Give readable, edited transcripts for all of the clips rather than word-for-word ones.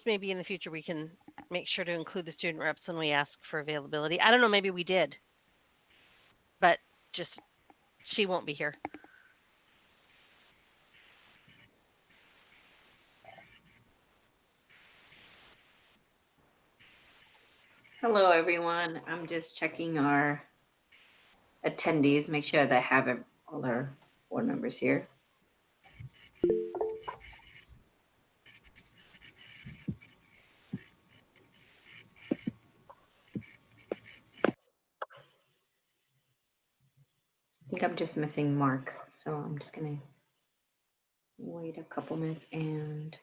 maybe in the future we can make sure to include the student reps when we ask for availability. I don't know, maybe we did, but just she won't be here. Hello, everyone. I'm just checking our attendees, make sure that I have all our board members here. I think I'm just missing Mark, so I'm just gonna wait a couple minutes and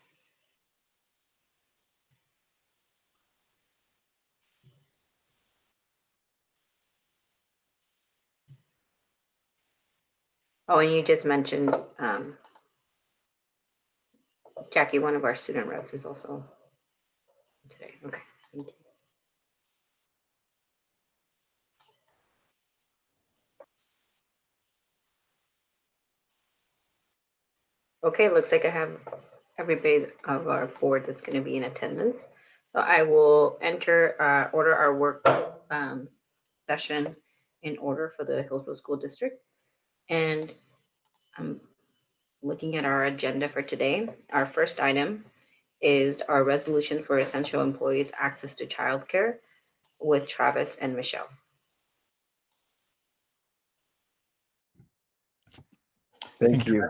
oh, and you just mentioned Jackie, one of our student reps, is also today. Okay, thank you. Okay, looks like I have everybody of our board that's going to be in attendance. So I will order our work session in order for the Hillsboro School District. And I'm looking at our agenda for today. Our first item is our resolution for essential employees' access to childcare with Travis and Michelle. Thank you.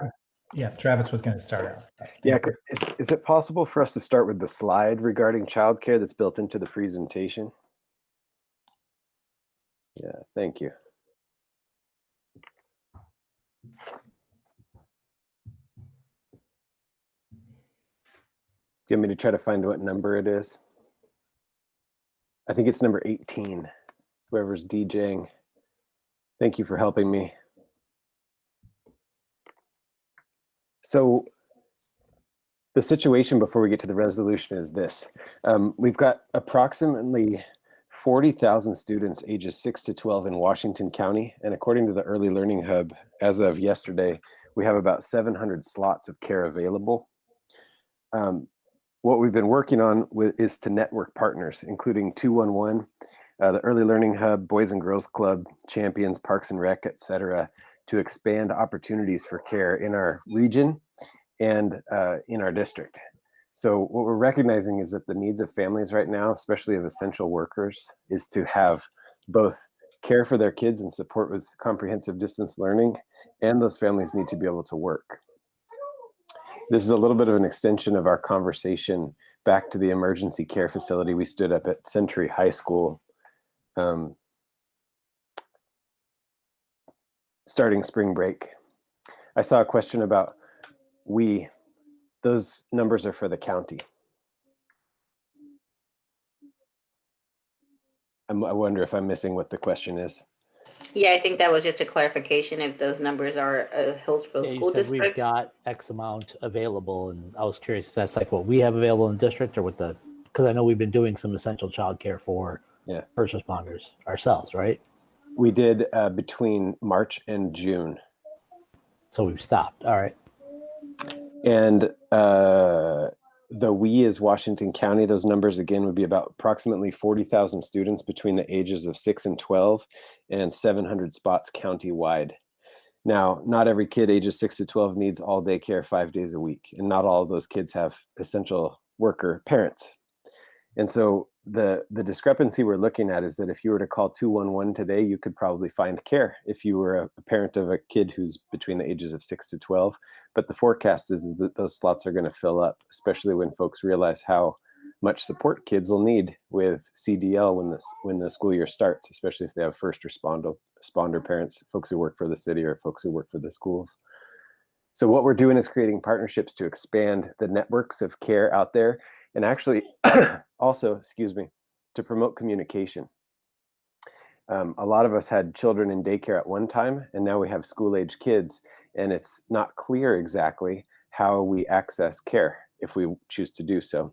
Yeah, Travis was going to start out. Yeah, is it possible for us to start with the slide regarding childcare that's built into the presentation? Yeah, thank you. Do you want me to try to find what number it is? I think it's number 18, whoever's DJing. Thank you for helping me. So the situation before we get to the resolution is this. We've got approximately 40,000 students ages 6 to 12 in Washington County. And according to the Early Learning Hub, as of yesterday, we have about 700 slots of care available. What we've been working on is to network partners, including 211, the Early Learning Hub, Boys and Girls Club, Champions, Parks and Rec, et cetera, to expand opportunities for care in our region and in our district. So what we're recognizing is that the needs of families right now, especially of essential workers, is to have both care for their kids and support with comprehensive distance learning, and those families need to be able to work. This is a little bit of an extension of our conversation back to the emergency care facility we stood up at Century High School starting spring break. I saw a question about those numbers are for the county. I wonder if I'm missing what the question is. Yeah, I think that was just a clarification if those numbers are Hillsboro School District. We've got X amount available, and I was curious if that's like what we have available in the district or what because I know we've been doing some essential childcare for first responders ourselves, right? We did between March and June. So we've stopped. All right. And the we is Washington County. Those numbers again would be about approximately 40,000 students between the ages of 6 and 12 and 700 spots countywide. Now, not every kid ages 6 to 12 needs all day care 5 days a week, and not all of those kids have essential worker parents. And so the discrepancy we're looking at is that if you were to call 211 today, you could probably find care if you were a parent of a kid who's between the ages of 6 to 12. But the forecast is that those slots are going to fill up, especially when folks realize how much support kids will need with CDL when the school year starts, especially if they have first responder parents, folks who work for the city or folks who work for the schools. So what we're doing is creating partnerships to expand the networks of care out there, and actually also, to promote communication. A lot of us had children in daycare at one time, and now we have school-age kids, and it's not clear exactly how we access care if we choose to do so.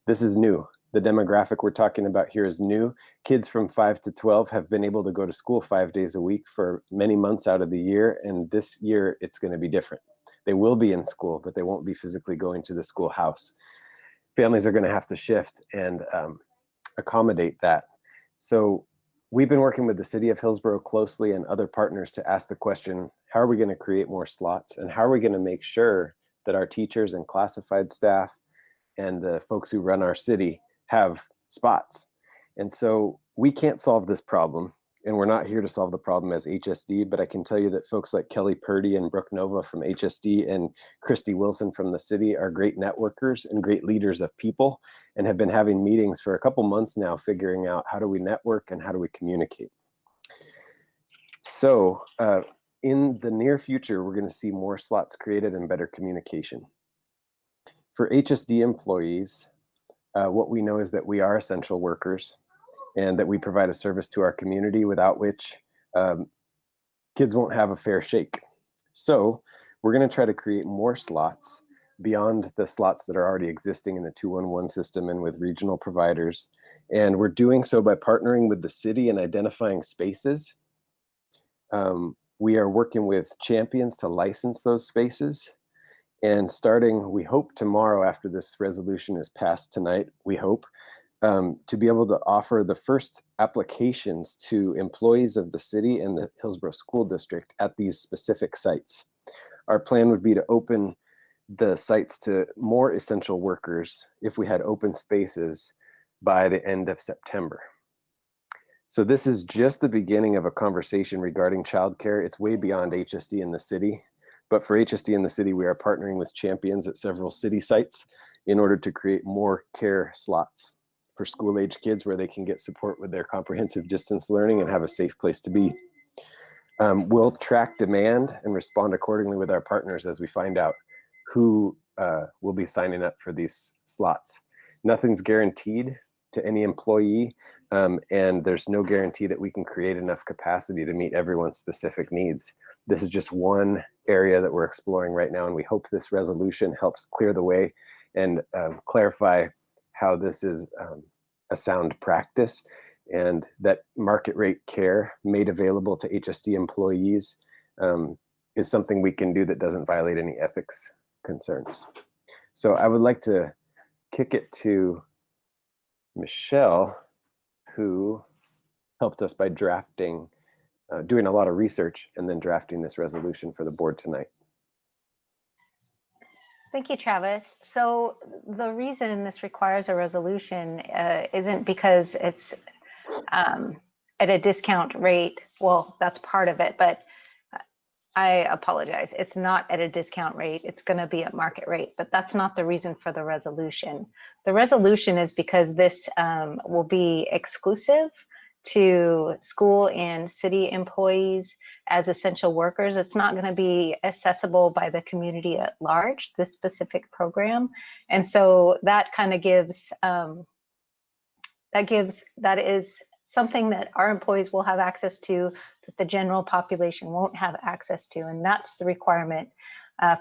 This is new. The demographic we're talking about here is new. Kids from 5 to 12 have been able to go to school 5 days a week for many months out of the year, and this year it's going to be different. They will be in school, but they won't be physically going to the schoolhouse. families are going to have to shift and accommodate that. So we've been working with the city of Hillsboro closely and other partners to ask the question, how are we going to create more slots, and how are we going to make sure that our teachers and classified staff and the folks who run our city have spots? And so we can't solve this problem, and we're not here to solve the problem as HSD, but I can tell you that folks like Kelly Purdy and Brooke Nova from HSD and Christy Wilson from the city are great networkers and great leaders of people, and have been having meetings for a couple months now, figuring out how do we network and how do we communicate. So in the near future, we're going to see more slots created and better communication. For HSD employees, what we know is that we are essential workers, and that we provide a service to our community without which kids won't have a fair shake. So we're going to try to create more slots beyond the slots that are already existing in the 211 system and with regional providers. And we're doing so by partnering with the city and identifying spaces. We are working with champions to license those spaces. And starting, we hope tomorrow, after this resolution is passed tonight, we hope, to be able to offer the first applications to employees of the city and the Hillsboro School District at these specific sites. Our plan would be to open the sites to more essential workers if we had open spaces by the end of September. So this is just the beginning of a conversation regarding childcare. It's way beyond HSD in the city. But for HSD in the city, we are partnering with champions at several city sites in order to create more care slots for school-age kids where they can get support with their comprehensive distance learning and have a safe place to be. We'll track demand and respond accordingly with our partners as we find out who will be signing up for these slots. Nothing's guaranteed to any employee, and there's no guarantee that we can create enough capacity to meet everyone's specific needs. This is just one area that we're exploring right now, and we hope this resolution helps clear the way and clarify how this is a sound practice, and that market rate care made available to HSD employees is something we can do that doesn't violate any ethics concerns. So I would like to kick it to Michelle, who helped us by drafting, doing a lot of research and then drafting this resolution for the board tonight. Thank you, Travis. So the reason this requires a resolution isn't because it's at a discount rate. Well, that's part of it, but I apologize. It's not at a discount rate. It's going to be at market rate, but that's not the reason for the resolution. The resolution is because this will be exclusive to school and city employees as essential workers. It's not going to be accessible by the community at large, this specific program. And so that kind of gives, that is something that our employees will have access to, that the general population won't have access to. And that's the requirement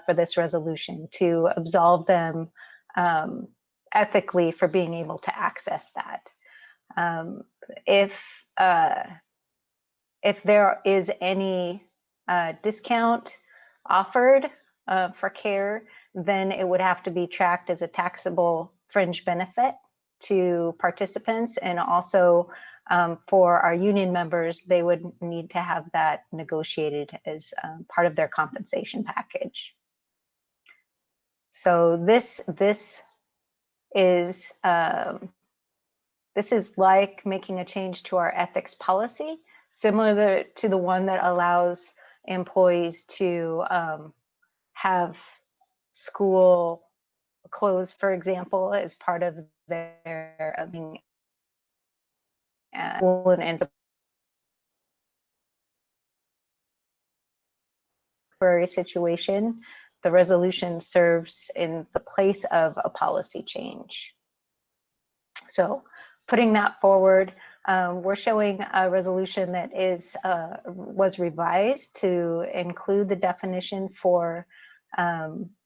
for this resolution, to absolve them ethically for being able to access that. If there is any discount offered for care, then it would have to be tracked as a taxable fringe benefit to participants, and also for our union members, they would need to have that negotiated as part of their compensation package. So this is like making a change to our ethics policy, similar to the one that allows employees to have school closed, for example, as part of their being school and temporary situation. The resolution serves in the place of a policy change. So putting that forward, we're showing a resolution that was revised to include the definition for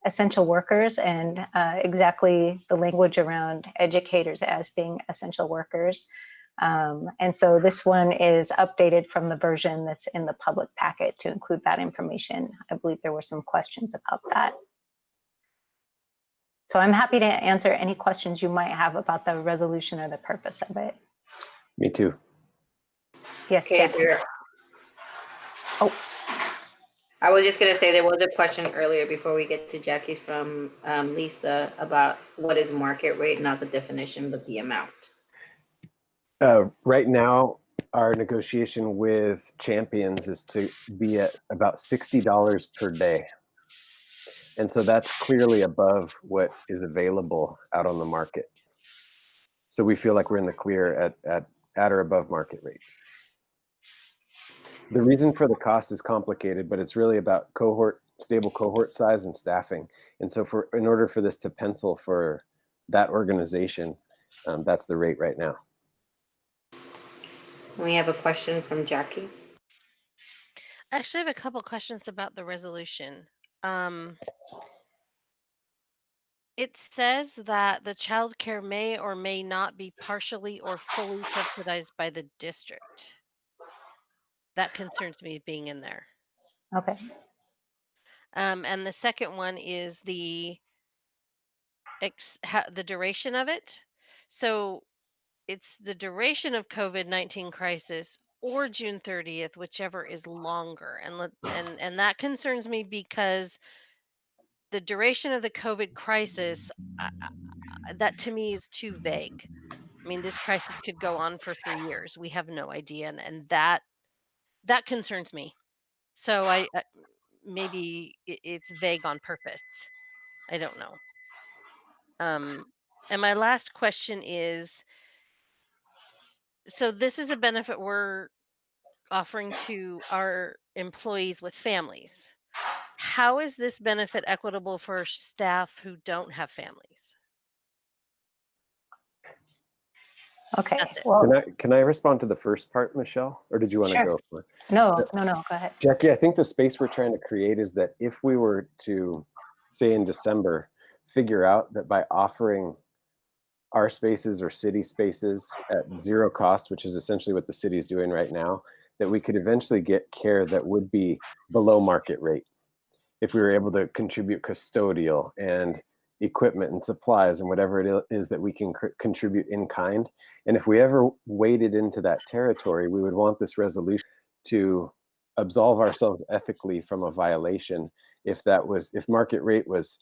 essential workers and exactly the language around educators as being essential workers. And so this one is updated from the version that's in the public packet to include that information. I believe there were some questions about that. So I'm happy to answer any questions you might have about the resolution or the purpose of it. Me too. Yes, Okay, Jackie. Oh, I was just going to say there was a question earlier before we get to Jackie's from Lisa about what is market rate, not the definition, but the amount. Right now, our negotiation with Champions is to be at about $60 per day. And so that's clearly above what is available out on the market. So we feel like we're in the clear at or above market rate. The reason for the cost is complicated, but it's really about stable cohort size and staffing. And so in order for this to pencil for that organization, that's the rate right now. We have a question from Jackie. I actually have a couple questions about the resolution. It says that the child care may or may not be partially or fully subsidized by the district. That concerns me being in there. okay. And the second one is the duration of it. So it's the duration of COVID-19 crisis or June 30th, whichever is longer. And that concerns me because the duration of the COVID crisis, that to me is too vague. I mean, this crisis could go on for 3 years. We have no idea, and that concerns me. So I maybe it's vague on purpose. I don't know. And my last question is, so this is a benefit we're offering to our employees with families. How is this benefit equitable for staff who don't have families? Okay. That's it. Well, Can I respond to the first part, Michelle, or did you want to sure. go for it? No, go ahead. Jackie, I think the space we're trying to create is that if we were to, say in December, figure out that by offering our spaces or city spaces at zero cost, which is essentially what the city is doing right now, that we could eventually get care that would be below market rate if we were able to contribute custodial and equipment and supplies and whatever it is that we can contribute in kind. And if we ever waded into that territory, we would want this resolution to absolve ourselves ethically from a violation. If market rate was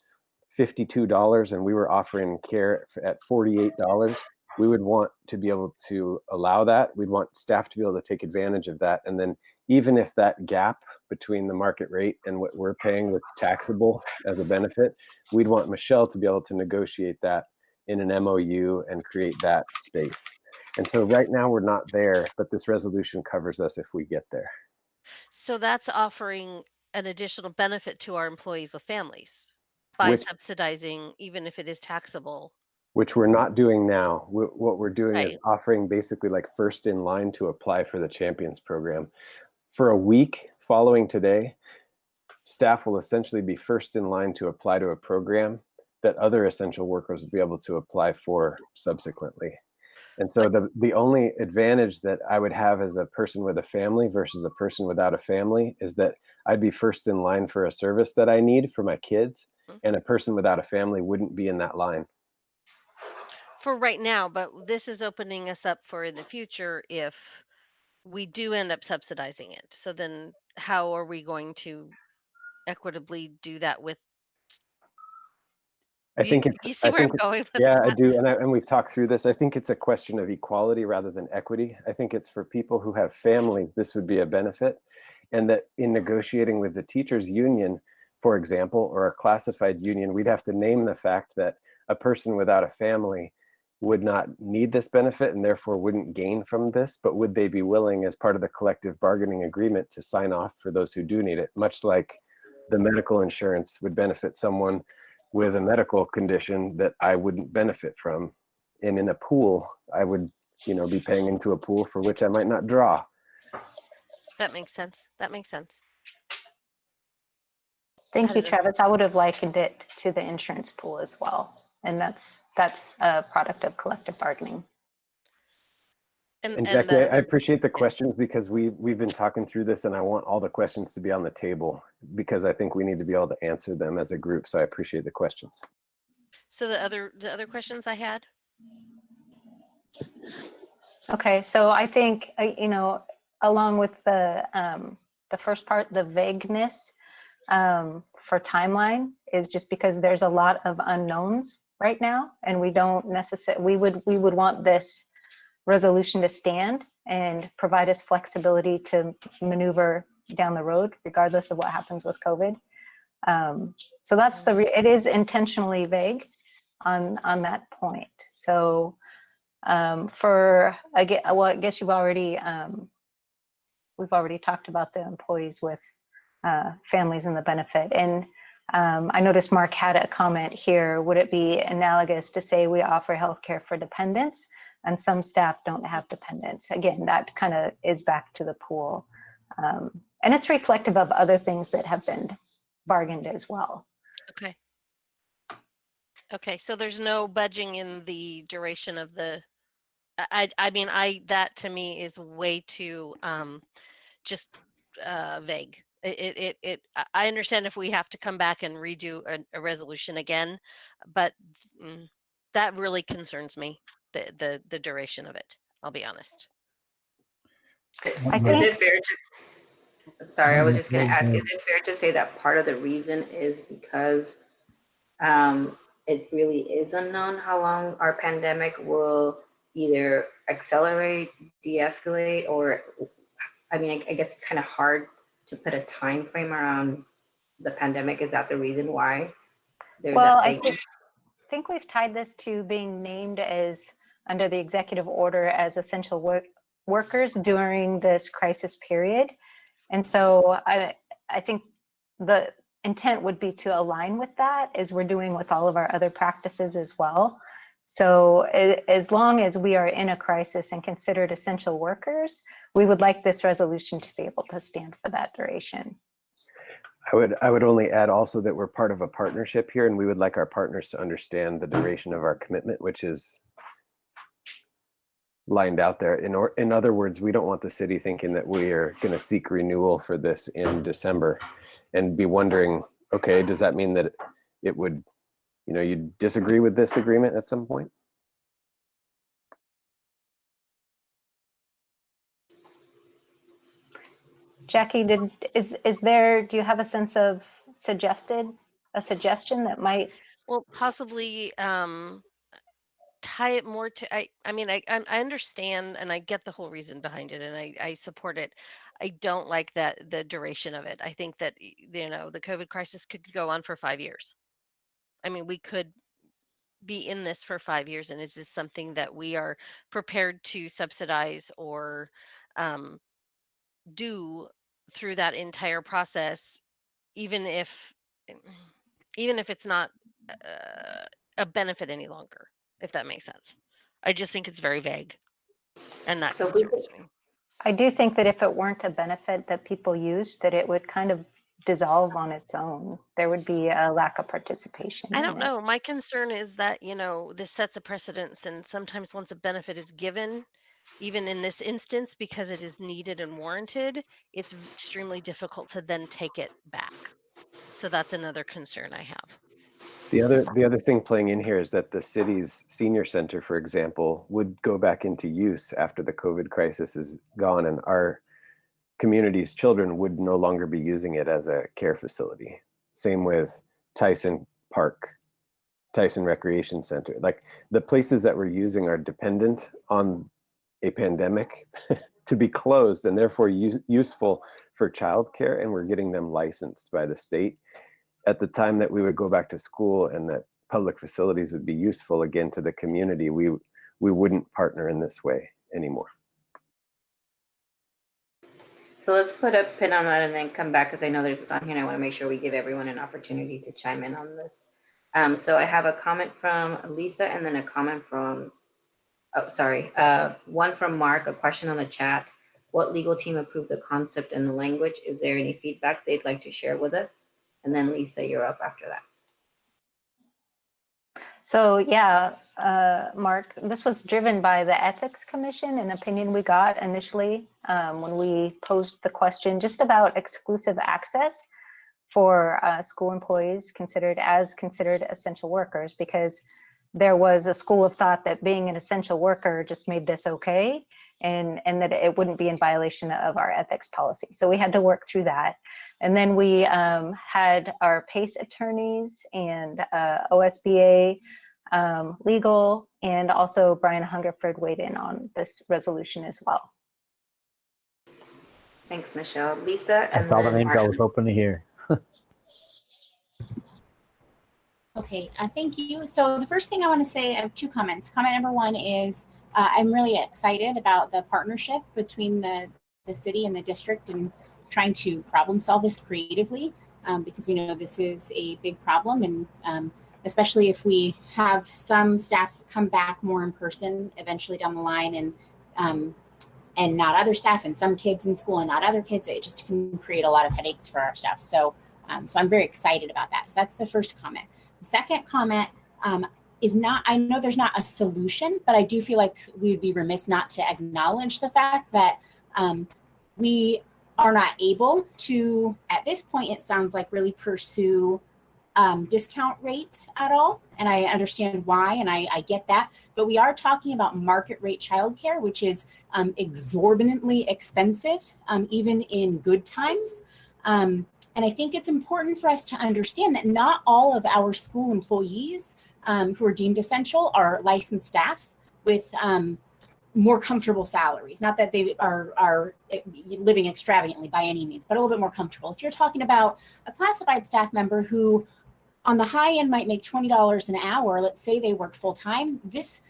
$52 and we were offering care at $48, we would want to be able to allow that. We'd want staff to be able to take advantage of that. And then even if that gap between the market rate and what we're paying was taxable as a benefit, we'd want Michelle to be able to negotiate that in an MOU and create that space. And so right now we're not there, but this resolution covers us if we get there. So that's offering an additional benefit to our employees with families by subsidizing, even if it is taxable. Which we're not doing now. What we're doing is Right. offering basically like first in line to apply for the Champions program. For a week following today, staff will essentially be first in line to apply to a program that other essential workers will be able to apply for subsequently. And so the only advantage that I would have as a person with a family versus a person without a family is that I'd be first in line for a service that I need for my kids, and a person without a family wouldn't be in that line. For right now, but this is opening us up for in the future if we do end up subsidizing it. So then how are we going to equitably do that with you see where I'm going with yeah, that? I do. And we've talked through this. I think it's a question of equality rather than equity. I think it's for people who have families, this would be a benefit. And that in negotiating with the teachers union, for example, or a classified union, we'd have to name the fact that a person without a family would not need this benefit and therefore wouldn't gain from this, but would they be willing as part of the collective bargaining agreement to sign off for those who do need it? Much like the medical insurance would benefit someone with a medical condition that I wouldn't benefit from. And in a pool, I would, be paying into a pool for which I might not draw. That makes sense. Thank you, Travis. I would have likened it to the insurance pool as well. And that's a product of collective bargaining. And Jackie, I appreciate the questions because we've been talking through this and I want all the questions to be on the table because I think we need to be able to answer them as a group. So I appreciate the questions. So the other questions I had. Okay, so I think, along with the first part, the vagueness for timeline is just because there's a lot of unknowns right now, and we don't necessarily, we would want this resolution to stand and provide us flexibility to maneuver down the road, regardless of what happens with COVID. So that's it is intentionally vague on that point. So I guess we've already talked about the employees with families and the benefit. And I noticed Mark had a comment here. Would it be analogous to say we offer healthcare for dependents and some staff don't have dependents? Again, that kind of is back to the pool. And it's reflective of other things that have been bargained as well. Okay. Okay, so there's no budging in the duration of the. I mean, that to me is way too just vague. I understand if we have to come back and redo a resolution again, but that really concerns me, the duration of it. I'll be honest. I Is think, it fair to, sorry, I was just going to ask, is it fair to say that part of the reason is because it really is unknown how long our pandemic will either accelerate, de-escalate, or, I mean, I guess it's kind of hard to put a time frame around the pandemic. Is that the reason why there's well, that I big? think we've tied this to being named as under the executive order as essential workers during this crisis period. And so I think the intent would be to align with that, as we're doing with all of our other practices as well. So as long as we are in a crisis and considered essential workers, we would like this resolution to be able to stand for that duration. I would only add also that we're part of a partnership here, and we would like our partners to understand the duration of our commitment, which is lined out there. In other words, we don't want the city thinking that we are going to seek renewal for this in December and be wondering, okay, does that mean that it would, you disagree with this agreement at some point? Jackie, do you have a sense of a suggestion that might? Well, possibly tie it more to. I mean, I understand and I get the whole reason behind it, and I support it. I don't like the duration of it. I think that the COVID crisis could go on for 5 years. I mean, we could be in this for 5 years, and is this something that we are prepared to subsidize or do through that entire process, even if it's not a benefit any longer, if that makes sense. I just think it's very vague, and that So concerns me. I do think that if it weren't a benefit that people used, that it would kind of dissolve on its own. There would be a lack of participation. I don't know. My concern is that, this sets a precedence, and sometimes once a benefit is given, even in this instance, because it is needed and warranted, it's extremely difficult to then take it back. So that's another concern I have. The other thing playing in here is that the city's senior center, for example, would go back into use after the COVID crisis is gone, and our community's children would no longer be using it as a care facility. Same with Tyson Park, Tyson Recreation Center. Like, the places that we're using are dependent on a pandemic to be closed and therefore useful for childcare, and we're getting them licensed by the state. At the time that we would go back to school and that public facilities would be useful again to the community, we wouldn't partner in this way anymore. So let's put a pin on that and then come back, because I know there's on here and I want to make sure we give everyone an opportunity to chime in on this. So I have a comment from Lisa and then a comment from, one from Mark, a question on the chat. What legal team approved the concept and the language? Is there any feedback they'd like to share with us? And then Lisa, you're up after that. So yeah, Mark, this was driven by the Ethics Commission, an opinion we got initially when we posed the question just about exclusive access for school employees considered essential workers, because there was a school of thought that being an essential worker just made this okay, and that it wouldn't be in violation of our ethics policy. So we had to work through that. And then we had our PACE attorneys and OSBA legal, and also Brian Hungerford weighed in on this resolution as well. Thanks, Michelle. Lisa, and That's all the then names I Martin. was hoping to hear. Okay, thank you. So the first thing I want to say, I have two comments. Comment number one is I'm really excited about the partnership between the city and the district and trying to problem solve this creatively, because we know this is a big problem, and especially if we have some staff come back more in person eventually down the line, and not other staff, and some kids in school and not other kids, it just can create a lot of headaches for our staff. So I'm very excited about that. So that's the first comment. The second comment is not, I know there's not a solution, but I do feel like we would be remiss not to acknowledge the fact that we are not able to, at this point, it sounds like, really pursue discount rates at all. And I understand why, and I get that. But we are talking about market rate childcare, which is exorbitantly expensive, even in good times. And I think it's important for us to understand that not all of our school employees who are deemed essential are licensed staff with more comfortable salaries. Not that they are living extravagantly by any means, but a little bit more comfortable. If you're talking about a classified staff member who on the high end might make $20 an hour, let's say they work full time, this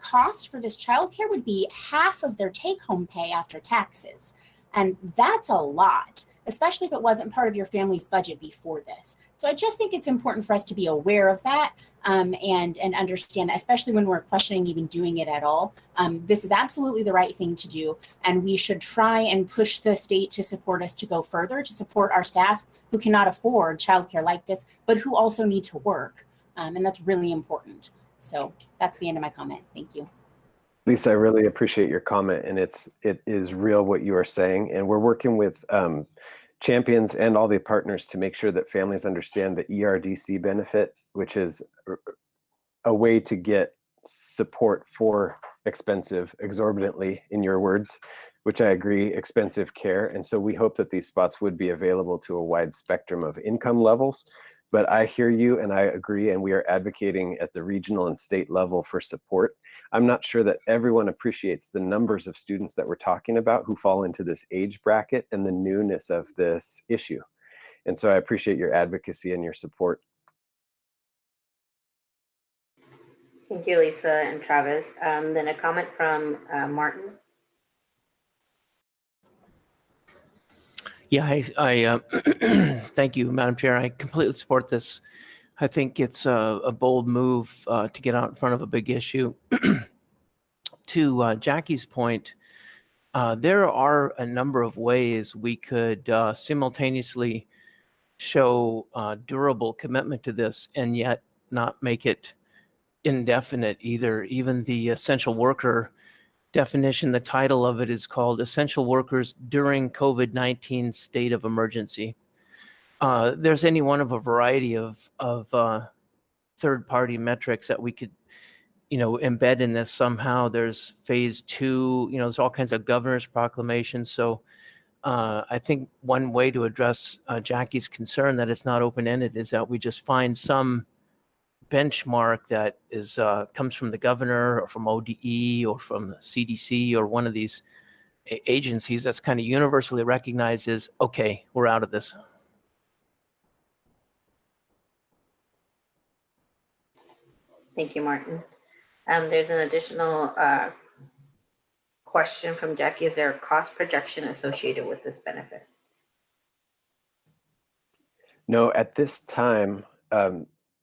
cost for this childcare would be half of their take-home pay after taxes. And that's a lot, especially if it wasn't part of your family's budget before this. So I just think it's important for us to be aware of that and understand that, especially when we're questioning even doing it at all. This is absolutely the right thing to do. And we should try and push the state to support us to go further, to support our staff who cannot afford childcare like this, but who also need to work. And that's really important. So that's the end of my comment. Thank you. Lisa, I really appreciate your comment, and it is real what you are saying, and we're working with champions and all the partners to make sure that families understand the ERDC benefit, which is a way to get support for expensive, exorbitantly, in your words, which I agree, expensive care. And so we hope that these spots would be available to a wide spectrum of income levels. But I hear you and I agree, and we are advocating at the regional and state level for support. I'm not sure that everyone appreciates the numbers of students that we're talking about who fall into this age bracket and the newness of this issue. And so I appreciate your advocacy and your support. Thank you, Lisa and Travis. Then a comment from Martin. Yeah, I thank you, Madam Chair. I completely support this. I think it's a bold move to get out in front of a big issue. To Jackie's point, there are a number of ways we could simultaneously show durable commitment to this and yet not make it indefinite either. Even the essential worker definition, the title of it is called Essential Workers During COVID-19 State of Emergency. There's any one of a variety of third-party metrics that we could, embed in this somehow. There's phase 2, there's all kinds of governor's proclamations. So I think one way to address Jackie's concern that it's not open-ended is that we just find some benchmark that is comes from the governor or from ODE or from the CDC or one of these agencies that's kind of universally recognized as, okay, we're out of this. Thank you, Martin. There's an additional question from Jackie. Is there a cost projection associated with this benefit? No, at this time,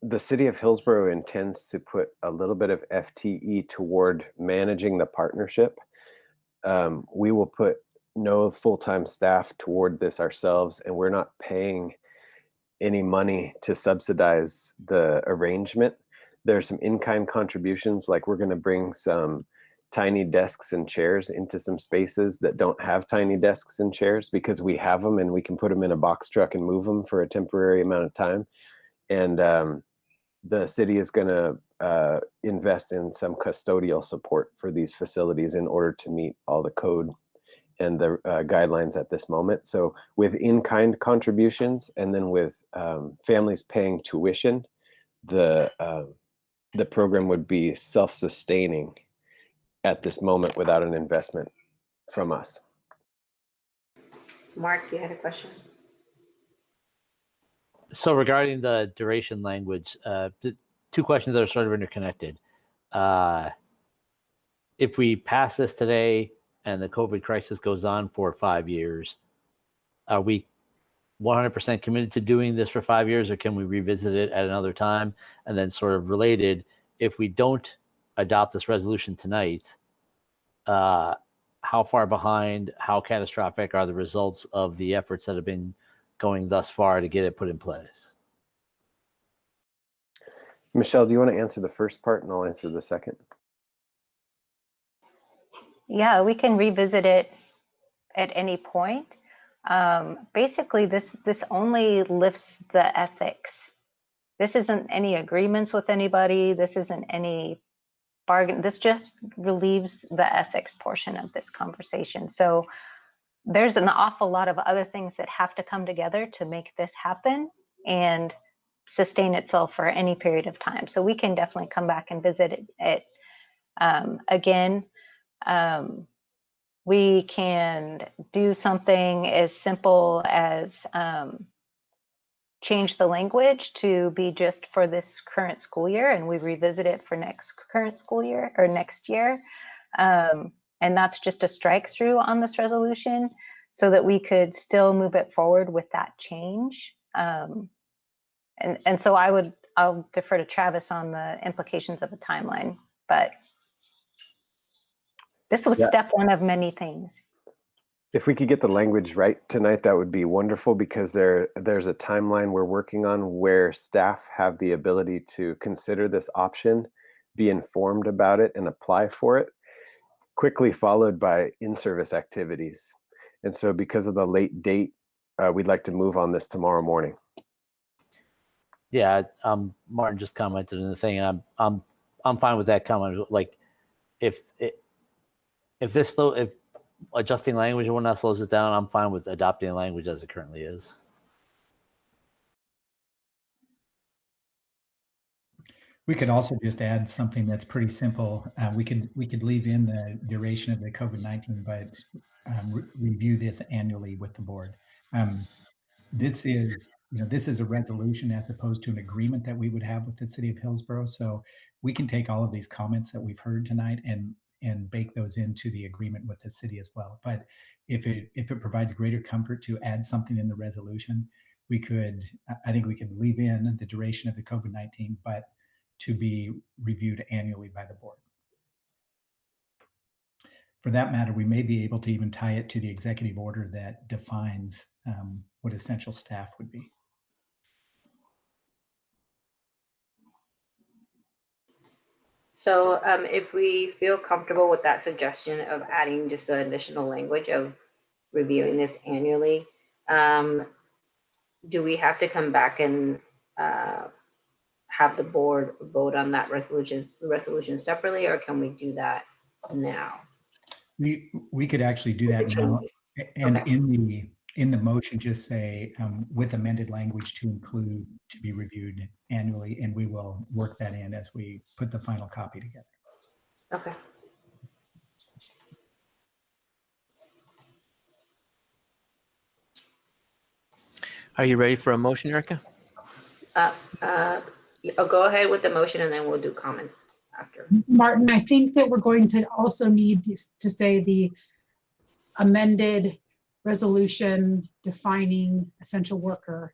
the city of Hillsboro intends to put a little bit of FTE toward managing the partnership. We will put no full-time staff toward this ourselves, and we're not paying any money to subsidize the arrangement. There's some in-kind contributions, like we're going to bring some tiny desks and chairs into some spaces that don't have tiny desks and chairs, because we have them and we can put them in a box truck and move them for a temporary amount of time. And the city is going to invest in some custodial support for these facilities in order to meet all the code and the guidelines at this moment. So with in-kind contributions, and then with families paying tuition, the program would be self-sustaining at this moment without an investment from us. Mark, you had a question? So regarding the duration language, the two questions that are sort of interconnected. If we pass this today and the COVID crisis goes on for 5 years, are we 100% committed to doing this for 5 years, or can we revisit it at another time? And then sort of related, if we don't adopt this resolution tonight, how far behind, how catastrophic are the results of the efforts that have been going thus far to get it put in place? Michelle, do you want to answer the first part and I'll answer the second? Yeah, we can revisit it at any point. Basically, this only lifts the ethics. This isn't any agreements with anybody. This isn't any bargain. This just relieves the ethics portion of this conversation. So there's an awful lot of other things that have to come together to make this happen and sustain itself for any period of time. So we can definitely come back and visit it again. We can do something as simple as change the language to be just for this current school year, and we revisit it for next current school year or next year. And that's just a strike through on this resolution so that we could still move it forward with that change. And so I'll defer to Travis on the implications of a timeline, but this was step one of many things. If we could get the language right tonight, that would be wonderful, because there's a timeline we're working on where staff have the ability to consider this option, be informed about it, and apply for it, quickly followed by in-service activities. And so because of the late date, we'd like to move on this tomorrow morning. Yeah, Martin just commented on the thing. I'm fine with that comment. Like, if adjusting language and whatnot slows it down, I'm fine with adopting the language as it currently is. We could also just add something that's pretty simple. We could leave in the duration of the COVID-19, but review this annually with the board. This is a resolution as opposed to an agreement that we would have with the city of Hillsboro. So we can take all of these comments that we've heard tonight and bake those into the agreement with the city as well. But if it provides greater comfort to add something in the resolution, I think we can leave in the duration of the COVID-19, but to be reviewed annually by the board. For that matter, we may be able to even tie it to the executive order that defines what essential staff would be. So if we feel comfortable with that suggestion of adding just the additional language of reviewing this annually, do we have to come back and have the board vote on that resolution separately, or can we do that now? We could actually do that now, and okay. In the motion, just say with amended language to include to be reviewed annually, and we will work that in as we put the final copy together. Okay. Are you ready for a motion, Erica? I'll go ahead with the motion and then we'll do comments after. Martin, I think that we're going to also need to say the amended resolution defining essential worker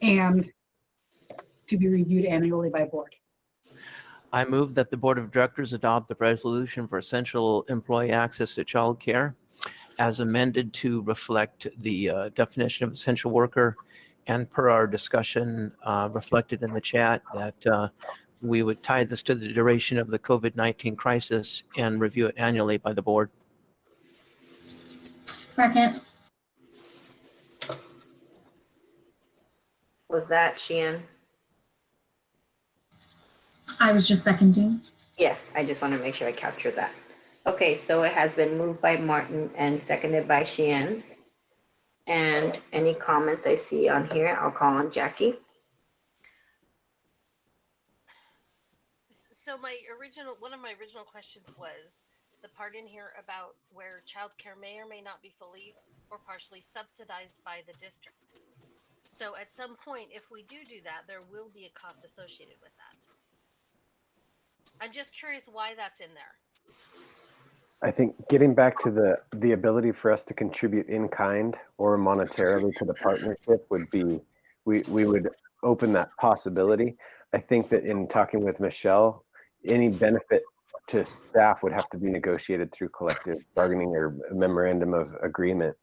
and to be reviewed annually by board. I move that the board of directors adopt the resolution for essential employee access to child care as amended to reflect the definition of essential worker, and per our discussion reflected in the chat, that we would tie this to the duration of the COVID-19 crisis and review it annually by the board. Second. Was that Sheehan? I was just seconding. Yeah, I just want to make sure I captured that. Okay, so it has been moved by Martin and seconded by Sheehan. And any comments I see on here, I'll call on Jackie. So one of my original questions was the part in here about where childcare may or may not be fully or partially subsidized by the district. So at some point, if we do that, there will be a cost associated with that. I'm just curious why that's in there. I think getting back to the ability for us to contribute in kind or monetarily to the partnership would be, we would open that possibility. I think that in talking with Michelle, any benefit to staff would have to be negotiated through collective bargaining or a memorandum of agreement.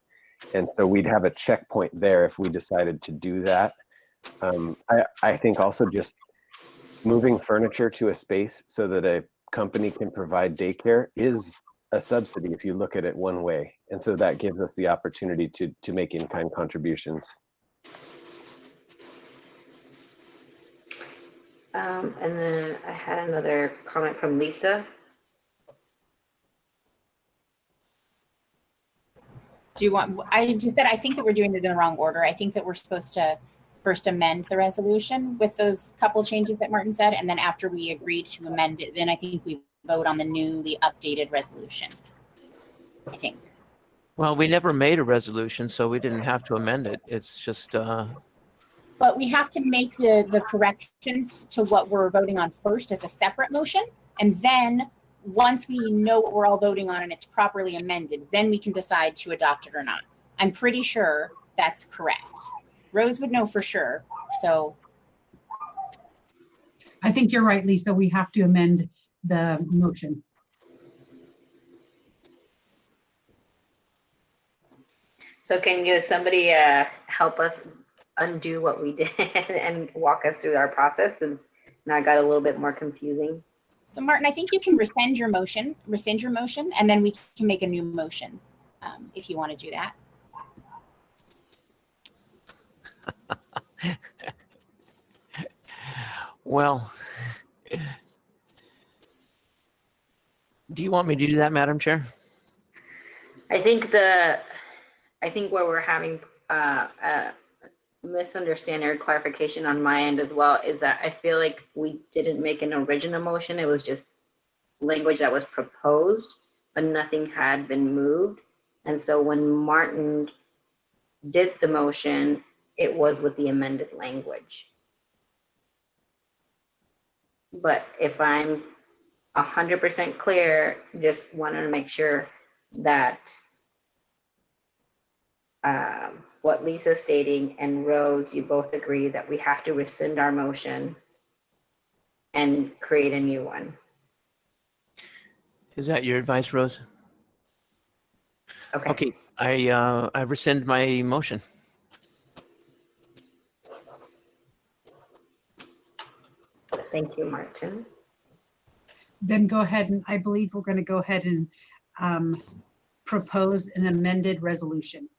And so we'd have a checkpoint there if we decided to do that. I think also just moving furniture to a space so that a company can provide daycare is a subsidy if you look at it one way. And so that gives us the opportunity to make in-kind contributions. And then I had another comment from Lisa. Do you want, I just said, I think that we're doing it in the wrong order. I think that we're supposed to first amend the resolution with those couple changes that Martin said. And then after we agree to amend it, then I think we vote on the newly updated resolution, I think. Well, we never made a resolution, so we didn't have to amend it. It's just, But we have to make the corrections to what we're voting on first as a separate motion. And then once we know what we're all voting on and it's properly amended, then we can decide to adopt it or not. I'm pretty sure that's correct. Rose would know for sure, so. I think you're right, Lisa. We have to amend the motion. So can somebody help us undo what we did and walk us through our process? And now I got a little bit more confusing. So Martin, I think you can rescind your motion, and then we can make a new motion if you want to do that. well, do you want me to do that, Madam Chair? I think where we're having misunderstanding or clarification on my end as well is that I feel like we didn't make an original motion. It was just language that was proposed, but nothing had been moved. And so when Martin did the motion, it was with the amended language. But if I'm 100% clear, just wanted to make sure that what Lisa's stating and Rose, you both agree that we have to rescind our motion and create a new one. Is that your advice, Rose? Okay. Okay, I rescind my motion. Thank you, Martin. Then go ahead and I believe we're going to go ahead and propose an amended resolution.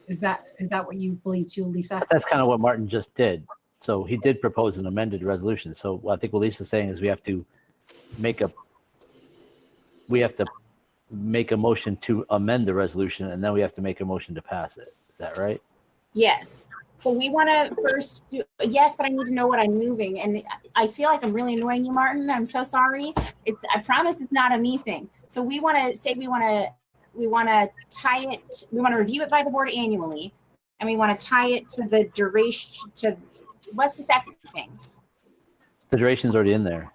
Is that what you believe too, Lisa? That's kind of what Martin just did. So he did propose an amended resolution. So I think what Lisa's saying is we have to make a motion to amend the resolution, and then we have to make a motion to pass it. Is that right? Yes. So we want to first do, yes, but I need to know what I'm moving. And I feel like I'm really annoying you, Martin. I'm so sorry. I promise it's not a me thing. So we want to say we want to tie it, we want to review it by the board annually, and we want to tie it to the duration, to what's the second thing? The duration's already in there.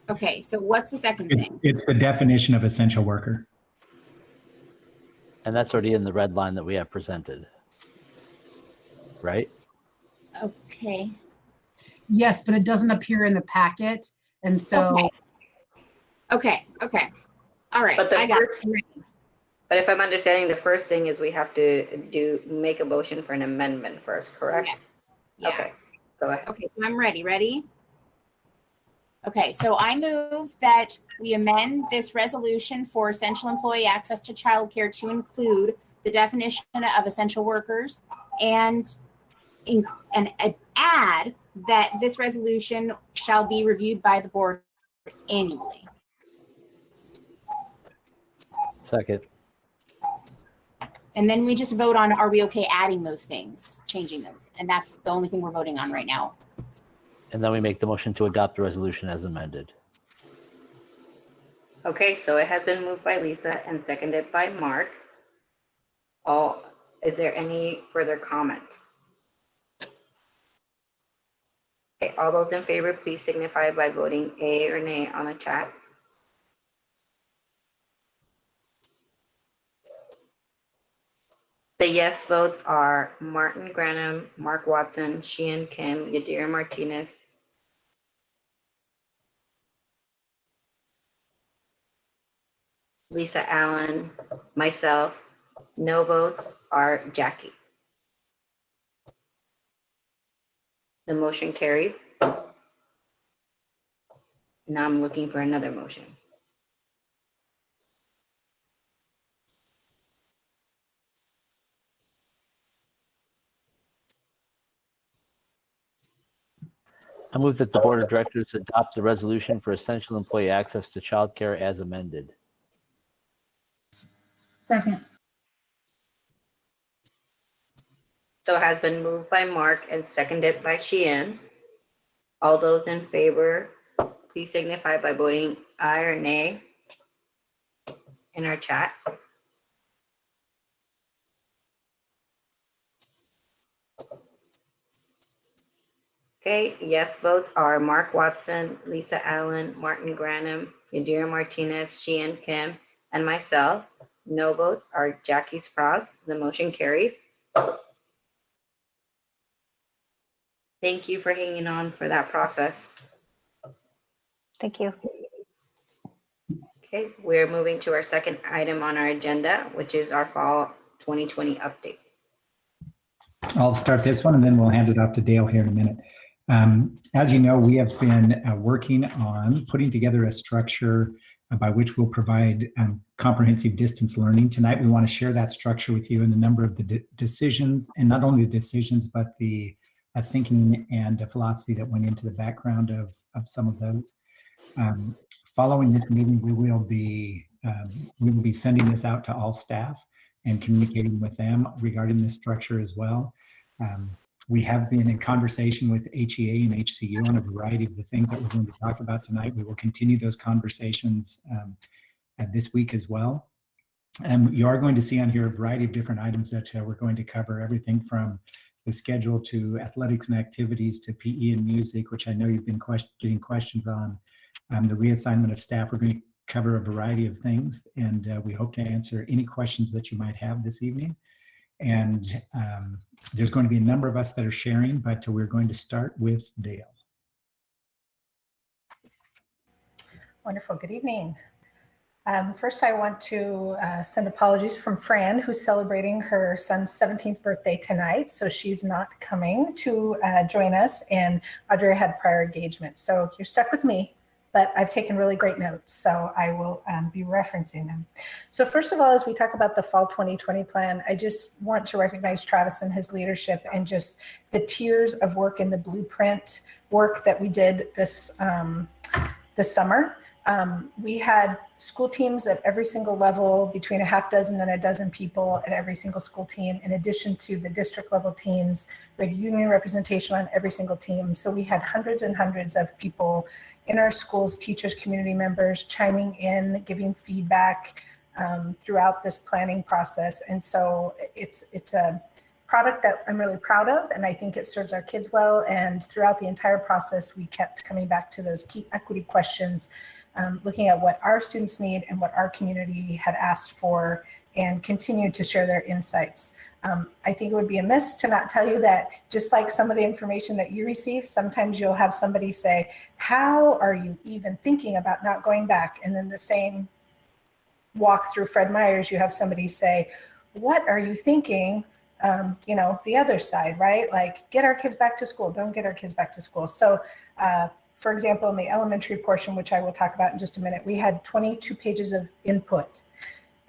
Okay, so what's the second thing? It's the definition of essential worker. And that's already in the red line that we have presented. Right? Okay. Yes, but it doesn't appear in the packet. And so. Okay. All right, But I got it. But if I'm understanding, the first thing is we have to make a motion for an amendment first, correct? Yeah. Okay, go ahead. Okay, so I'm ready. Ready? Okay, so I move that we amend this resolution for essential employee access to childcare to include the definition of essential workers and add that this resolution shall be reviewed by the board annually. Second. And then we just vote on, are we okay adding those things, changing those? And that's the only thing we're voting on right now. And then we make the motion to adopt the resolution as amended. Okay, so it has been moved by Lisa and seconded by Mark. Is there any further comment? Okay, all those in favor, please signify by voting A or nay on the chat. The yes votes are Martin Granum, Mark Watson, Sheehan Kim, Yadira Martinez, Lisa Allen, myself. No votes are Jackie. The motion carries. Now I'm looking for another motion. I move that the board of directors adopt the resolution for essential employee access to childcare as amended. Second. So it has been moved by Mark and seconded by Sheehan. All those in favor, please signify by voting aye or nay in our chat. Okay, yes votes are Mark Watson, Lisa Allen, Martin Granum, Yadira Martinez, Sheehan Kim, and myself. No votes are Jackie Sprouse. The motion carries. Thank you for hanging on for that process. Thank you. Okay, we're moving to our second item on our agenda, which is our fall 2020 update. I'll start this one and then we'll hand it off to Dale here in a minute. As you know, we have been working on putting together a structure by which we'll provide comprehensive distance learning. Tonight, we want to share that structure with you and a number of the decisions, and not only the decisions, but the thinking and the philosophy that went into the background of some of those. Following this meeting, we will be sending this out to all staff and communicating with them regarding this structure as well. We have been in conversation with HEA and HCU on a variety of the things that we're going to talk about tonight. We will continue those conversations this week as well. You are going to see on here a variety of different items that we're going to cover, everything from the schedule to athletics and activities to PE and music, which I know you've been getting questions on. The reassignment of staff, we're going to cover a variety of things, and we hope to answer any questions that you might have this evening. And there's going to be a number of us that are sharing, but we're going to start with Dale. Wonderful. Good evening. First, I want to send apologies from Fran, who's celebrating her son's 17th birthday tonight. So she's not coming to join us, and Audrey had prior engagement. So you're stuck with me, but I've taken really great notes, so I will be referencing them. So first of all, as we talk about the fall 2020 plan, I just want to recognize Travis and his leadership and just the tiers of work in the blueprint work that we did this summer. We had school teams at every single level, between a half dozen and a dozen people at every single school team, in addition to the district level teams. We had union representation on every single team. So we had hundreds and hundreds of people in our schools, teachers, community members, chiming in, giving feedback throughout this planning process. And so it's a product that I'm really proud of, and I think it serves our kids well. And throughout the entire process, we kept coming back to those key equity questions, looking at what our students need and what our community had asked for, and continued to share their insights. I think it would be amiss to not tell you that just like some of the information that you receive, sometimes you'll have somebody say, how are you even thinking about not going back? And then the same walk through Fred Meyer's, you have somebody say, what are you thinking? You know, the other side, right? Like, get our kids back to school, don't get our kids back to school. So For example, in the elementary portion, which I will talk about in just a minute, we had 22 pages of input,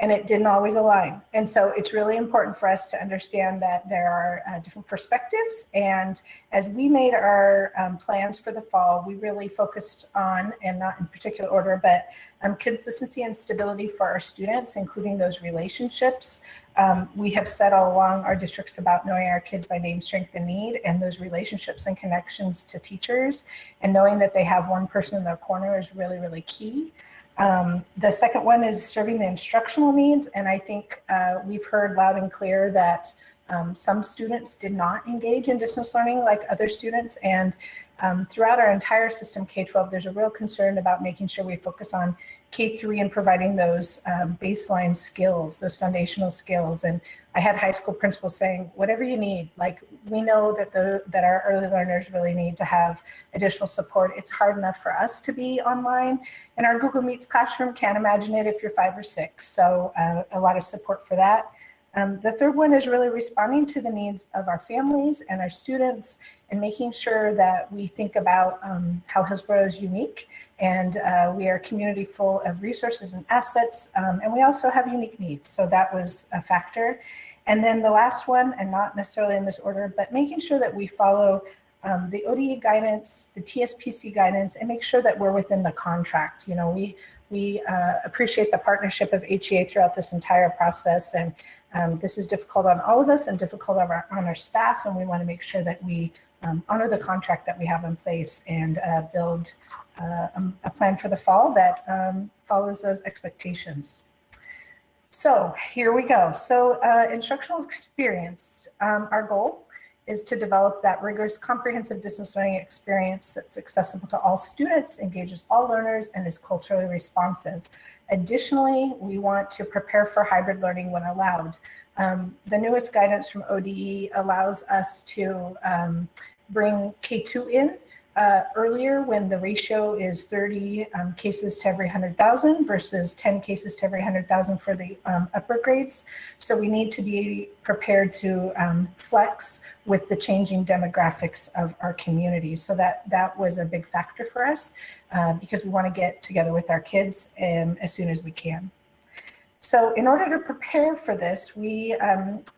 and it didn't always align. And so it's really important for us to understand that there are different perspectives. And as we made our plans for the fall, we really focused on, and not in particular order, but consistency and stability for our students, including those relationships. We have said all along, our district's about knowing our kids by name, strength, and need, and those relationships and connections to teachers, and knowing that they have one person in their corner is really, really key. The second one is serving the instructional needs. And I think we've heard loud and clear that some students did not engage in distance learning like other students. And throughout our entire system, K-12, there's a real concern about making sure we focus on K-3 and providing those baseline skills, those foundational skills. And I had high school principals saying, whatever you need, like we know that that our early learners really need to have additional support. It's hard enough for us to be online in our Google Meets classroom. Can't imagine it if you're 5 or 6. So a lot of support for that. The third one is really responding to the needs of our families and our students, and making sure that we think about how Hillsboro is unique, and we are a community full of resources and assets, and we also have unique needs. So that was a factor. And then the last one, and not necessarily in this order, but making sure that we follow the ODE guidance, the TSPC guidance, and make sure that we're within the contract. You know, we appreciate the partnership of HEA throughout this entire process, and this is difficult on all of us and difficult on our staff, and we want to make sure that we honor the contract that we have in place and build a plan for the fall that follows those expectations. So here we go. So instructional experience, our goal is to develop that rigorous, comprehensive distance learning experience that's accessible to all students, engages all learners, and is culturally responsive. Additionally, we want to prepare for hybrid learning when allowed. The newest guidance from ODE allows us to bring K2 in earlier when the ratio is 30 cases to every 100,000 versus 10 cases to every 100,000 for the upper grades. So we need to be prepared to flex with the changing demographics of our community. So that was a big factor for us because we want to get together with our kids as soon as we can. So in order to prepare for this, we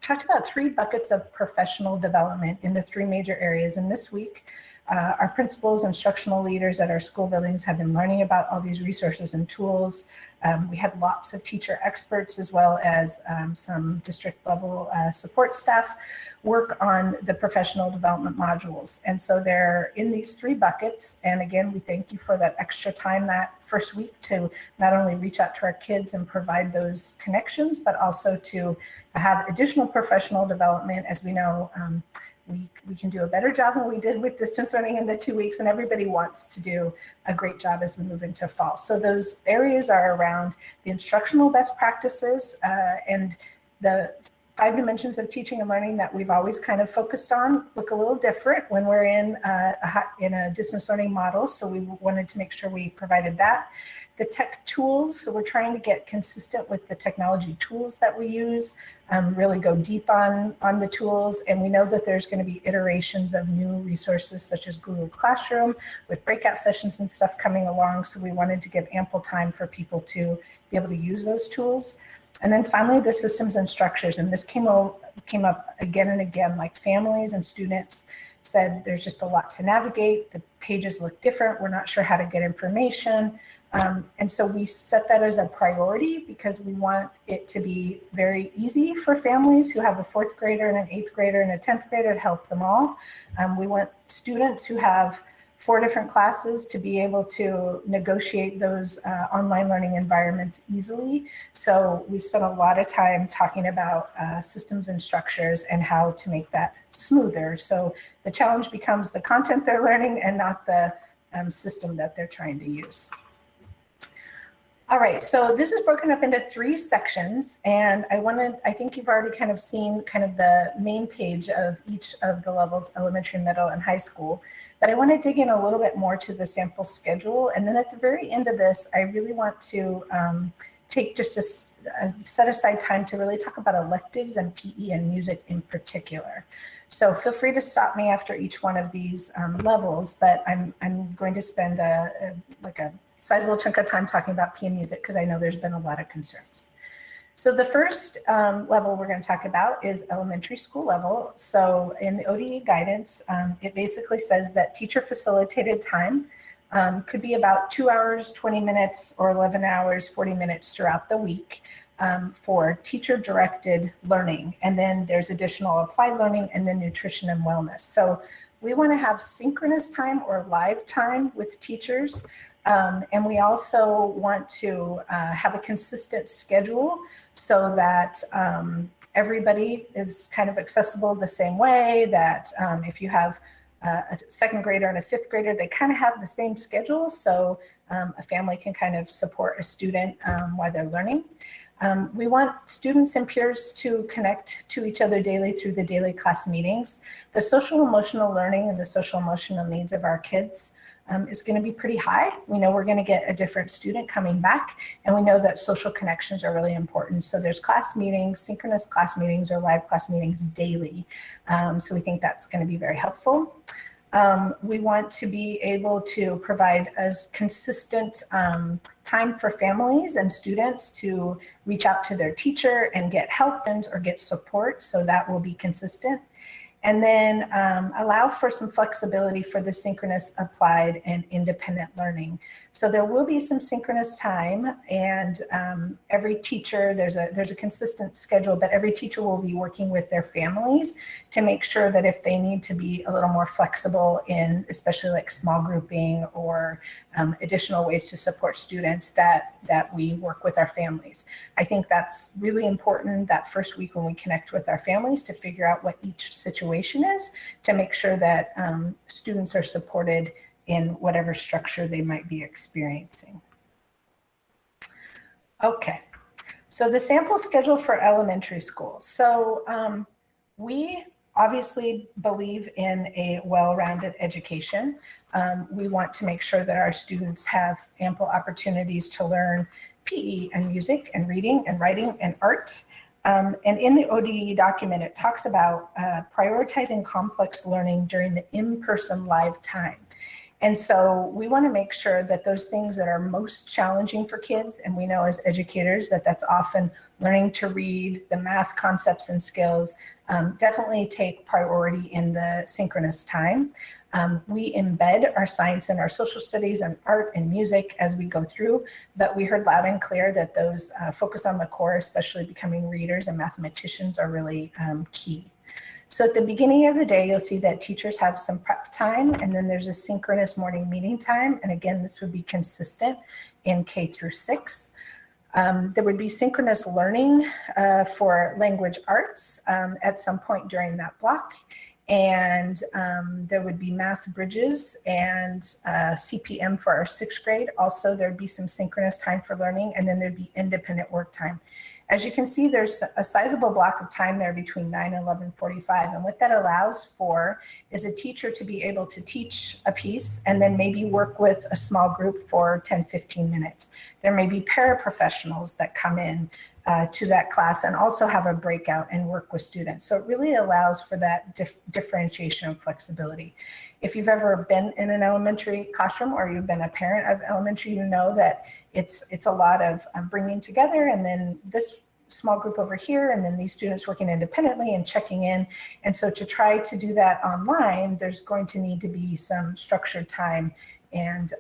talked about 3 buckets of professional development in the 3 major areas. And this week, our principals, instructional leaders at our school buildings have been learning about all these resources and tools. We had lots of teacher experts as well as some district level support staff work on the professional development modules. And so they're in these 3 buckets. And again, we thank you for that extra time that first week to not only reach out to our kids and provide those connections, but also to have additional professional development. As we know, we can do a better job than we did with distance learning in the 2 weeks, and everybody wants to do a great job as we move into fall. So those areas are around the instructional best practices and the 5 dimensions of teaching and learning that we've always kind of focused on look a little different when we're in a distance learning model. So we wanted to make sure we provided that. The tech tools, so we're trying to get consistent with the technology tools that we use, really go deep on the tools. And we know that there's going to be iterations of new resources such as Google Classroom with breakout sessions and stuff coming along. So we wanted to give ample time for people to be able to use those tools. And then finally, the systems and structures. And this came up again and again, like families and students said, there's just a lot to navigate. The pages look different. We're not sure how to get information. And so we set that as a priority because we want it to be very easy for families who have a 4th grader and an 8th grader and a 10th grader to help them all. We want students who have 4 different classes to be able to negotiate those online learning environments easily. So we've spent a lot of time talking about systems and structures and how to make that smoother. So the challenge becomes the content they're learning and not the system that they're trying to use. All right, so this is broken up into 3 sections, and I think you've already kind of seen kind of the main page of each of the levels, elementary, middle, and high school. But I want to dig in a little bit more to the sample schedule. And then at the very end of this, I really want to take just a set aside time to really talk about electives and PE and music in particular. So feel free to stop me after each one of these levels, but I'm going to spend a sizable chunk of time talking about PM music because I know there's been a lot of concerns. So the first level we're going to talk about is elementary school level. So in the ODE guidance, it basically says that teacher facilitated time could be about 2 hours, 20 minutes, or 11 hours, 40 minutes throughout the week for teacher directed learning. And then there's additional applied learning and then nutrition and wellness. So we want to have synchronous time or live time with teachers. And we also want to have a consistent schedule so that everybody is kind of accessible the same way, that if you have a second grader and a fifth grader, they kind of have the same schedule. So a family can kind of support a student while they're learning. We want students and peers to connect to each other daily through the daily class meetings. The social emotional learning and the social emotional needs of our kids is going to be pretty high. We know we're going to get a different student coming back, and we know that social connections are really important. So there's class meetings, synchronous class meetings or live class meetings daily. So we think that's going to be very helpful. We want to be able to provide a consistent time for families and students to reach out to their teacher and get help or get support. So that will be consistent. And then allow for some flexibility for the synchronous, applied, and independent learning. So there will be some synchronous time, and every teacher, there's a consistent schedule, but every teacher will be working with their families to make sure that if they need to be a little more flexible in, especially like small grouping or additional ways to support students, that we work with our families. I think that's really important that first week when we connect with our families to figure out what each situation is, to make sure that students are supported in whatever structure they might be experiencing. Okay, so the sample schedule for elementary school. So we obviously believe in a well-rounded education. We want to make sure that our students have ample opportunities to learn PE and music and reading and writing and art. And in the ODE document, it talks about prioritizing complex learning during the in-person live time. And so we want to make sure that those things that are most challenging for kids, and we know as educators that that's often learning to read, the math concepts and skills, definitely take priority in the synchronous time. We embed our science and our social studies and art and music as we go through, but we heard loud and clear that those focus on the core, especially becoming readers and mathematicians, are really key. So at the beginning of the day, you'll see that teachers have some prep time, and then there's a synchronous morning meeting time. And again, this would be consistent in K through 6. There would be synchronous learning for language arts at some point during that block. And there would be math bridges and CPM for our 6th grade. Also, there'd be some synchronous time for learning, and then there'd be independent work time. As you can see, there's a sizable block of time there between 9 and 11:45. And what that allows for is a teacher to be able to teach a piece and then maybe work with a small group for 10, 15 minutes. There may be paraprofessionals that come in to that class and also have a breakout and work with students. So it really allows for that differentiation and flexibility. If you've ever been in an elementary classroom or you've been a parent of elementary, you know that it's a lot of bringing together, and then this small group over here, and then these students working independently and checking in. And so to try to do that online, there's going to need to be some structured time and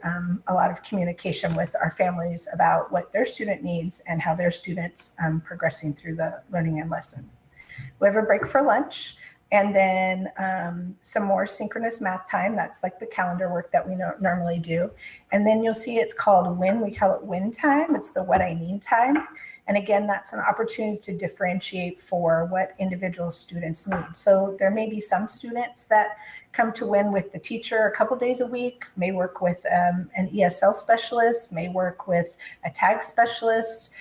a lot of communication with our families about what their student needs and how their students progressing through the learning and lesson. We have a break for lunch, and then some more synchronous math time. That's like the calendar work that we normally do. And then you'll see it's called WIN. We call it WIN time. It's the what I need time. And again, that's an opportunity to differentiate for what individual students need. So there may be some students that come to WIN with the teacher a couple days a week, may work with an ESL specialist, may work with a tag specialist,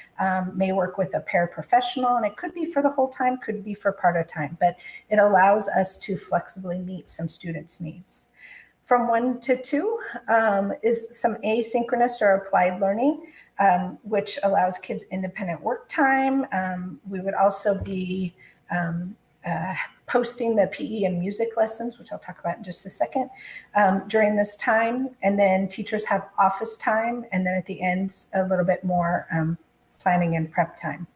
may work with a paraprofessional, and it could be for the whole time, could be for part of time, but it allows us to flexibly meet some students' needs. From 1 to 2 is some asynchronous or applied learning, which allows kids independent work time. We would also be posting the PE and music lessons, which I'll talk about in just a second, during this time. And then teachers have office time. And then at the end, a little bit more planning and prep time.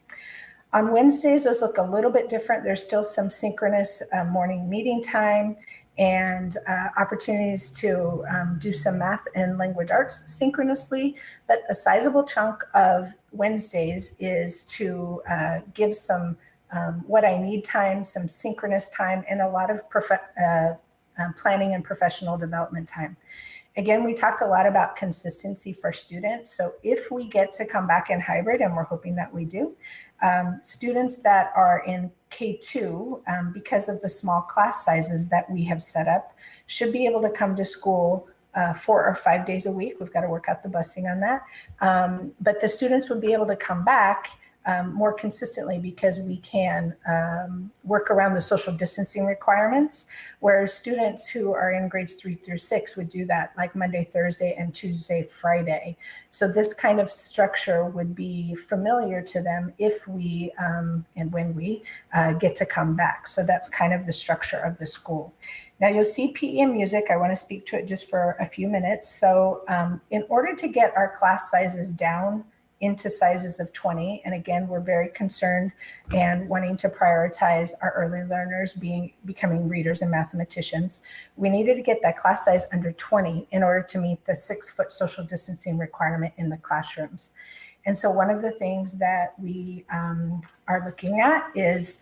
On Wednesdays, those look a little bit different. There's still some synchronous morning meeting time and opportunities to do some math and language arts synchronously. But a sizable chunk of Wednesdays is to give some what I need time, some synchronous time, and a lot of planning and professional development time. Again, we talked a lot about consistency for students. So if we get to come back in hybrid, and we're hoping that we do, students that are in K2, because of the small class sizes that we have set up, should be able to come to school 4 or 5 days a week. We've got to work out the busing on that. But the students would be able to come back more consistently because we can work around the social distancing requirements, whereas students who are in grades 3 through 6 would do that like Monday, Thursday, and Tuesday, Friday. So this kind of structure would be familiar to them if we and when we get to come back. So that's kind of the structure of the school. Now you'll see PE and music. I want to speak to it just for a few minutes. So in order to get our class sizes down into sizes of 20. And again, we're very concerned and wanting to prioritize our early learners becoming readers and mathematicians. We needed to get that class size under 20 in order to meet the 6-foot social distancing requirement in the classrooms. And so one of the things that we are looking at is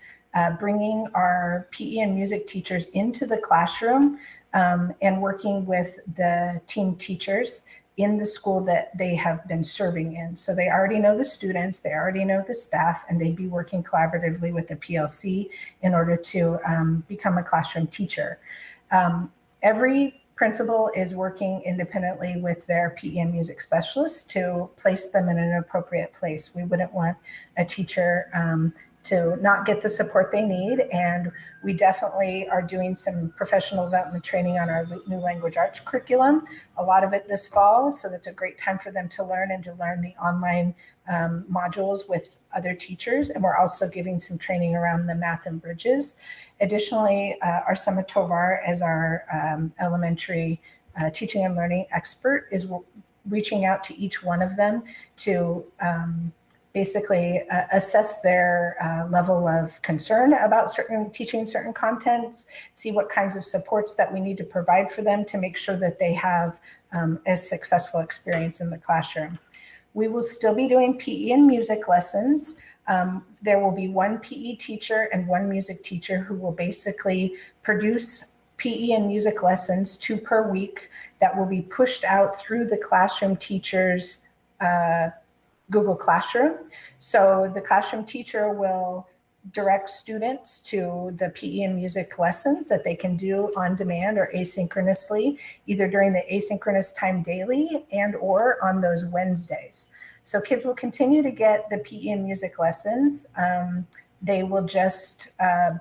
bringing our PE and music teachers into the classroom and working with the team teachers in the school that they have been serving in. So they already know the students, they already know the staff, and they'd be working collaboratively with the PLC in order to become a classroom teacher. Every principal is working independently with their PE and music specialists to place them in an appropriate place. We wouldn't want a teacher to not get the support they need. And we definitely are doing some professional development training on our new language arts curriculum, a lot of it this fall. So that's a great time for them to learn and to learn the online modules with other teachers. And we're also giving some training around the math and bridges. Additionally, Arsama Tovar, as our elementary teaching and learning expert, is reaching out to each one of them to basically assess their level of concern about teaching certain contents, see what kinds of supports that we need to provide for them to make sure that they have a successful experience in the classroom. We will still be doing PE and music lessons. There will be one PE teacher and one music teacher who will basically produce PE and music lessons, 2 per week, that will be pushed out through the classroom teachers' Google Classroom. So the classroom teacher will direct students to the PE and music lessons that they can do on demand or asynchronously, either during the asynchronous time daily and or on those Wednesdays. So kids will continue to get the PE and music lessons. They will just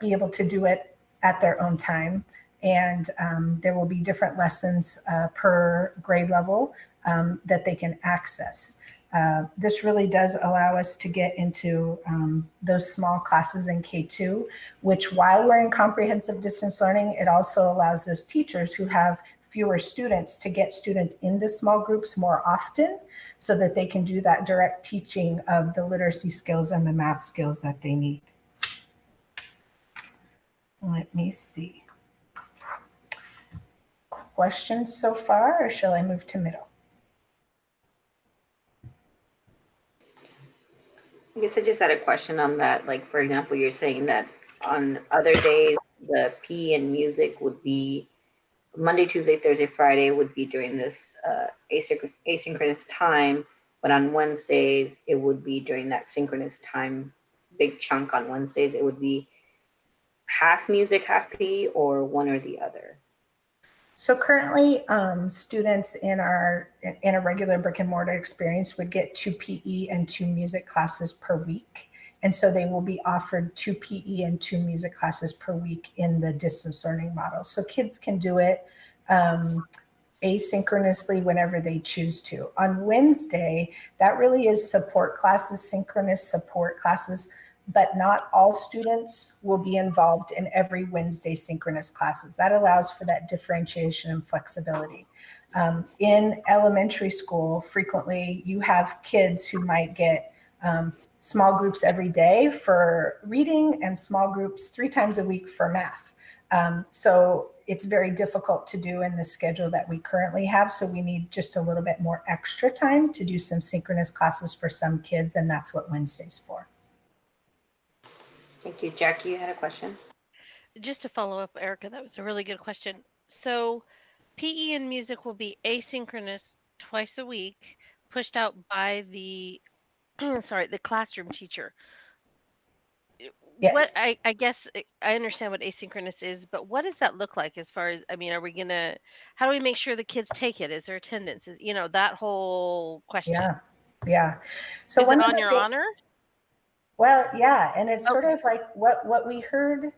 be able to do it at their own time. And there will be different lessons per grade level that they can access. This really does allow us to get into those small classes in K2, which while we're in comprehensive distance learning, it also allows those teachers who have fewer students to get students into small groups more often so that they can do that direct teaching of the literacy skills and the math skills that they need. Let me see. Questions so far, or shall I move to middle? I guess I just had a question on that. Like, for example, you're saying that on other days, the PE and music would be Monday, Tuesday, Thursday, Friday would be during this asynchronous time. But on Wednesdays, it would be during that synchronous time, big chunk on Wednesdays. It would be half music, half PE, or one or the other. So currently, students in a regular brick and mortar experience would get 2 PE and 2 music classes per week. And so they will be offered 2 PE and 2 music classes per week in the distance learning model. So kids can do it asynchronously whenever they choose to. On Wednesday, that really is support classes, synchronous support classes but not all students will be involved in every Wednesday synchronous classes. That allows for that differentiation and flexibility. In elementary school, frequently you have kids who might get small groups every day for reading and small groups 3 times a week for math. So it's very difficult to do in the schedule that we currently have. So we need just a little bit more extra time to do some synchronous classes for some kids, and that's what Wednesday's for. Thank you. Jackie, you had a question? Just to follow up, Erica, that was a really good question. So PE and music will be asynchronous twice a week, pushed out by the sorry, the classroom teacher. What Yes. I guess I understand what asynchronous is, but what does that look like as far as, I mean, are we gonna, how do we make sure the kids take it? Is there attendance? Is, that whole question. Yeah. So Is one it of on the your things- honor? Well, yeah, and it's sort Okay. of like what we heard.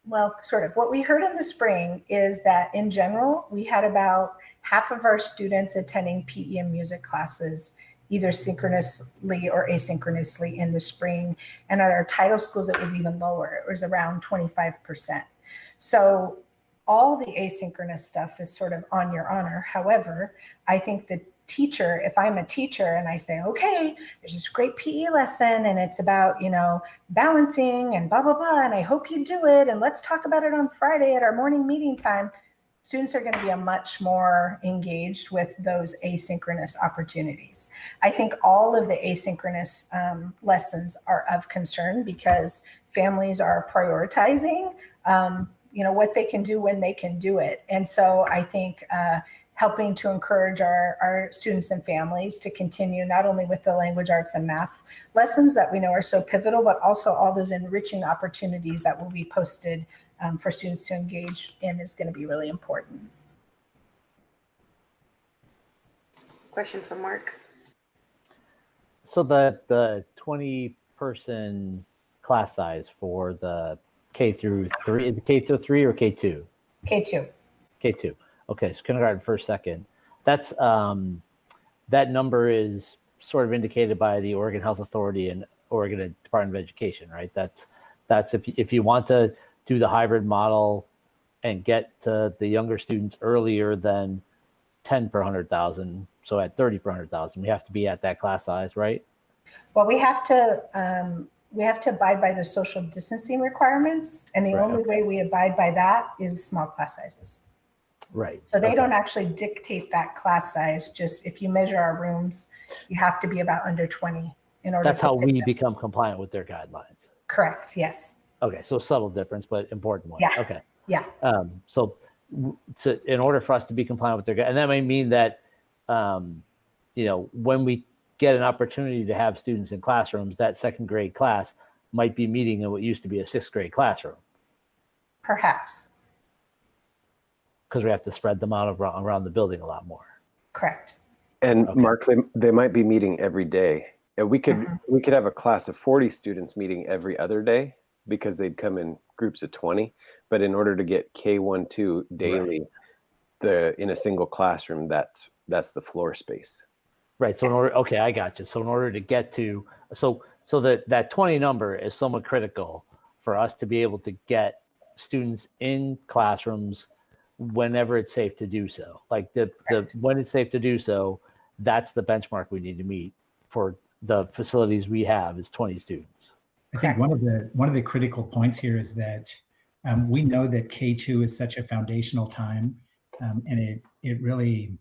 Well, sort of what we heard in the spring is that in general, we had about half of our students attending PE and music classes, either synchronously or asynchronously in the spring. And at our title schools, it was even lower. It was around 25%. So all the asynchronous stuff is sort of on your honor. However, I think the teacher, if I'm a teacher and I say, okay, there's this great PE lesson and it's about, balancing and blah, blah, blah, and I hope you do it. And let's talk about it on Friday at our morning meeting time. Students are going to be much more engaged with those asynchronous opportunities. I think all of the asynchronous lessons are of concern because families are prioritizing, what they can do when they can do it. And so I think helping to encourage our students and families to continue not only with the language arts and math lessons that we know are so pivotal, but also all those enriching opportunities that will be posted for students to engage in is going to be really important. Question from Mark. So the 20-person class size for the K through 3, is it K through 3 or K2? K2. K2. Okay, so kindergarten first, second. That's that number is sort of indicated by the Oregon Health Authority and Oregon Department of Education, right? That's if you want to do the hybrid model and get to the younger students earlier than 10 per 100,000, so at 30 per 100,000, we have to be at that class size, right? Well, we have to abide by the social distancing requirements, and the only way we abide by that is small class sizes. Right. So they don't actually dictate that class size. Just if you measure our rooms, you have to be about under 20 in order. That's how we become compliant with their guidelines. Correct. Yes. Okay. So subtle difference, but important one. Yeah. Okay. Yeah. So in order for us to be compliant with their, and that may mean that, when we get an opportunity to have students in classrooms, that second grade class might be meeting in what used to be a 6th grade classroom. Perhaps. Because we have to spread them out around the building a lot more. Correct. And Mark, they might be meeting every day. And we could have a class of 40 students meeting every other day because they'd come in groups of 20. But in order to get K1-2 daily, in a single classroom, that's the floor space. Right. So I got you. So in order to get to so that 20 number is somewhat critical for us to be able to get students in classrooms whenever it's safe to do so. Like when it's safe to do so, that's the benchmark we need to meet for the facilities we have is 20 students. I think one of the critical points here is that we know that K2 is such a foundational time, and it really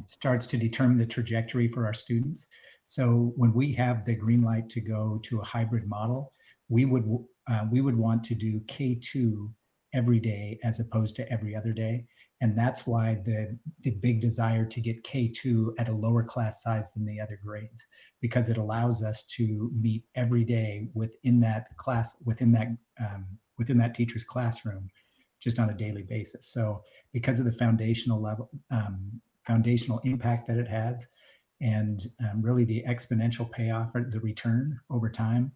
starts to determine the trajectory for our students. So when we have the green light to go to a hybrid model, we would want to do K2 every day as opposed to every other day. And that's why the big desire to get K2 at a lower class size than the other grades, because it allows us to meet every day within that class, within that teacher's classroom, just on a daily basis. So because of the foundational level, foundational impact that it has, and really the exponential payoff or the return over time,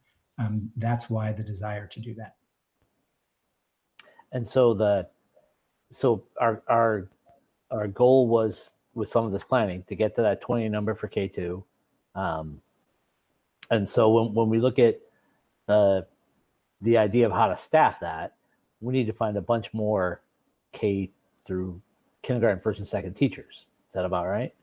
that's why the desire to do that. And so our goal was with some of this planning to get to that 20 number for K2. And so when we look at the idea of how to staff that, we need to find a bunch more K through kindergarten, first and second teachers. Is that about right?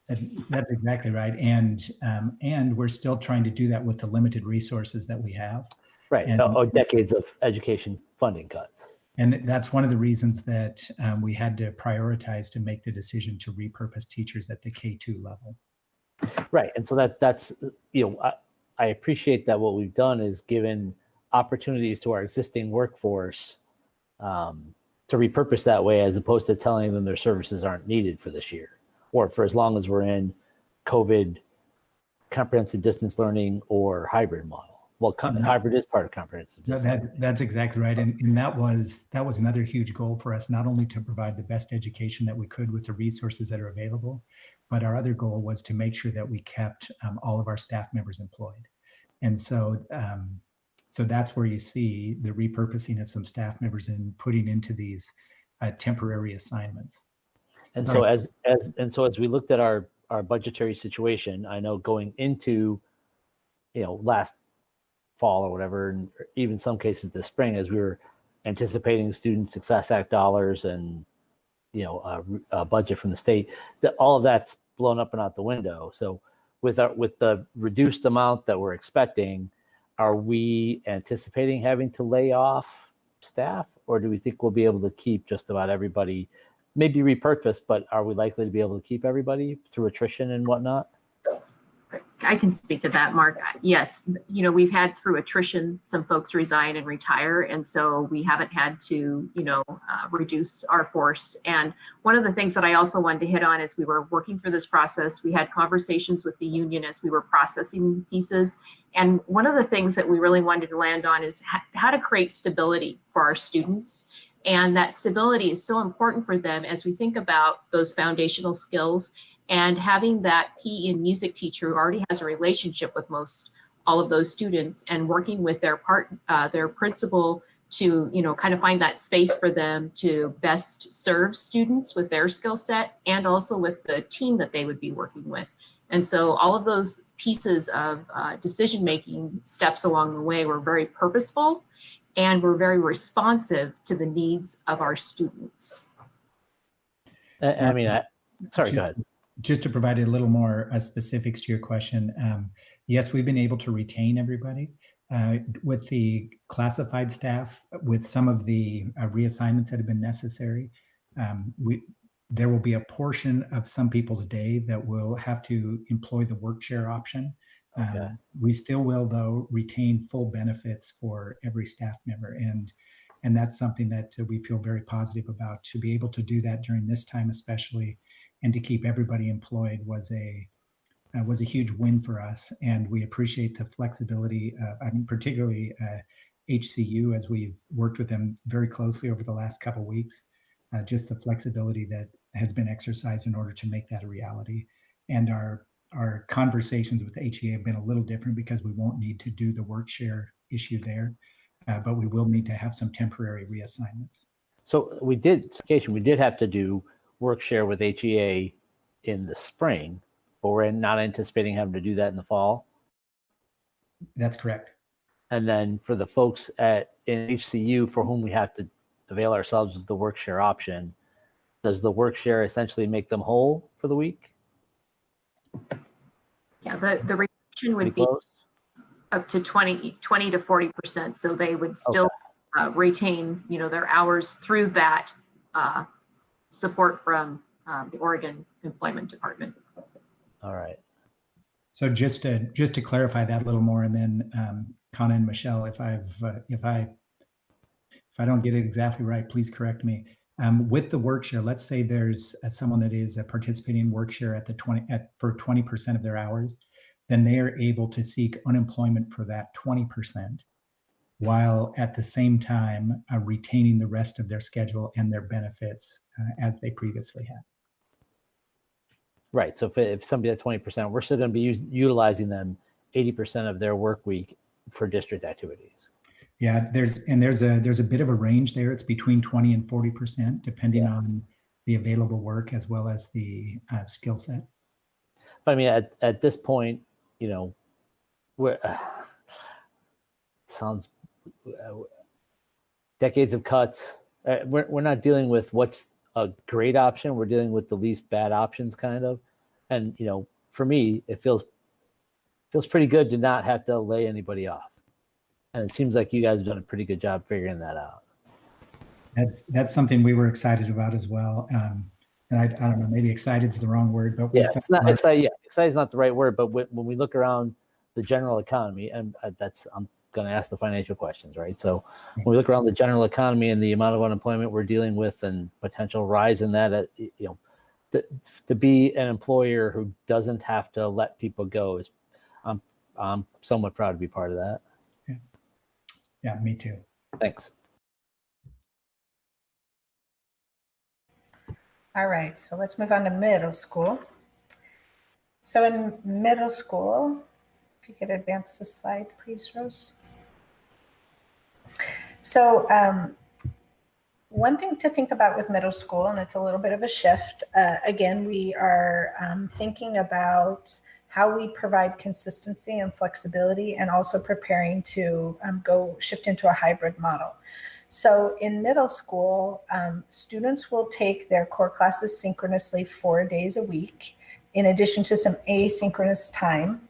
That's exactly right. And we're still trying to do that with the limited resources that we have. Right. And, decades of education funding cuts. And that's one of the reasons that we had to prioritize to make the decision to repurpose teachers at the K2 level. Right. And so that's, I appreciate that what we've done is given opportunities to our existing workforce to repurpose that way, as opposed to telling them their services aren't needed for this year or for as long as we're in COVID comprehensive distance learning or hybrid model. Well, hybrid is part of comprehensive distance. That's exactly right. And that was another huge goal for us, not only to provide the best education that we could with the resources that are available, but our other goal was to make sure that we kept all of our staff members employed. And so that's where you see the repurposing of some staff members and putting into these temporary assignments. And so as we looked at our budgetary situation, I know going into last fall or whatever, and even some cases this spring, as we were anticipating Student Success Act dollars and a budget from the state, that all of that's blown up and out the window. So with the reduced amount that we're expecting, are we anticipating having to lay off staff, or do we think we'll be able to keep just about everybody? Maybe repurpose, but are we likely to be able to keep everybody through attrition and whatnot? I can speak to that, Mark. Yes, we've had through attrition some folks resign and retire, and so we haven't had to, reduce our force. And one of the things that I also wanted to hit on as we were working through this process, we had conversations with the union as we were processing these pieces. And one of the things that we really wanted to land on is how to create stability for our students. And that stability is so important for them as we think about those foundational skills. And having that PE and music teacher who already has a relationship with all of those students, and working with their principal to kind of find that space for them to best serve students with their skill set, and also with the team that they would be working with. And so all of those pieces of decision making steps along the way were very purposeful, and were very responsive to the needs of our students. Sorry, go ahead. Just to provide a little more specifics to your question, yes, we've been able to retain everybody. With the classified staff, with some of the reassignments that have been necessary, there will be a portion of some people's day that will have to employ the work share option. Okay. We still will, though, retain full benefits for every staff member. And that's something that we feel very positive about. To be able to do that during this time especially, and to keep everybody employed was a huge win for us. And we appreciate the flexibility, particularly HCU, as we've worked with them very closely over the last couple of weeks, just the flexibility that has been exercised in order to make that a reality. And our conversations with HEA have been a little different, because we won't need to do the work share issue there, but we will need to have some temporary reassignments. So we did have to do work share with HEA in the spring, but we're not anticipating having to do that in the fall. That's correct. And then for the folks in HCU for whom we have to avail ourselves of the work share option, does the work share essentially make them whole for the week? Yeah, the reduction would be up to 20 to 40%. So they would still retain, their hours through that support from the Oregon Employment Department. All right. So just to clarify that a little more, and then Kana and Michelle, if I don't get it exactly right, please correct me. With the work share, let's say there's someone that is participating in work share for 20% of their hours, then they are able to seek unemployment for that 20%, while at the same time retaining the rest of their schedule and their benefits as they previously had. Right. So if somebody at 20%, we're still going to be utilizing them 80% of their work week for district activities. Yeah, there's a bit of a range there. It's between 20 and 40%, depending on the available work as well as the skill set. But I mean, at this point, we're sounds decades of cuts. We're not dealing with what's a great option. We're dealing with the least bad options, kind of. And for me, it feels pretty good to not have to lay anybody off. And it seems like you guys have done a pretty good job figuring that out. That's something we were excited about as well. And I don't know, maybe excited is the wrong word, but yeah, it's not. Excited is not the right word. But when we look around the general economy, and I'm going to ask the financial questions, right? So when we look around the general economy and the amount of unemployment we're dealing with and potential rise in that, to be an employer who doesn't have to let people go is, I'm somewhat proud to be part of that. Yeah, me too. Thanks. All right, so let's move on to middle school. So in middle school, if you could advance the slide, please, Rose. So one thing to think about with middle school, and it's a little bit of a shift, again, we are thinking about how we provide consistency and flexibility, and also preparing to go shift into a hybrid model. So in middle school, students will take their core classes synchronously 4 days a week, in addition to some asynchronous time.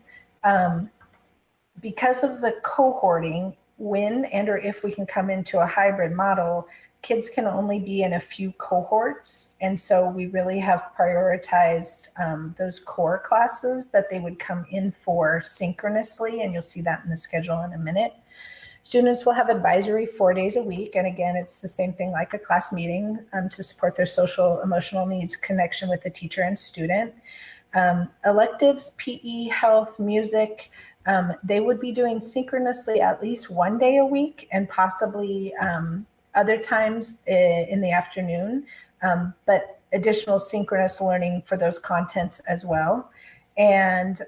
Because of the cohorting, when and or if we can come into a hybrid model, kids can only be in a few cohorts. And so we really have prioritized those core classes that they would come in for synchronously, and you'll see that in the schedule in a minute. Students will have advisory 4 days a week. And again, it's the same thing like a class meeting to support their social, emotional needs, connection with the teacher and student. Electives, PE, health, music, they would be doing synchronously at least 1 day a week, and possibly other times in the afternoon, but additional synchronous learning for those contents as well. And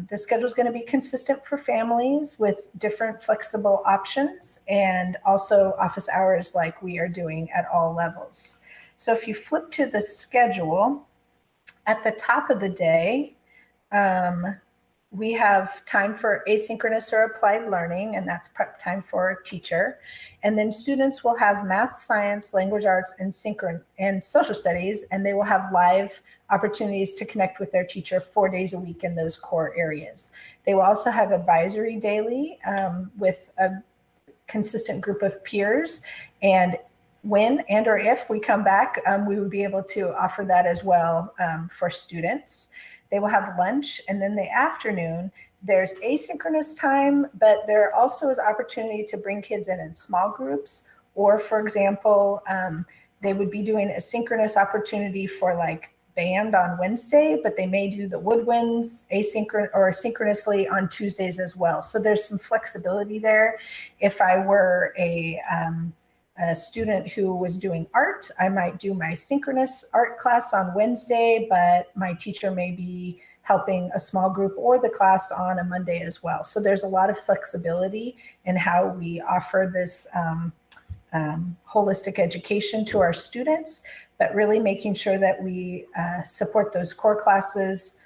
the schedule is going to be consistent for families with different flexible options, and also office hours like we are doing at all levels. So if you flip to the schedule, at the top of the day, we have time for asynchronous or applied learning, and that's prep time for a teacher. And then students will have math, science, language arts, and social studies, and they will have live opportunities to connect with their teacher 4 days a week in those core areas. They will also have advisory daily with a consistent group of peers. And when and or if we come back, we would be able to offer that as well for students. They will have lunch, and then the afternoon, there's asynchronous time, but there also is opportunity to bring kids in small groups, or for example, they would be doing a synchronous opportunity for like band on Wednesday, but they may do the woodwinds synchronously on Tuesdays as well. So there's some flexibility there. If I were a student who was doing art, I might do my synchronous art class on Wednesday, but my teacher may be helping a small group or the class on a Monday as well. So there's a lot of flexibility in how we offer this holistic education to our students, but really making sure that we support those core classes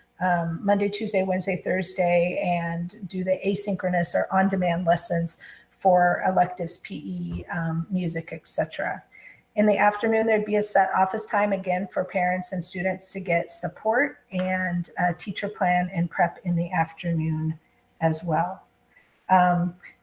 Monday, Tuesday, Wednesday, Thursday, and do the asynchronous or on-demand lessons for electives, PE, music, etc. In the afternoon, there'd be a set office time again for parents and students to get support, and a teacher plan and prep in the afternoon as well.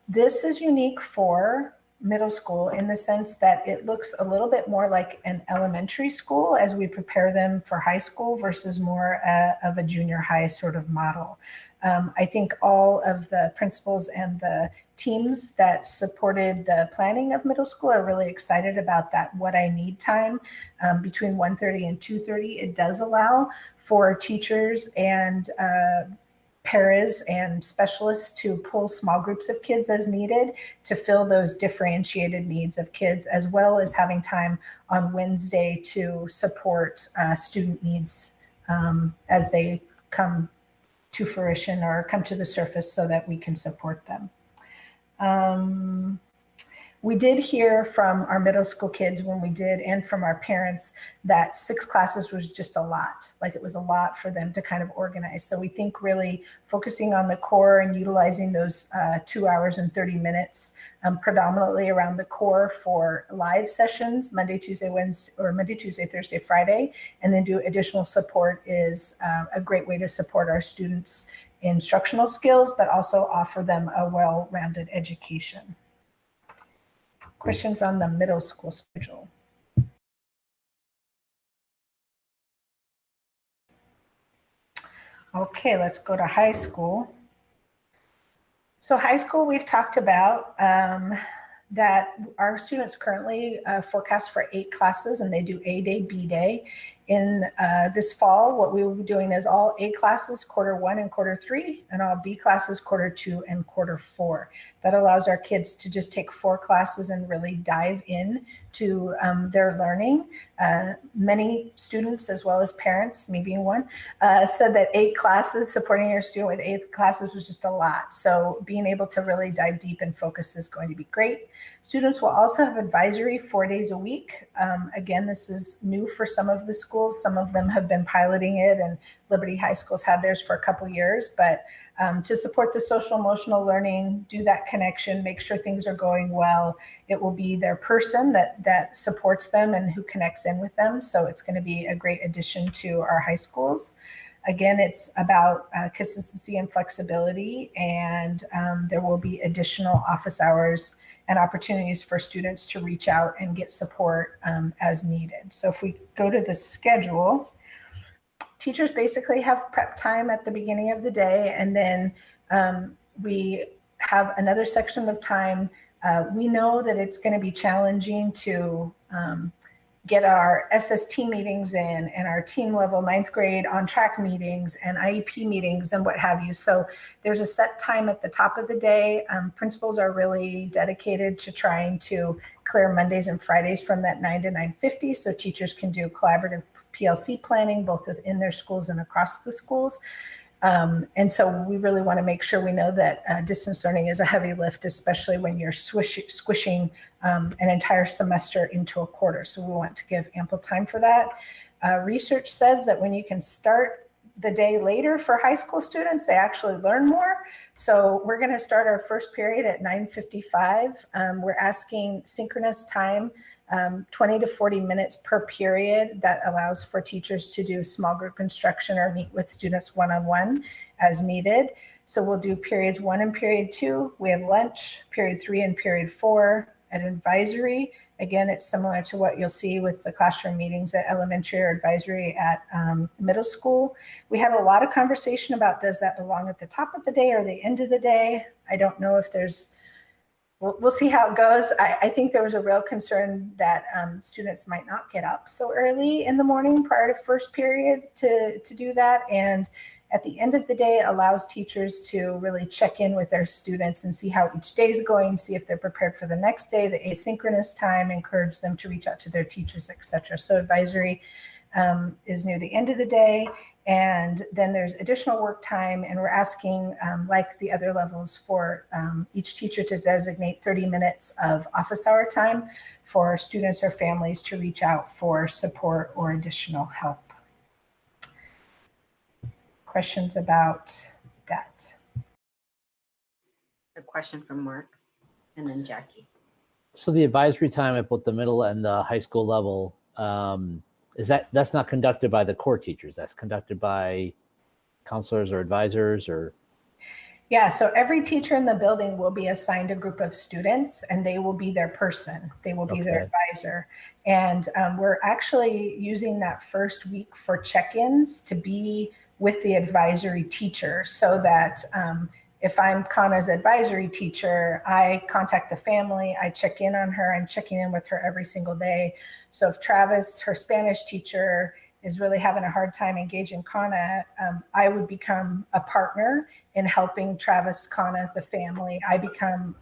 This is unique for middle school in the sense that it looks a little bit more like an elementary school as we prepare them for high school versus more of a junior high sort of model. I think all of the principals and the teams that supported the planning of middle school are really excited about that what I need time between 1:30 and 2:30. It does allow for teachers and paras and specialists to pull small groups of kids as needed to fill those differentiated needs of kids, as well as having time on Wednesday to support student needs as they come to fruition or come to the surface so that we can support them. We did hear from our middle school kids when we did, and from our parents, that 6 classes was just a lot. Like, it was a lot for them to kind of organize. So we think really focusing on the core and utilizing those 2 hours and 30 minutes predominantly around the core for live sessions, Monday, Tuesday, Wednesday, or Monday, Tuesday, Thursday, Friday, and then do additional support is a great way to support our students' instructional skills, but also offer them a well-rounded education. Questions on the middle school schedule? Okay, let's go to high school. So high school, we've talked about that our students currently forecast for 8 classes, and they do A day, B day. In this fall, what we will be doing is all A classes quarter 1 and quarter 3, and all B classes quarter 2 and quarter 4. That allows our kids to just take 4 classes and really dive in to their learning. Many students, as well as parents, me being one, said that 8 classes, supporting your student with 8 classes was just a lot. So being able to really dive deep and focus is going to be great. Students will also have advisory 4 days a week. Again, this is new for some of the schools. Some of them have been piloting it, and Liberty High School's had theirs for a couple years. But to support the social emotional learning, do that connection, make sure things are going well. It will be their person that supports them and who connects in with them. So it's going to be a great addition to our high schools. Again, it's about consistency and flexibility, and there will be additional office hours and opportunities for students to reach out and get support as needed. So if we go to the schedule, teachers basically have prep time at the beginning of the day, and then we have another section of time. We know that it's going to be challenging to get our SST meetings in, and our team level 9th grade on track meetings and IEP meetings and what have you. So there's a set time at the top of the day. Principals are really dedicated to trying to clear Mondays and Fridays from that 9 to 9:50, so teachers can do collaborative PLC planning both within their schools and across the schools. And so we really want to make sure we know that distance learning is a heavy lift, especially when you're squishing an entire semester into a quarter. So we want to give ample time for that. Research says that when you can start the day later for high school students, they actually learn more. So we're going to start our first period at 9:55. We're asking synchronous time, 20 to 40 minutes per period. That allows for teachers to do small group instruction or meet with students one-on-one as needed. So we'll do periods 1 and period 2. We have lunch, period 3 and period 4. At advisory, again, it's similar to what you'll see with the classroom meetings at elementary or advisory at middle school. We had a lot of conversation about, does that belong at the top of the day or the end of the day? I don't know if there's, we'll see how it goes. I think there was a real concern that students might not get up so early in the morning prior to first period to do that. And at the end of the day, allows teachers to really check in with their students and see how each day is going, see if they're prepared for the next day, the asynchronous time, encourage them to reach out to their teachers, etc. So advisory is near the end of the day. And then there's additional work time, and we're asking, like the other levels, for each teacher to designate 30 minutes of office hour time for students or families to reach out for support or additional help. Questions about that? A question from Mark, and then Jackie. So the advisory time at both the middle and the high school level, that's not conducted by the core teachers, that's conducted by counselors or advisors, or? Yeah, so every teacher in the building will be assigned a group of students, and they will be their person. They will be their advisor. And we're actually using that first week for check-ins to be with the advisory teacher, so that if I'm Kana's advisory teacher, I contact the family, I check in on her, I'm checking in with her every single day. So if Travis, her Spanish teacher, is really having a hard time engaging Kana, I would become a partner in helping Travis, Kana, the family. I become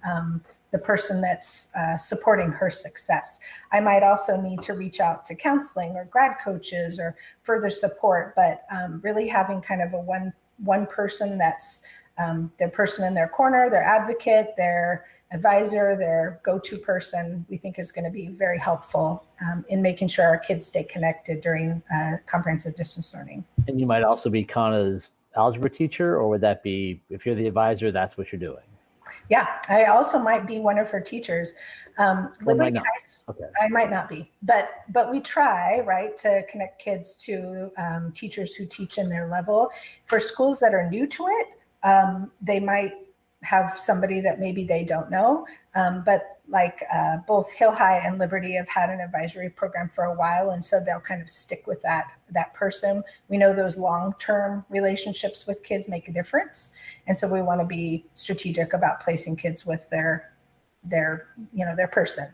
the person that's supporting her success. I might also need to reach out to counseling or grad coaches or further support, but really having kind of a one person that's their person in their corner, their advocate, their advisor, their go-to person, we think is going to be very helpful in making sure our kids stay connected during comprehensive distance learning. And you might also be Kana's algebra teacher, or would that be, if you're the advisor, that's what you're doing? Yeah, I also might be one of her teachers. Might not. Okay. I might not be, but we try, right, to connect kids to teachers who teach in their level. For schools that are new to it, they might have somebody that maybe they don't know. But like both Hill High and Liberty have had an advisory program for a while, and so they'll kind of stick with that person. We know those long-term relationships with kids make a difference, and so we want to be strategic about placing kids with their person.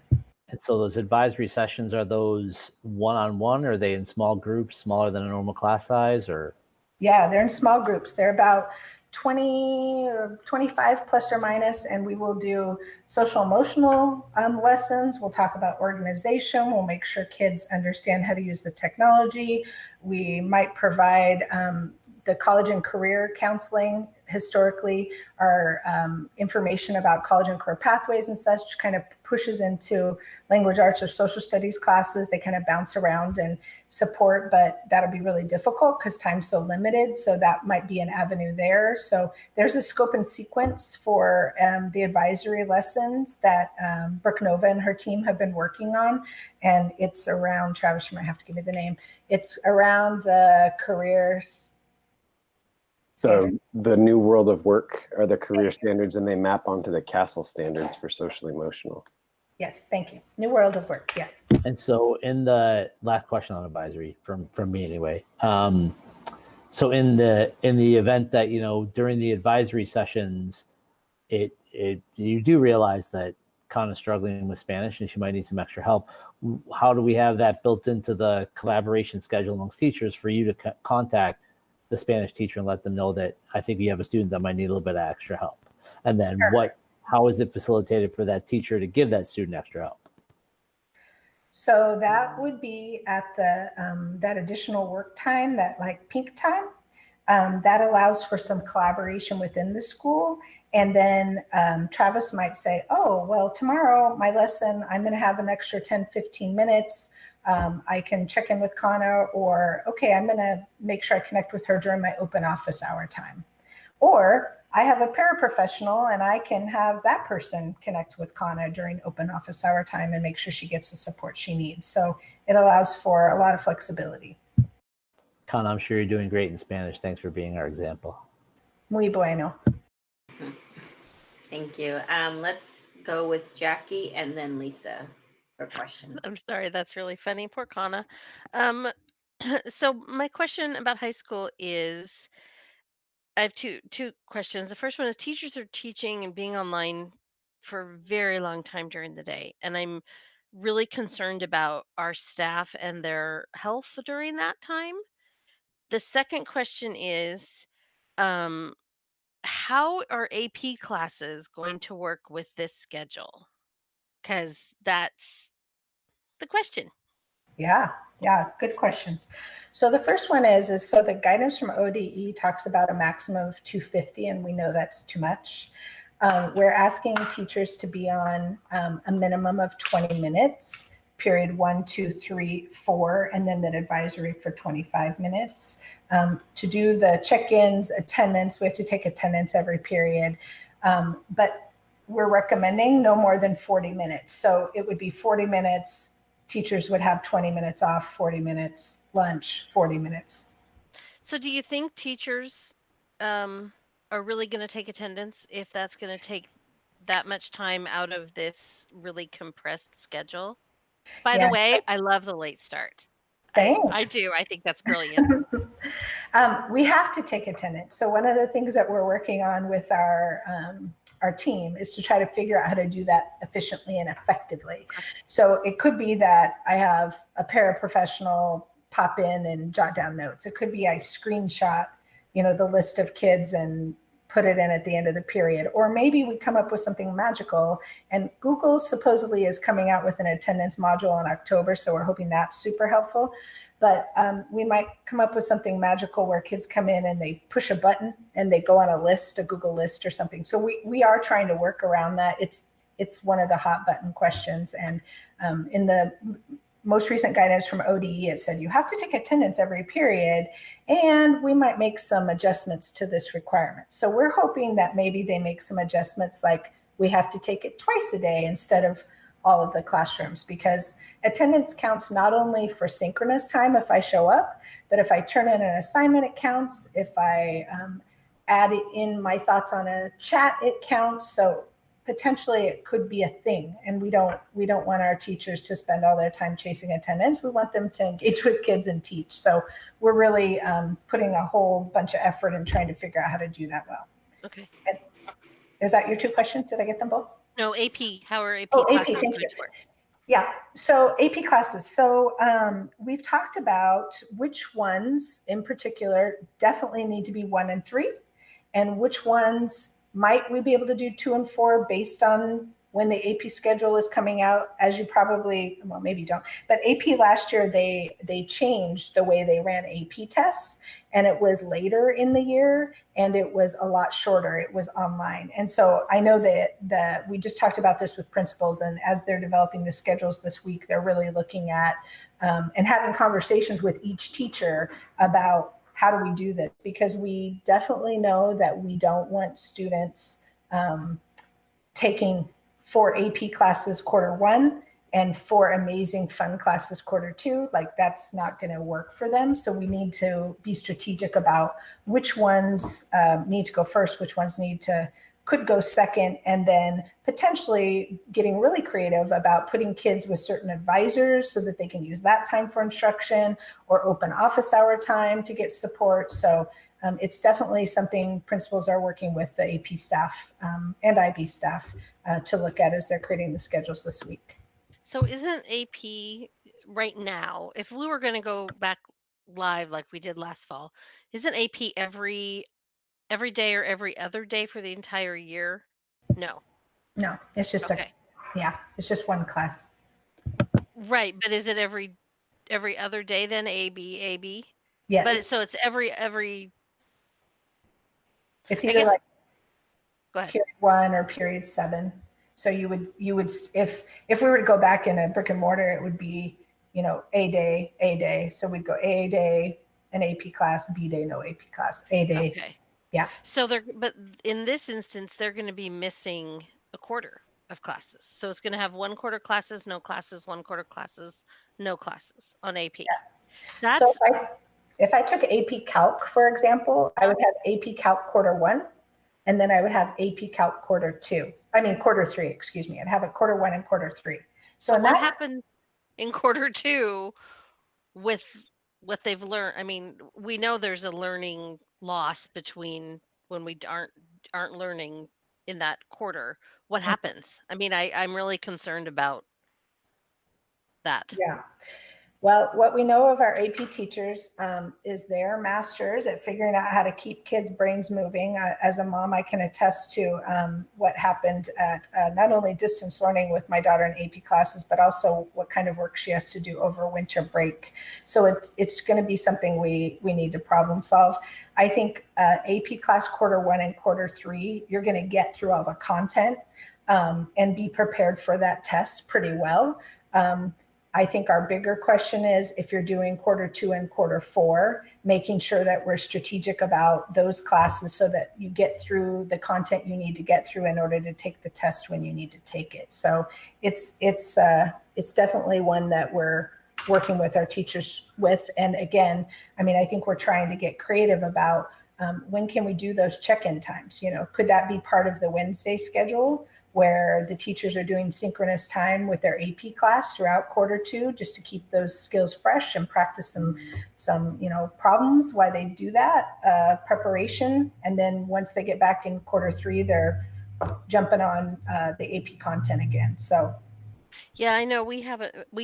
And so those advisory sessions, are those one-on-one, or are they in small groups, smaller than a normal class size, or? Yeah, they're in small groups. They're about 20 or 25 plus or minus, and we will do social emotional lessons. We'll talk about organization. We'll make sure kids understand how to use the technology. We might provide the college and career counseling. Historically, our information about college and career pathways and such kind of pushes into language arts or social studies classes. They kind of bounce around and support, but that'll be really difficult because time's so limited. So that might be an avenue there. So there's a scope and sequence for the advisory lessons that Brooke Nova and her team have been working on. And it's around, Travis, you might have to give me the name. It's around the careers. So the new world of work are the career standards, and they map onto the Castle standards for social emotional. Yes, thank you. New world of work, yes. And so in the last question on advisory from me anyway. So in the event that, during the advisory sessions, you do realize that Kana's struggling with Spanish and she might need some extra help. How do we have that built into the collaboration schedule amongst teachers for you to contact the Spanish teacher and let them know that I think you have a student that might need a little bit of extra help? And then how is it facilitated for that teacher to give that student extra help? So that would be at the that additional work time, that like peak time. That allows for some collaboration within the school. And then Travis might say, oh, well, tomorrow my lesson, I'm going to have an extra 10, 15 minutes. I can check in with Kana, or, okay, I'm going to make sure I connect with her during my open office hour time. Or I have a paraprofessional and I can have that person connect with Kana during open office hour time and make sure she gets the support she needs. So it allows for a lot of flexibility. Kana, I'm sure you're doing great in Spanish. Thanks for being our example. Muy bueno. Thank you. Let's go with Jackie and then Lisa for questions. I'm sorry, that's really funny. Poor Kana. So my question about high school is, I have two questions. The first one is, teachers are teaching and being online for a very long time during the day, and I'm really concerned about our staff and their health during that time. The second question is, how are AP classes going to work with this schedule? Because that's the question. Yeah, good questions. So the first one is so the guidance from ODE talks about a maximum of 250, and we know that's too much. We're asking teachers to be on a minimum of 20 minutes, period 1, 2, 3, 4, and then that advisory for 25 minutes. To do the check-ins, attendance, we have to take attendance every period, but we're recommending no more than 40 minutes. So it would be 40 minutes. Teachers would have 20 minutes off, 40 minutes, lunch, 40 minutes. So do you think teachers are really going to take attendance if that's going to take that much time out of this really compressed schedule? By the way, I love the late start. I do. I think that's brilliant. We have to take attendance. So one of the things that we're working on with our team is to try to figure out how to do that efficiently and effectively. So it could be that I have a paraprofessional pop in and jot down notes. It could be I screenshot, the list of kids and put it in at the end of the period. Or maybe we come up with something magical, and Google supposedly is coming out with an attendance module in October. So we're hoping that's super helpful. but we might come up with something magical where kids come in and they push a button and they go on a list, a Google list or something. So we are trying to work around that. It's one of the hot button questions. And in the most recent guidance from ODE, it said you have to take attendance every period, and we might make some adjustments to this requirement. So we're hoping that maybe they make some adjustments, like we have to take it twice a day instead of all of the classrooms, because attendance counts not only for synchronous time if I show up, but if I turn in an assignment, it counts. If I add in my thoughts on a chat, it counts. So potentially it could be a thing, and we don't want our teachers to spend all their time chasing attendance. We want them to engage with kids and teach. So we're really putting a whole bunch of effort in trying to figure out how to do that well. Okay. And is that your two questions? Did I get them both? No, AP. How are AP classes classes thank going you. to work? Yeah, so AP classes. So we've talked about which ones in particular definitely need to be 1 and 3, and which ones might we be able to do 2 and 4 based on when the AP schedule is coming out. As you probably, well, maybe you don't, but AP last year, they changed the way they ran AP tests, and it was later in the year, and it was a lot shorter. It was online. And so I know that we just talked about this with principals, and as they're developing the schedules this week, they're really looking at and having conversations with each teacher about how do we do this? Because we definitely know that we don't want students taking 4 AP classes quarter 1 and 4 amazing fun classes quarter 2. Like, that's not going to work for them. So we need to be strategic about which ones need to go first, which ones could go second, and then potentially getting really creative about putting kids with certain advisors so that they can use that time for instruction, or open office hour time to get support. So it's definitely something principals are working with the AP staff and IB staff to look at as they're creating the schedules this week. So isn't AP right now, if we were going to go back live like we did last fall, isn't AP every day or every other day for the entire year? No. No, it's just Okay. it's just one class. Right, but is it every other day then? AB? Yes. But so it's every It's I either guess, like go ahead. period 1 or period 7. So you would if we were to go back in a brick and mortar, it would be, A day. So we'd go A day, an AP class, B day, no AP class, A day. Okay. Yeah. So but in this instance, they're going to be missing a quarter of classes. So it's going to have 1 quarter classes, no classes, 1 quarter classes, no classes on AP. Yeah. That's So if I took AP Calc, for example, I would have AP Calc quarter 1, and then I would have AP Calc quarter 3, excuse me. I'd have it quarter 1 and quarter 3. So what happens in quarter 2 with what they've learned? I mean, we know there's a learning loss between when we aren't learning in that quarter. What happens? I mean, I'm really concerned about that. Yeah. Well, what we know of our AP teachers is they're masters at figuring out how to keep kids' brains moving. As a mom, I can attest to what happened at not only distance learning with my daughter in AP classes, but also what kind of work she has to do over winter break. So it's going to be something we need to problem solve. I think AP class quarter 1 and quarter 3, you're going to get through all the content and be prepared for that test pretty well. I think our bigger question is, if you're doing quarter 2 and quarter 4, making sure that we're strategic about those classes so that you get through the content you need to get through in order to take the test when you need to take it. So it's definitely one that we're working with our teachers with. And again, I mean, I think we're trying to get creative about when can we do those check-in times? Could that be part of the Wednesday schedule, where the teachers are doing synchronous time with their AP class throughout quarter 2, just to keep those skills fresh and practice some problems while they do that preparation. And then once they get back in quarter 3, they're jumping on the AP content again. So yeah, I know we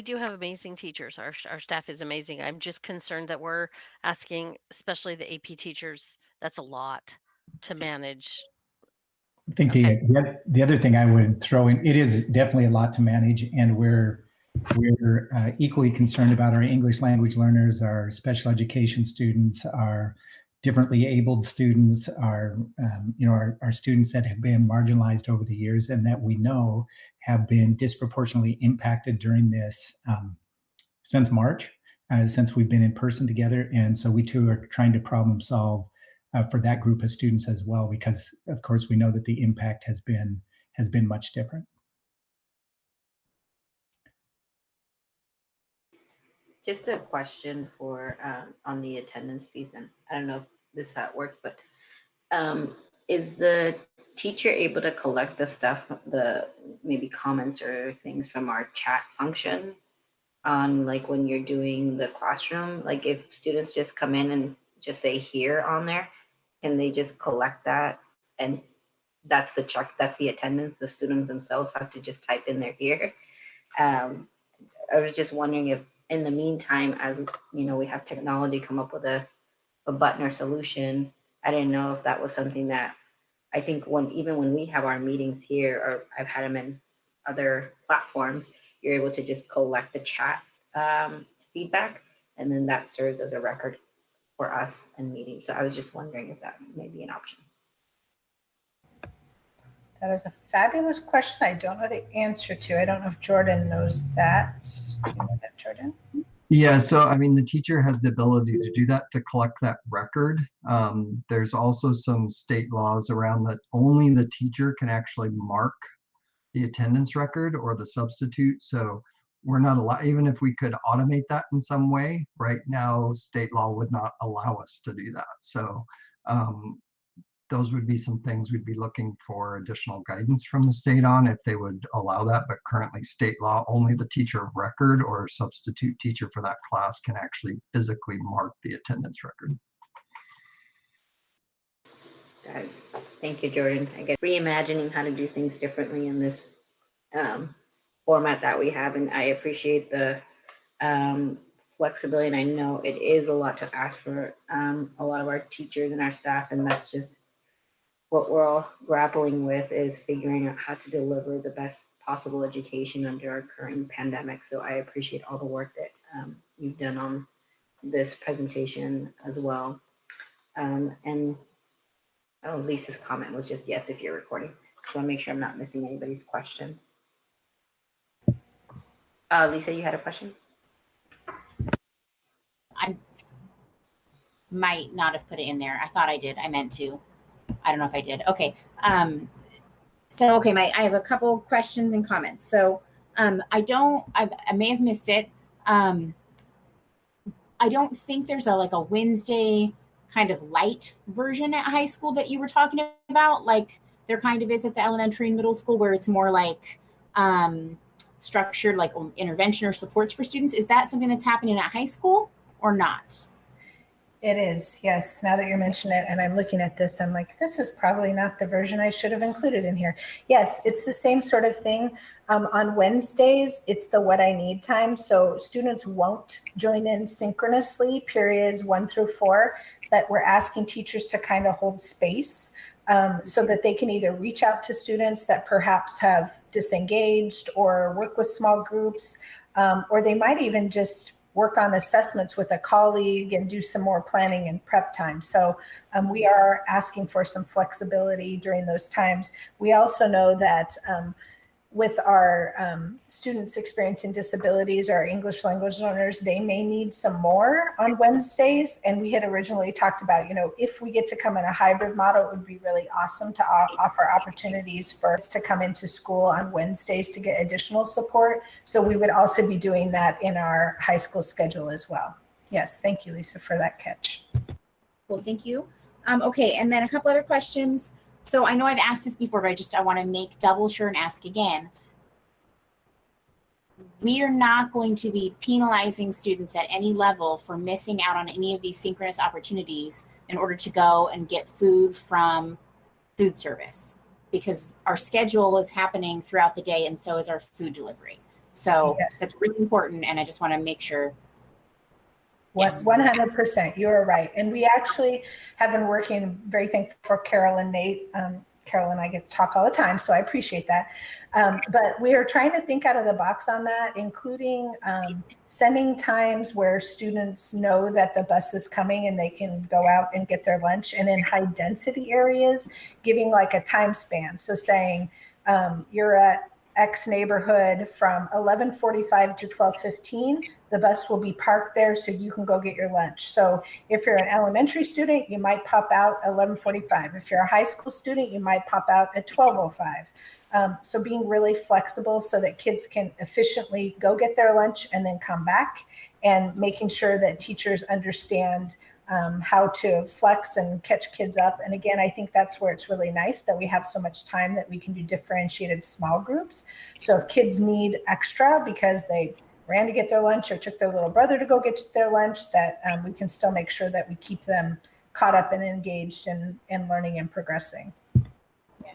do have amazing teachers. Our staff is amazing. I'm just concerned that we're asking, especially the AP teachers, that's a lot to manage. I think the other thing I would throw in, it is definitely a lot to manage, and we're We're equally concerned about our English language learners, our special education students, our differently abled students, our students that have been marginalized over the years and that we know have been disproportionately impacted during this since March, since we've been in person together. And so we too are trying to problem solve for that group of students as well, because of course we know that the impact has been much different. Just a question for on the attendance piece, and I don't know if this how it works, but is the teacher able to collect the stuff, the maybe comments or things from our chat function on like when you're doing the classroom? Like if students just come in and just say here on there, can they just collect that? And that's the check, that's the attendance. The students themselves have to just type in their here. I was just wondering if in the meantime, as you know, we have technology come up with a button or solution. I didn't know if that was something that I think even when we have our meetings here, or I've had them in other platforms, you're able to just collect the chat feedback, and then that serves as a record for us in meetings. So I was just wondering if that may be an option. That is a fabulous question. I don't know the answer to. I don't know if Jordan knows that. Do you know that, Jordan? Yeah, so I mean, the teacher has the ability to do that, to collect that record. There's also some state laws around that only the teacher can actually mark the attendance record or the substitute. So we're not allowed, even if we could automate that in some way, right now, state law would not allow us to do that. So those would be some things we'd be looking for additional guidance from the state on if they would allow that. But currently state law, only the teacher of record or substitute teacher for that class can actually physically mark the attendance record. Got it. Thank you, Jordan. I guess reimagining how to do things differently in this format that we have. And I appreciate the flexibility. And I know it is a lot to ask for a lot of our teachers and our staff, and that's just what we're all grappling with, is figuring out how to deliver the best possible education under our current pandemic. So I appreciate all the work that you've done on this presentation as well. And oh, Lisa's comment was just yes if you're recording. So I'll make sure I'm not missing anybody's questions. Lisa, you had a question? I might not have put it in there. I thought I did. I meant to. I don't know if I did. Okay. I have a couple questions and comments. So I may have missed it. I don't think there's a Wednesday kind of light version at high school that you were talking about. Like there kind of is at the elementary and middle school, where it's more like structured, like intervention or supports for students. Is that something that's happening at high school or not? It is, yes. Now that you mention it, and I'm looking at this, I'm like, this is probably not the version I should have included in here. Yes, it's the same sort of thing. On Wednesdays, it's the what I need time. So students won't join in synchronously periods 1 through 4, but we're asking teachers to kind of hold space so that they can either reach out to students that perhaps have disengaged or work with small groups, or they might even just work on assessments with a colleague and do some more planning and prep time. So we are asking for some flexibility during those times. We also know that with our students experiencing disabilities, our English language learners, they may need some more on Wednesdays. And we had originally talked about, if we get to come in a hybrid model, it would be really awesome to offer opportunities for us to come into school on Wednesdays to get additional support. So we would also be doing that in our high school schedule as well. Yes, thank you, Lisa, for that catch. Well, thank you. Okay, and then a couple other questions. So I know I've asked this before, but I want to make double sure and ask again. We are not going to be penalizing students at any level for missing out on any of these synchronous opportunities in order to go and get food from food service, because our schedule is happening throughout the day and so is our food delivery. So yes, that's really important, and I just want to make sure. Yes. 100%, you're right. And we actually have been working, very thankful for Carol and Nate Carol and I get to talk all the time, so I appreciate that. But we are trying to think out of the box on that, including sending times where students know that the bus is coming and they can go out and get their lunch. And in high density areas, giving like a time span. So saying you're at X neighborhood from 11:45 to 12:15, the bus will be parked there so you can go get your lunch. So if you're an elementary student, you might pop out at 11:45. If you're a high school student, you might pop out at 12:05. So being really flexible so that kids can efficiently go get their lunch and then come back, and making sure that teachers understand how to flex and catch kids up. And again, I think that's where it's really nice that we have so much time that we can do differentiated small groups. So if kids need extra because they ran to get their lunch or took their little brother to go get their lunch, that we can still make sure that we keep them caught up and engaged in learning and progressing. Yeah.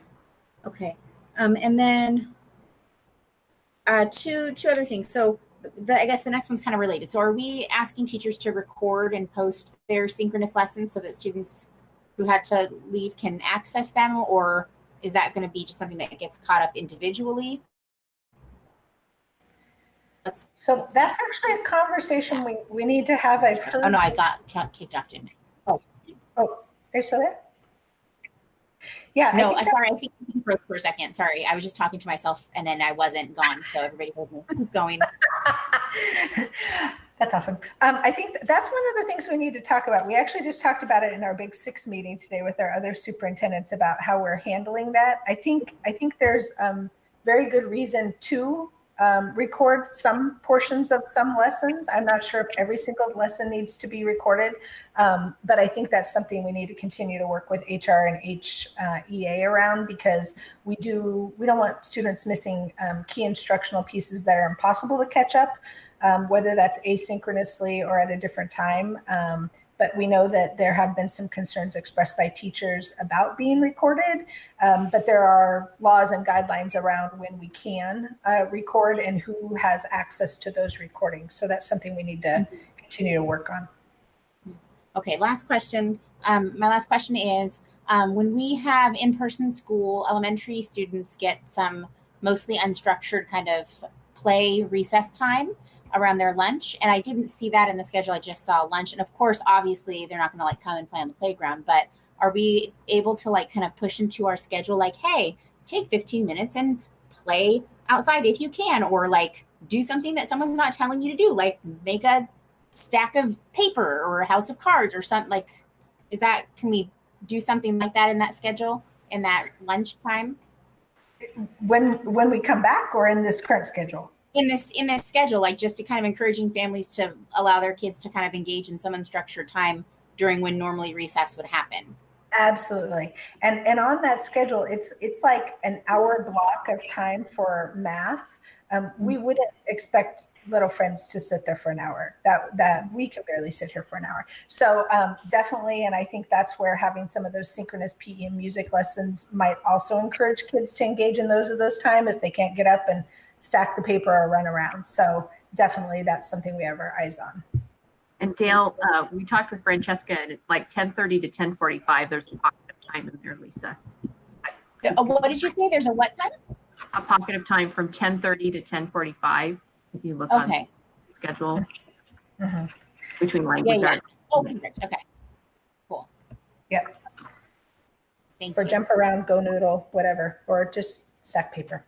Okay. And then two other things. So I guess the next one's kind of related. So are we asking teachers to record and post their synchronous lessons so that students who had to leave can access them, or is that going to be just something that gets caught up individually? So that's actually a conversation we need to have. I've heard. Oh no, I got kicked off, didn't I? Oh, are you still there? Yeah. No, sorry, I think you broke for a second. Sorry, I was just talking to myself and then I wasn't gone, so everybody heard me going. That's awesome. I think that's one of the things we need to talk about. We actually just talked about it in our Big Six meeting today with our other superintendents about how we're handling that. I think there's very good reason to record some portions of some lessons. I'm not sure if every single lesson needs to be recorded, but I think that's something we need to continue to work with HR and HEA around, because we don't want students missing key instructional pieces that are impossible to catch up, whether that's asynchronously or at a different time. But we know that there have been some concerns expressed by teachers about being recorded, but there are laws and guidelines around when we can record and who has access to those recordings. So that's something we need to continue to work on. Okay, last question. My last question is, when we have in-person school, elementary students get some mostly unstructured kind of play recess time around their lunch, and I didn't see that in the schedule. I just saw lunch, and of course obviously they're not going to like come and play on the playground, but are we able to like kind of push into our schedule like, hey, take 15 minutes and play outside if you can, or like do something that someone's not telling you to do, like make a stack of paper or a house of cards or something? Like, can we do something like that in that schedule, in that lunch time? When we come back, or in this current schedule? In this schedule, like just to kind of encouraging families to allow their kids to kind of engage in some unstructured time during when normally recess would happen. Absolutely. And on that schedule, it's like an hour block of time for math. We wouldn't expect little friends to sit there for an hour. That we can barely sit here for an hour. So definitely, and I think that's where having some of those synchronous PE and music lessons might also encourage kids to engage in those time if they can't get up and stack the paper or run around. So definitely that's something we have our eyes on. And Dale, we talked with Francesca, and at like 10:30 to 10:45, there's a pocket of time in there, Lisa. What did you say? There's a what time? A pocket of time from 10:30 to 10:45. If you look on the schedule between language arts. Oh, perfect. Okay, cool. Yep. Thank you. Or jump around, go noodle, whatever, or just stack paper.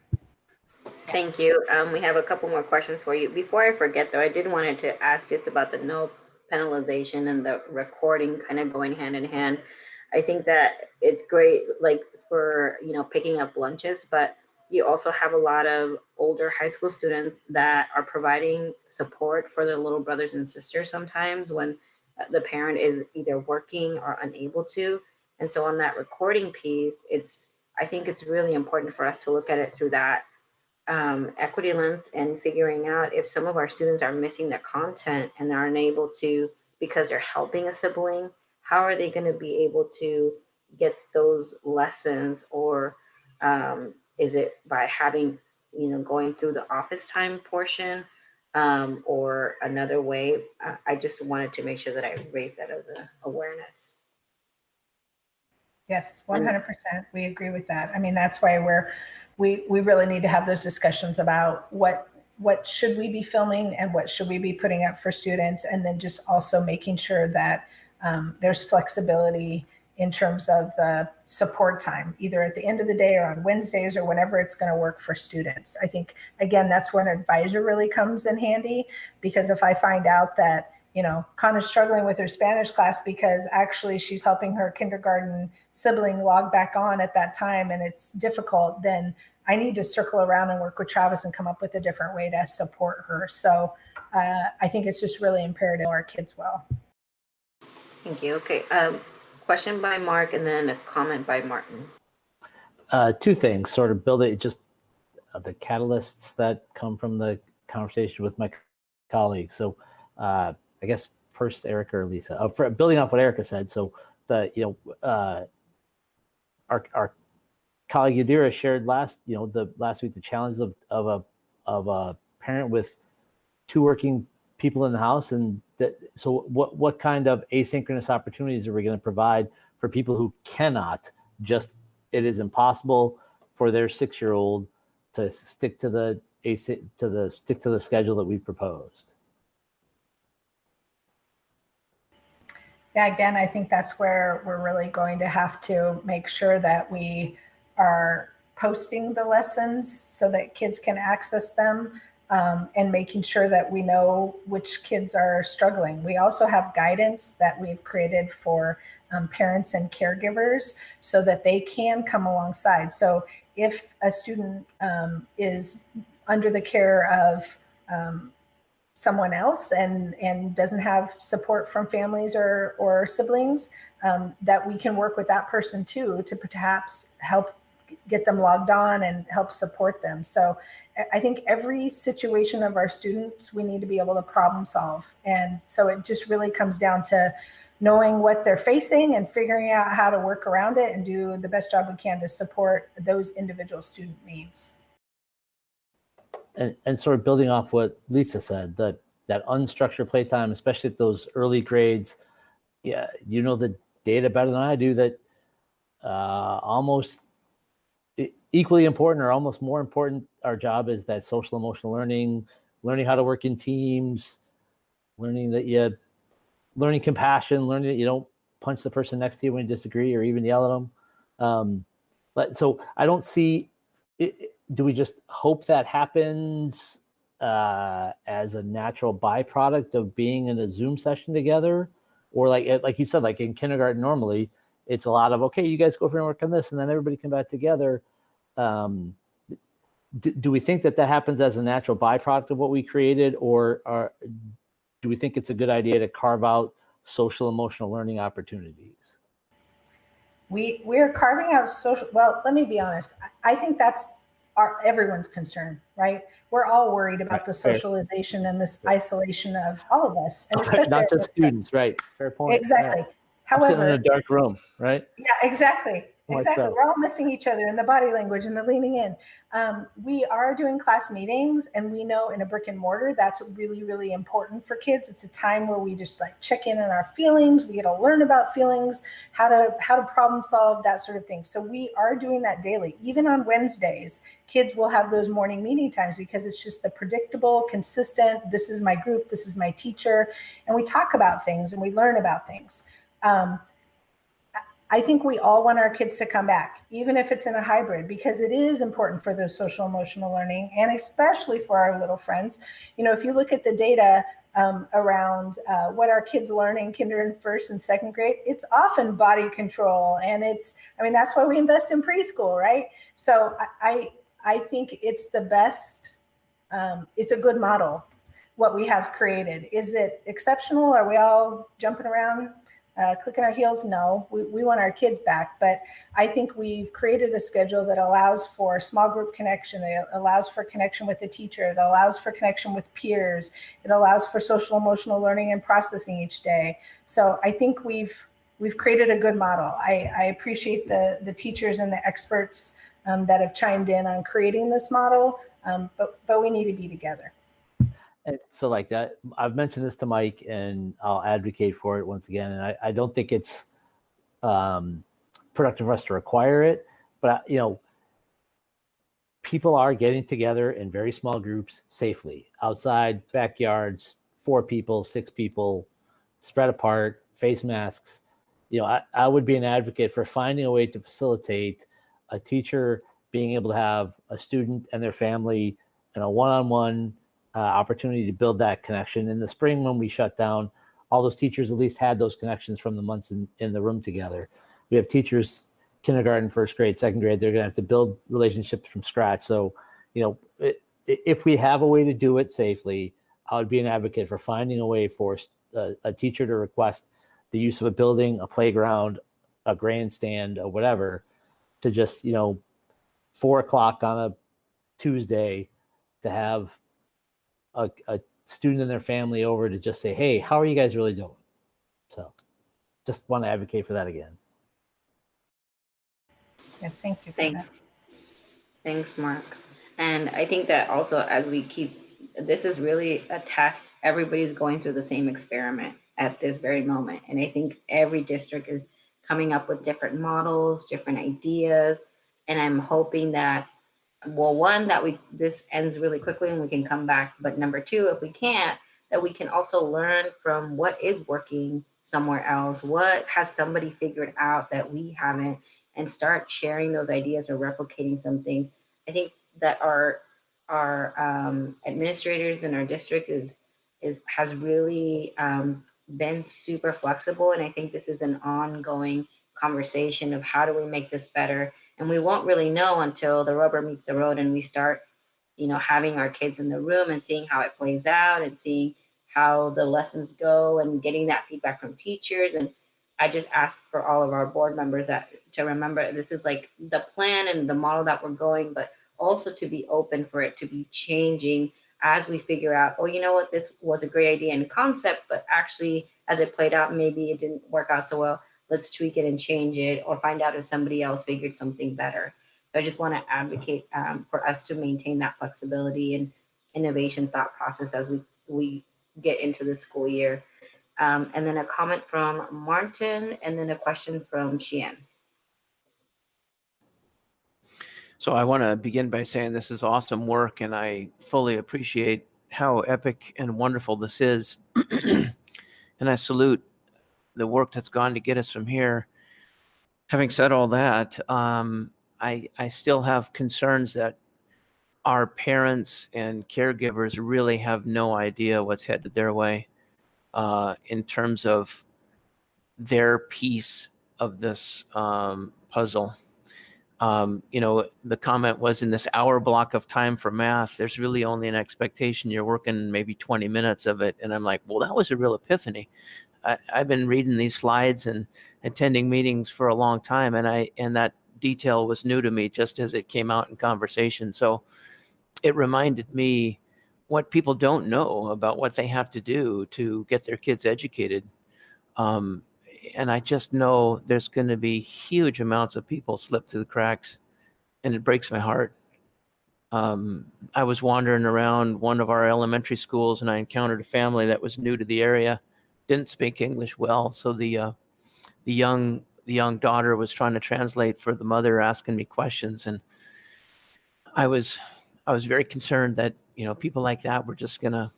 Thank you. We have a couple more questions for you. Before I forget, though, I did wanted to ask just about the no penalization and the recording kind of going hand in hand. I think that it's great, like for, picking up lunches, but you also have a lot of older high school students that are providing support for their little brothers and sisters sometimes when the parent is either working or unable to. And so on that recording piece, I think it's really important for us to look at it through that equity lens and figuring out if some of our students are missing the content and they're unable to, because they're helping a sibling, how are they going to be able to get those lessons? Or is it by having, going through the office time portion or another way? I just wanted to make sure that I raised that as an awareness. Yes, 100%. We agree with that. I mean, that's why we really need to have those discussions about what should we be filming and what should we be putting up for students, and then just also making sure that there's flexibility in terms of the support time, either at the end of the day or on Wednesdays or whenever it's going to work for students. I think, again, that's where an advisor really comes in handy, because if I find out that, you know, Connor's struggling with her Spanish class because actually she's helping her kindergarten sibling log back on at that time and it's difficult, then I need to circle around and work with Travis and come up with a different way to support her. So I think it's just really imperative our kids well. Thank you. Okay. Question by Mark and then a comment by Martin. Two things, sort of build it, just the catalysts that come from the conversation with my colleagues. So I guess first Erica or Lisa, building off what Erica said. So our colleague Yadira shared last week the challenges of a parent with two working people in the house, and so what kind of asynchronous opportunities are we going to provide for people who cannot just, it is impossible for their 6-year-old to stick to the schedule that we proposed. Yeah, again, I think that's where we're really going to have to make sure that we are posting the lessons so that kids can access them, and making sure that we know which kids are struggling. We also have guidance that we've created for parents and caregivers so that they can come alongside. So if a student is under the care of someone else and doesn't have support from families or siblings, that we can work with that person too to perhaps help get them logged on and help support them. So I think every situation of our students, we need to be able to problem solve. And so it just really comes down to knowing what they're facing and figuring out how to work around it and do the best job we can to support those individual student needs. And sort of building off what Lisa said, that unstructured playtime, especially at those early grades, yeah, you know the data better than I do, that almost equally important or almost more important, our job is that social emotional learning how to work in teams, learning compassion, learning that you don't punch the person next to you when you disagree or even yell at them. So I don't see it. Do we just hope that happens as a natural byproduct of being in a Zoom session together? Or like you said, like in kindergarten, normally it's a lot of, okay, you guys go over and work on this and then everybody come back together. Do we think that happens as a natural byproduct of what we created, or do we think it's a good idea to carve out social emotional learning opportunities? We're carving out social, well, let me be honest. I think that's everyone's concern, right? We're all worried about the socialization and this isolation of all of us. And especially not just students, right? Fair point. Exactly. Yeah. However, I'm sitting in a dark room, right? Yeah, exactly. Exactly. Myself. We're all missing each other in the body language and the leaning in. We are doing class meetings, and we know in a brick and mortar that's really, really important for kids. It's a time where we just like check in on our feelings. We get to learn about feelings, how to problem solve, that sort of thing. So we are doing that daily. Even on Wednesdays, kids will have those morning meeting times because it's just the predictable, consistent, this is my group, this is my teacher, and we talk about things and we learn about things. I think we all want our kids to come back, even if it's in a hybrid, because it is important for those social emotional learning, and especially for our little friends. You know, if you look at the data around what our kids learn in kindergarten, first and second grade, it's often body control. And that's why we invest in preschool, right? So I think it's the best, it's a good model, what we have created. Is it exceptional? Are we all jumping around? Clicking our heels? No, we want our kids back. But I think we've created a schedule that allows for small group connection. It allows for connection with the teacher. It allows for connection with peers. It allows for social emotional learning and processing each day. So I think we've created a good model. I appreciate the teachers and the experts that have chimed in on creating this model, but we need to be together. And so like that, I've mentioned this to Mike and I'll advocate for it once again. And I don't think it's productive for us to require it. But, people are getting together in very small groups safely, outside, backyards, 4 people, 6 people, spread apart, face masks. I would be an advocate for finding a way to facilitate a teacher being able to have a student and their family in a one-on-one opportunity to build that connection. In the spring, when we shut down, all those teachers at least had those connections from the months in the room together. We have teachers, kindergarten, first grade, second grade, they're going to have to build relationships from scratch. So, if we have a way to do it safely, I would be an advocate for finding a way for a teacher to request the use of a building, a playground, a grandstand, or whatever, to just, 4 o'clock on a Tuesday to have a student and their family over to just say, hey, how are you guys really doing? So just want to advocate for that again. Yes, thank you. Thanks, Mark. And I think that also, as we this is really a test. Everybody's going through the same experiment at this very moment. And I think every district is coming up with different models, different ideas. And I'm hoping that, well, one, that this ends really quickly and we can come back. But number 2, if we can't, that we can also learn from what is working somewhere else. What has somebody figured out that we haven't, and start sharing those ideas or replicating some things. I think that our administrators in our district has really been super flexible, and I think this is an ongoing conversation of how do we make this better. And we won't really know until the rubber meets the road and we start, having our kids in the room and seeing how it plays out and seeing how the lessons go and getting that feedback from teachers. And I just ask for all of our board members to remember this is like the plan and the model that we're going, but also to be open for it to be changing as we figure out, oh, you know what, this was a great idea and concept, but actually as it played out, maybe it didn't work out so well. Let's tweak it and change it, or find out if somebody else figured something better. So I just want to advocate for us to maintain that flexibility and innovation thought process as we get into the school year. And then a comment from Martin, and then a question from Xian. So I want to begin by saying this is awesome work, and I fully appreciate how epic and wonderful this is. And I salute the work that's gone to get us from here. Having said all that, I still have concerns that our parents and caregivers really have no idea what's headed their way in terms of their piece of this puzzle. The comment was, in this hour block of time for math, there's really only an expectation you're working maybe 20 minutes of it. And I'm like, well, that was a real epiphany. I've been reading these slides and attending meetings for a long time, and that detail was new to me just as it came out in conversation. So it reminded me what people don't know about what they have to do to get their kids educated. And I just know there's going to be huge amounts of people slip through the cracks, and it breaks my heart. I was wandering around one of our elementary schools, and I encountered a family that was new to the area, didn't speak English well. So the young daughter was trying to translate for the mother, asking me questions, and I was very concerned that people like that were just gonna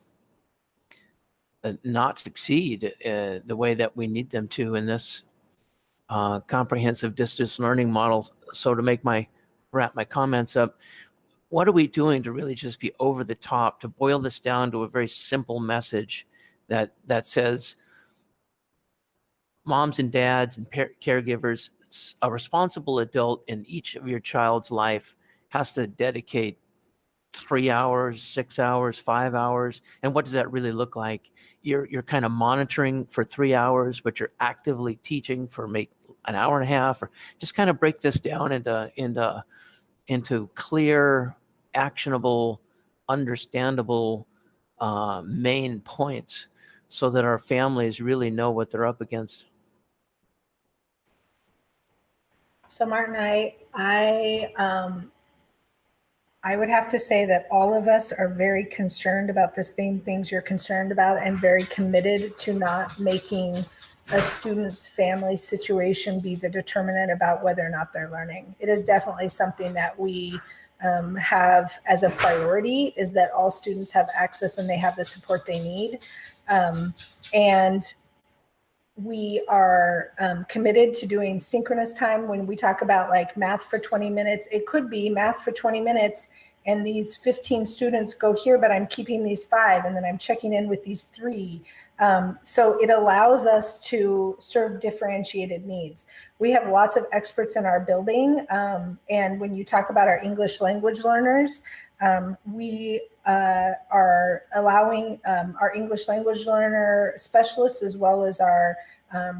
not succeed the way that we need them to in this comprehensive distance learning model. So to wrap my comments up, what are we doing to really just be over the top, to boil this down to a very simple message that says, moms and dads and caregivers, a responsible adult in each of your child's life has to dedicate 3 hours, 6 hours, 5 hours. And what does that really look like? You're kind of monitoring for 3 hours, but you're actively teaching for an hour and a half, or just kind of break this down into clear, actionable, understandable main points, so that our families really know what they're up against. So Martin, I would have to say that all of us are very concerned about the same things you're concerned about, and very committed to not making a student's family situation be the determinant about whether or not they're learning. It is definitely something that we have as a priority, is that all students have access and they have the support they need. And we are committed to doing synchronous time. When we talk about like math for 20 minutes, it could be math for 20 minutes and these 15 students go here, but I'm keeping these 5 and then I'm checking in with these 3. So it allows us to serve differentiated needs. We have lots of experts in our building. And when you talk about our English language learners, we are allowing our English language learner specialists as well as our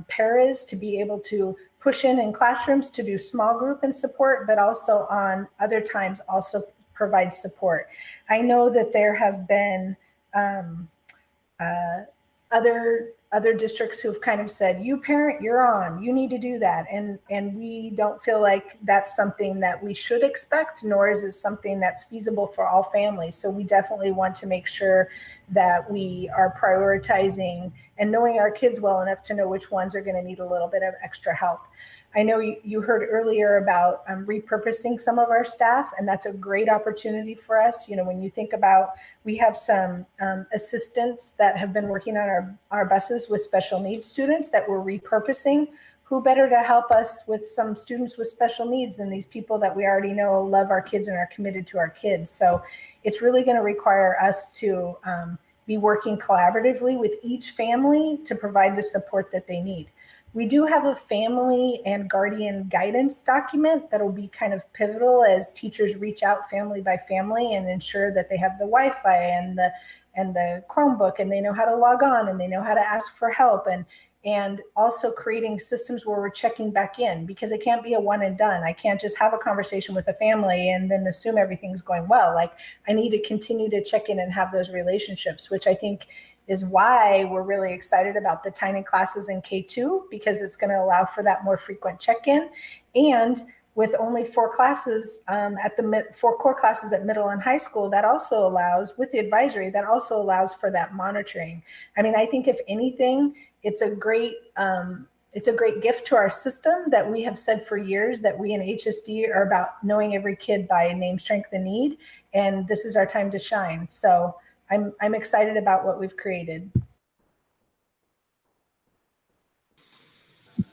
paras to be able to push in classrooms to do small group and support, but also on other times also provide support. I know that there have been other districts who have kind of said, you parent, you're on, you need to do that. And we don't feel like that's something that we should expect, nor is it something that's feasible for all families. So we definitely want to make sure that we are prioritizing and knowing our kids well enough to know which ones are going to need a little bit of extra help. I know you heard earlier about repurposing some of our staff, and that's a great opportunity for us. You know, when you think about, we have some assistants that have been working on our buses with special needs students that we're repurposing. Who better to help us with some students with special needs than these people that we already know love our kids and are committed to our kids? So it's really going to require us to be working collaboratively with each family to provide the support that they need. We do have a family and guardian guidance document that'll be kind of pivotal as teachers reach out family by family and ensure that they have the Wi-Fi and the Chromebook and they know how to log on and they know how to ask for help, and also creating systems where we're checking back in, because it can't be a one and done. I can't just have a conversation with a family and then assume everything's going well. Like, I need to continue to check in and have those relationships, which I think is why we're really excited about the tiny classes in K2, because it's going to allow for that more frequent check-in. And with only 4 classes at the 4 core classes at middle and high school, that also allows, with the advisory, that also allows for that monitoring. I mean, I think if anything, it's a great gift to our system that we have said for years that we in HSD are about knowing every kid by name, strength, and need. And this is our time to shine. So I'm excited about what we've created.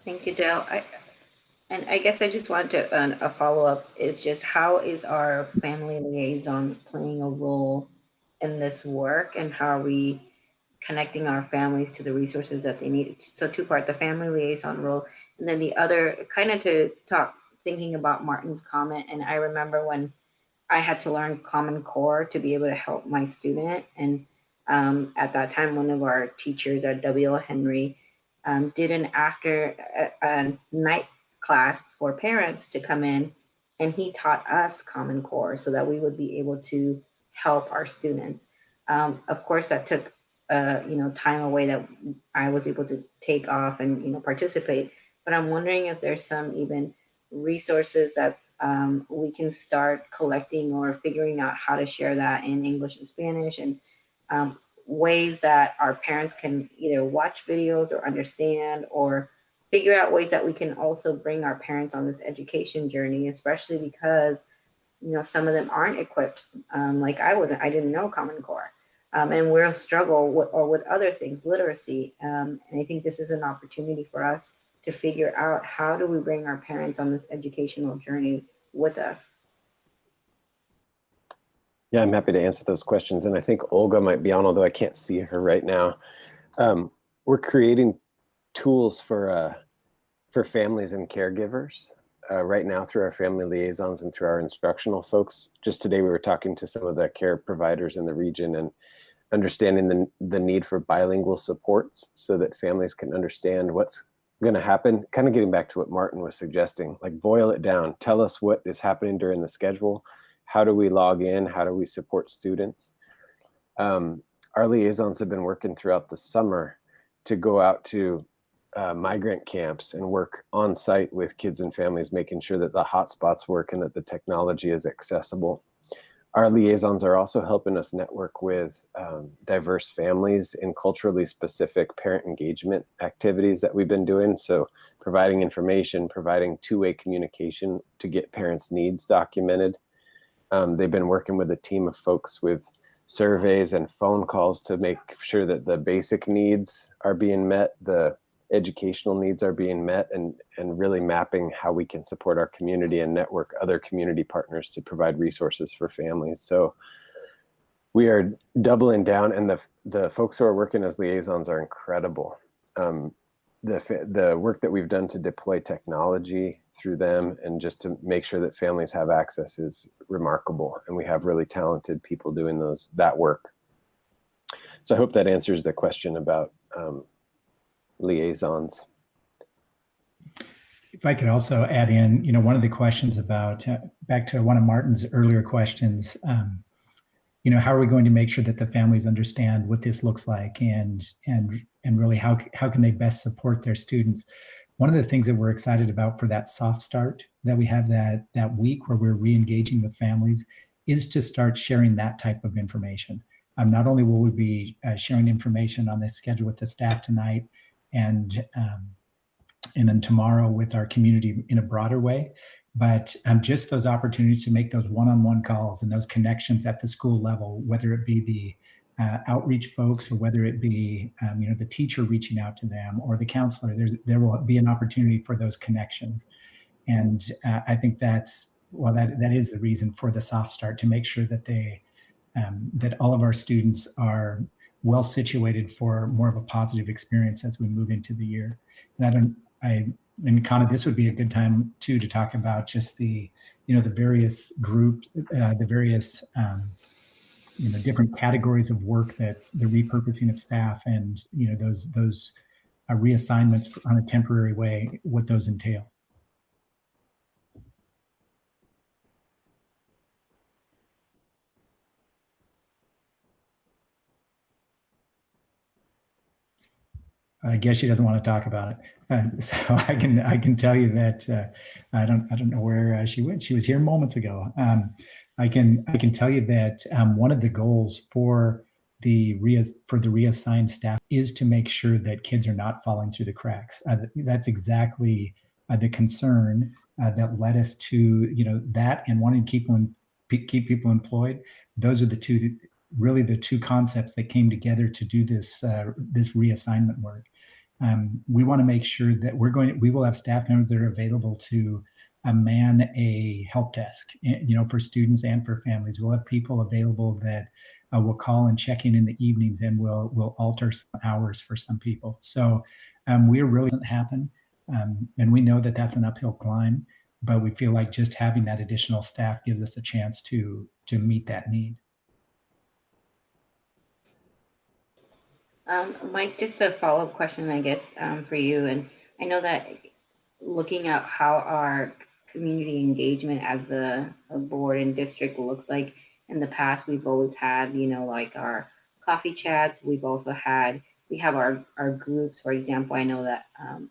Thank you, Dale. I guess I just want to a follow-up is just, how is our family liaisons playing a role in this work, and how are we connecting our families to the resources that they need? So 2-part, the family liaison role, and then the other kind of to talk, thinking about Martin's comment. And I remember when I had to learn Common Core to be able to help my student. And at that time, one of our teachers at W.L. Henry did an after a night class for parents to come in, and he taught us Common Core so that we would be able to help our students. Of course, that took time away that I was able to take off and participate. But I'm wondering if there's some even resources that we can start collecting or figuring out how to share that in English and Spanish, and ways that our parents can either watch videos or understand, or figure out ways that we can also bring our parents on this education journey, especially because some of them aren't equipped. Like I didn't know Common Core, and we'll struggle with other things, literacy. And I think this is an opportunity for us to figure out, how do we bring our parents on this educational journey with us? Yeah, I'm happy to answer those questions. And I think Olga might be on, although I can't see her right now. We're creating tools for families and caregivers right now through our family liaisons and through our instructional folks. Just today, we were talking to some of the care providers in the region and understanding the need for bilingual supports so that families can understand what's going to happen. Kind of getting back to what Martin was suggesting, like boil it down. Tell us what is happening during the schedule. How do we log in? How do we support students? Our liaisons have been working throughout the summer to go out to migrant camps and work on site with kids and families, making sure that the hotspots work and that the technology is accessible. Our liaisons are also helping us network with diverse families in culturally specific parent engagement activities that we've been doing. So providing information, providing two-way communication to get parents' needs documented. They've been working with a team of folks with surveys and phone calls to make sure that the basic needs are being met, the educational needs are being met, and really mapping how we can support our community and network other community partners to provide resources for families. So we are doubling down, and the folks who are working as liaisons are incredible. The work that we've done to deploy technology through them and just to make sure that families have access is remarkable. And we have really talented people doing that work. So I hope that answers the question about liaisons. If I could also add in, one of the questions about, back to one of Martin's earlier questions, how are we going to make sure that the families understand what this looks like and really how can they best support their students? One of the things that we're excited about for that soft start that we have that week where we're re-engaging with families is to start sharing that type of information. Not only will we be sharing information on this schedule with the staff tonight and then tomorrow with our community in a broader way, but just those opportunities to make those one-on-one calls and those connections at the school level, whether it be the outreach folks or whether it be the teacher reaching out to them or the counselor, there will be an opportunity for those connections. And I think that is the reason for the soft start, to make sure that that all of our students are well situated for more of a positive experience as we move into the year. And Connor, this would be a good time too to talk about just the various groups, the various different categories of work, that the repurposing of staff and those reassignments on a temporary way, what those entail. I guess she doesn't want to talk about it. So I can tell you that I don't know where she went. She was here moments ago. I can tell you that one of the goals for the reassigned staff is to make sure that kids are not falling through the cracks. That's exactly the concern that led us to that and wanting to keep people employed. Those are the two concepts that came together to do this reassignment work. We want to make sure that we will have staff members that are available to man a help desk, for students and for families. We'll have people available that will call and check in the evenings, and we'll alter some hours for some people. So we really doesn't happen, and we know that that's an uphill climb, but we feel like just having that additional staff gives us a chance to meet that need. Mike, just a follow-up question, I guess, for you. And I know that looking at how our community engagement as a board and district looks like in the past, we've always had, like our coffee chats. We have our groups. For example, I know that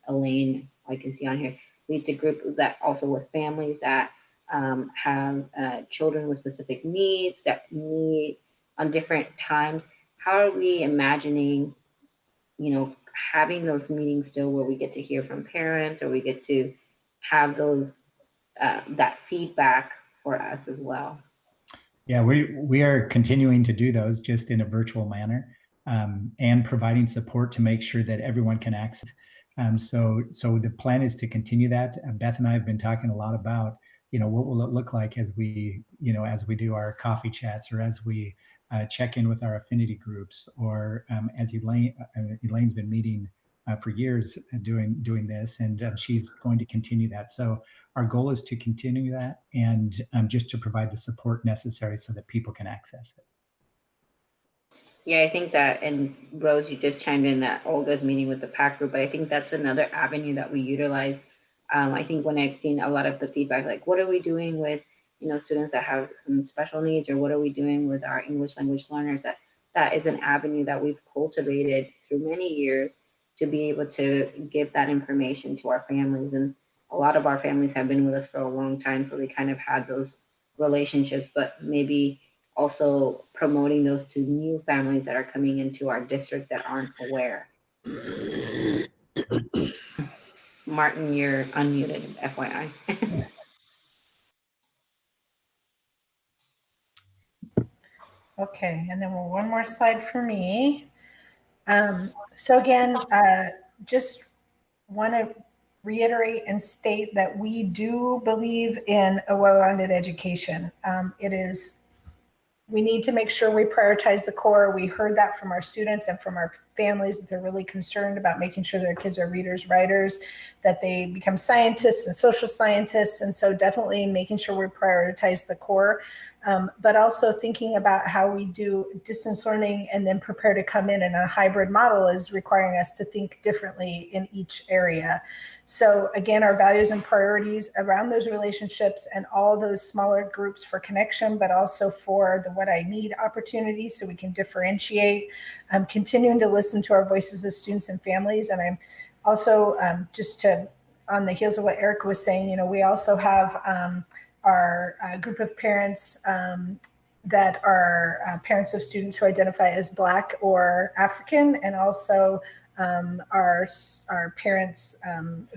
Elaine, I can see on here, leads a group that also with families that have children with specific needs that meet on different times. How are we imagining, having those meetings still where we get to hear from parents, or we get to have those that feedback for us as well? Yeah, we are continuing to do those, just in a virtual manner, and providing support to make sure that everyone can access. So the plan is to continue that. Beth and I have been talking a lot about, what will it look like as we do our coffee chats, or as we check in with our affinity groups, or as Elaine's been meeting for years doing this, and she's going to continue that. So our goal is to continue that, and just to provide the support necessary so that people can access it. Yeah, I think that, and Rose, you just chimed in that Olga's meeting with the PAC group, but I think that's another avenue that we utilize. I think when I've seen a lot of the feedback, like what are we doing with students that have special needs, or what are we doing with our English language learners, that is an avenue that we've cultivated through many years to be able to give that information to our families. And a lot of our families have been with us for a long time, so they kind of had those relationships, but maybe also promoting those to new families that are coming into our district that aren't aware. Martin, you're unmuted, FYI. Okay, and then one more slide for me. So again, just want to reiterate and state that we do believe in a well-rounded education. We need to make sure we prioritize the core. We heard that from our students and from our families that they're really concerned about making sure their kids are readers, writers, that they become scientists and social scientists. And so definitely making sure we prioritize the core, but also thinking about how we do distance learning and then prepare to come in a hybrid model is requiring us to think differently in each area. So again, our values and priorities around those relationships and all those smaller groups for connection, but also for the what I need opportunity so we can differentiate, continuing to listen to our voices of students and families. And I'm also on the heels of what Erica was saying, we also have our group of parents that are parents of students who identify as Black or African, and also our parents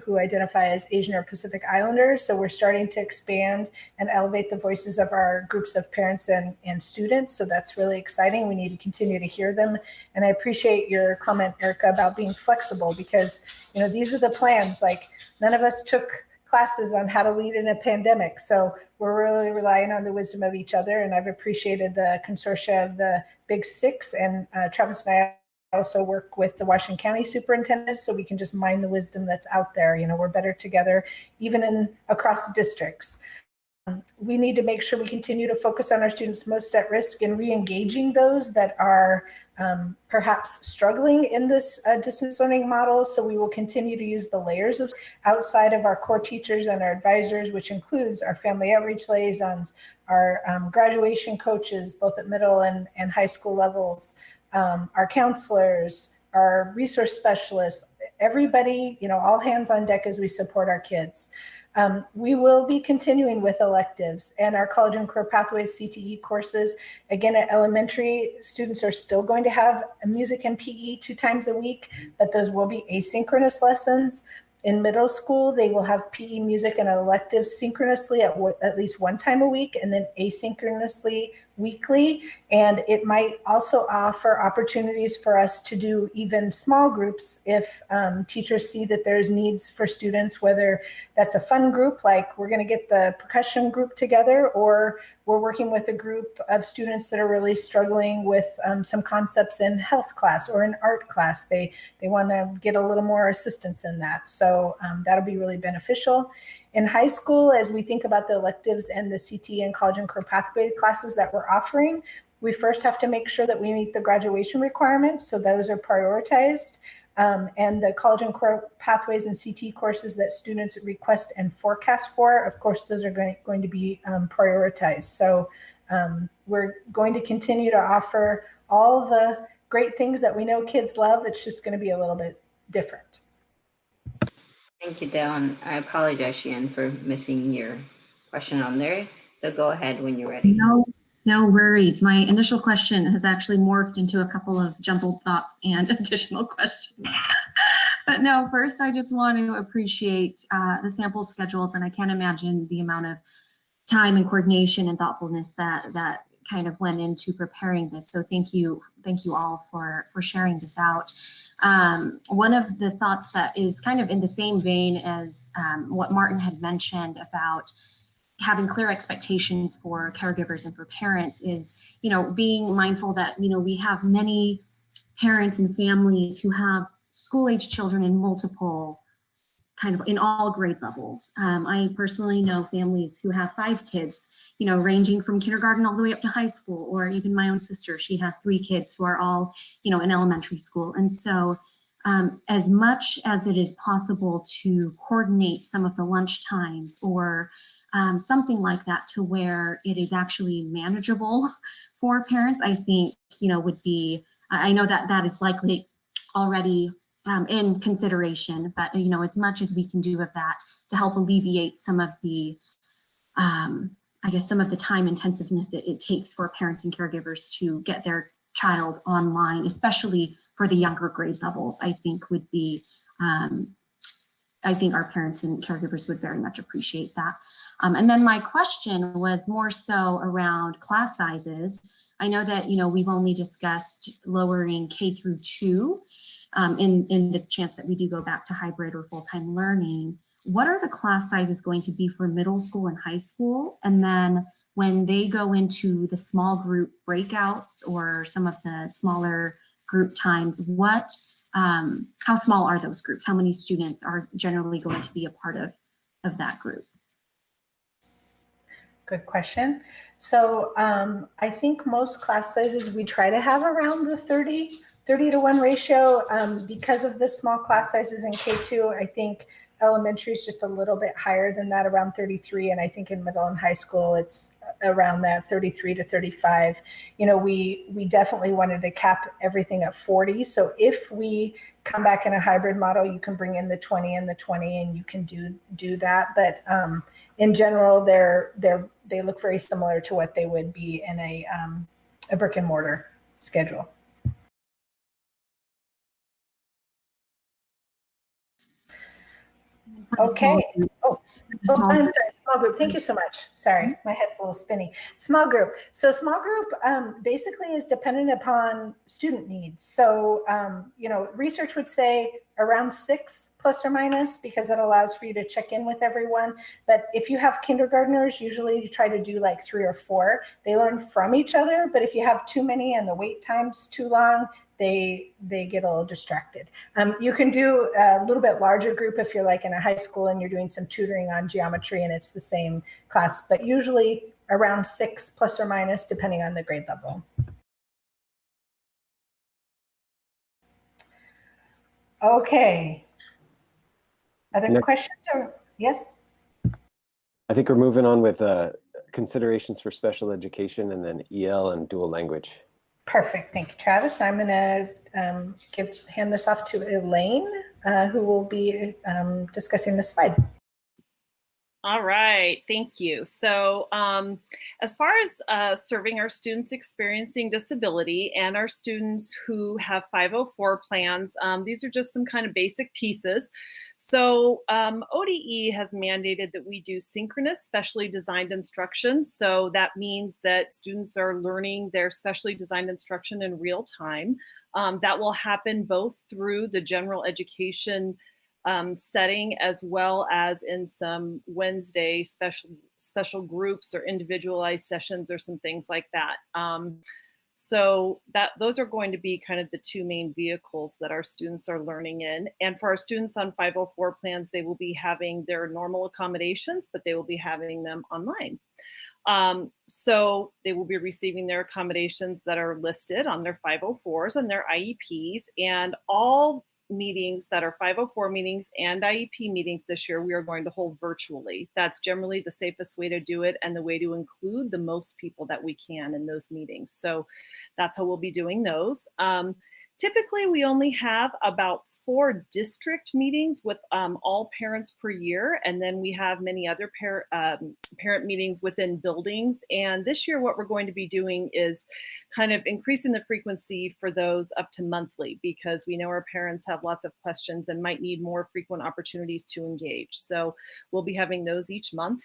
who identify as Asian or Pacific Islanders. So we're starting to expand and elevate the voices of our groups of parents and students. So that's really exciting. We need to continue to hear them. And I appreciate your comment, Erica, about being flexible, because these are the plans. Like, none of us took classes on how to lead in a pandemic. So we're really relying on the wisdom of each other. And I've appreciated the consortia of the Big Six, and Travis and I also work with the Washington County superintendent, so we can just mine the wisdom that's out there. We're better together, even across districts. We need to make sure we continue to focus on our students most at risk and re-engaging those that are perhaps struggling in this distance learning model. So we will continue to use the layers of outside of our core teachers and our advisors, which includes our family outreach liaisons, our graduation coaches, both at middle and high school levels, our counselors, our resource specialists, everybody, all hands on deck as we support our kids. We will be continuing with electives and our college and career pathways CTE courses. Again, at elementary, students are still going to have music and PE 2 times a week, but those will be asynchronous lessons. In middle school, they will have PE, music, and electives synchronously at least 1 time a week, and then asynchronously weekly. And it might also offer opportunities for us to do even small groups if teachers see that there's needs for students, whether that's a fun group, like we're going to get the percussion group together, or we're working with a group of students that are really struggling with some concepts in health class or in art class. They want to get a little more assistance in that. So that'll be really beneficial. In high school, as we think about the electives and the CT and college and career pathway classes that we're offering, we first have to make sure that we meet the graduation requirements. So those are prioritized. And the college and career pathways and CT courses that students request and forecast for, of course, those are going to be prioritized. So we're going to continue to offer all the great things that we know kids love. It's just going to be a little bit different. Thank you, Dale, and I apologize, Sheehan, for missing your question on there. So go ahead when you're ready. No worries. My initial question has actually morphed into a couple of jumbled thoughts and additional questions. But no, first, I just want to appreciate the sample schedules, and I can't imagine the amount of time and coordination and thoughtfulness that kind of went into preparing this. So thank you all for sharing this out. One of the thoughts that is kind of in the same vein as what Martin had mentioned about having clear expectations for caregivers and for parents is, being mindful that, we have many parents and families who have school-age children in multiple in all grade levels. I personally know families who have 5 kids, ranging from kindergarten all the way up to high school, or even my own sister, she has 3 kids who are all, in elementary school. And so as much as it is possible to coordinate some of the lunch times or something like that to where it is actually manageable for parents, I think, would be, I know that is likely already in consideration, but as much as we can do of that to help alleviate some of the I guess, some of the time intensiveness it takes for parents and caregivers to get their child online, especially for the younger grade levels, I think would be, I think our parents and caregivers would very much appreciate that. And then my question was more so around class sizes. I know that, you know, we've only discussed lowering K through 2 in the chance that we do go back to hybrid or full-time learning. What are the class sizes going to be for middle school and high school? And then when they go into the small group breakouts or some of the smaller group times, what, how small are those groups? How many students are generally going to be a part of that group? Good question. So I think most class sizes we try to have around the 30 to 1 ratio. Because of the small class sizes in K2, I think elementary is just a little bit higher than that, around 33. And I think in middle and high school, it's around that 33 to 35. You know, we definitely wanted to cap everything at 40. So if we come back in a hybrid model, you can bring in the 20 and the 20 and you can do that. But in general, they look very similar to what they would be in a brick and mortar schedule. Okay. Oh, I'm sorry. Small group. Thank you so much. Sorry, my head's a little spinny. Small group. So small group basically is dependent upon student needs. So, you know, research would say around 6 plus or minus, because that allows for you to check in with everyone. But if you have kindergartners, usually you try to do like 3 or 4. They learn from each other. But if you have too many and the wait time's too long, they get a little distracted. You can do a little bit larger group if you're like in a high school and you're doing some tutoring on geometry and it's the same class, but usually around 6 plus or minus, depending on the grade level. Okay. Other questions or yes? I think we're moving on with considerations for special education and then EL and dual language. Perfect. Thank you, Travis. I'm going to hand this off to Elaine, who will be discussing this slide. All right, thank you. So as far as serving our students experiencing disability and our students who have 504 plans, these are just some kind of basic pieces. So ODE has mandated that we do synchronous specially designed instruction. So that means that students are learning their specially designed instruction in real time. That will happen both through the general education setting as well as in some Wednesday special groups or individualized sessions or some things like that. So those are going to be kind of the 2 main vehicles that our students are learning in. And for our students on 504 plans, they will be having their normal accommodations, but they will be having them online. So they will be receiving their accommodations that are listed on their 504s and their IEPs, and all meetings that are 504 meetings and IEP meetings this year, we are going to hold virtually. That's generally the safest way to do it and the way to include the most people that we can in those meetings. So that's how we'll be doing those. Typically, we only have about 4 district meetings with all parents per year, and then we have many other parent meetings within buildings. And this year, what we're going to be doing is kind of increasing the frequency for those up to monthly, because we know our parents have lots of questions and might need more frequent opportunities to engage. So we'll be having those each month.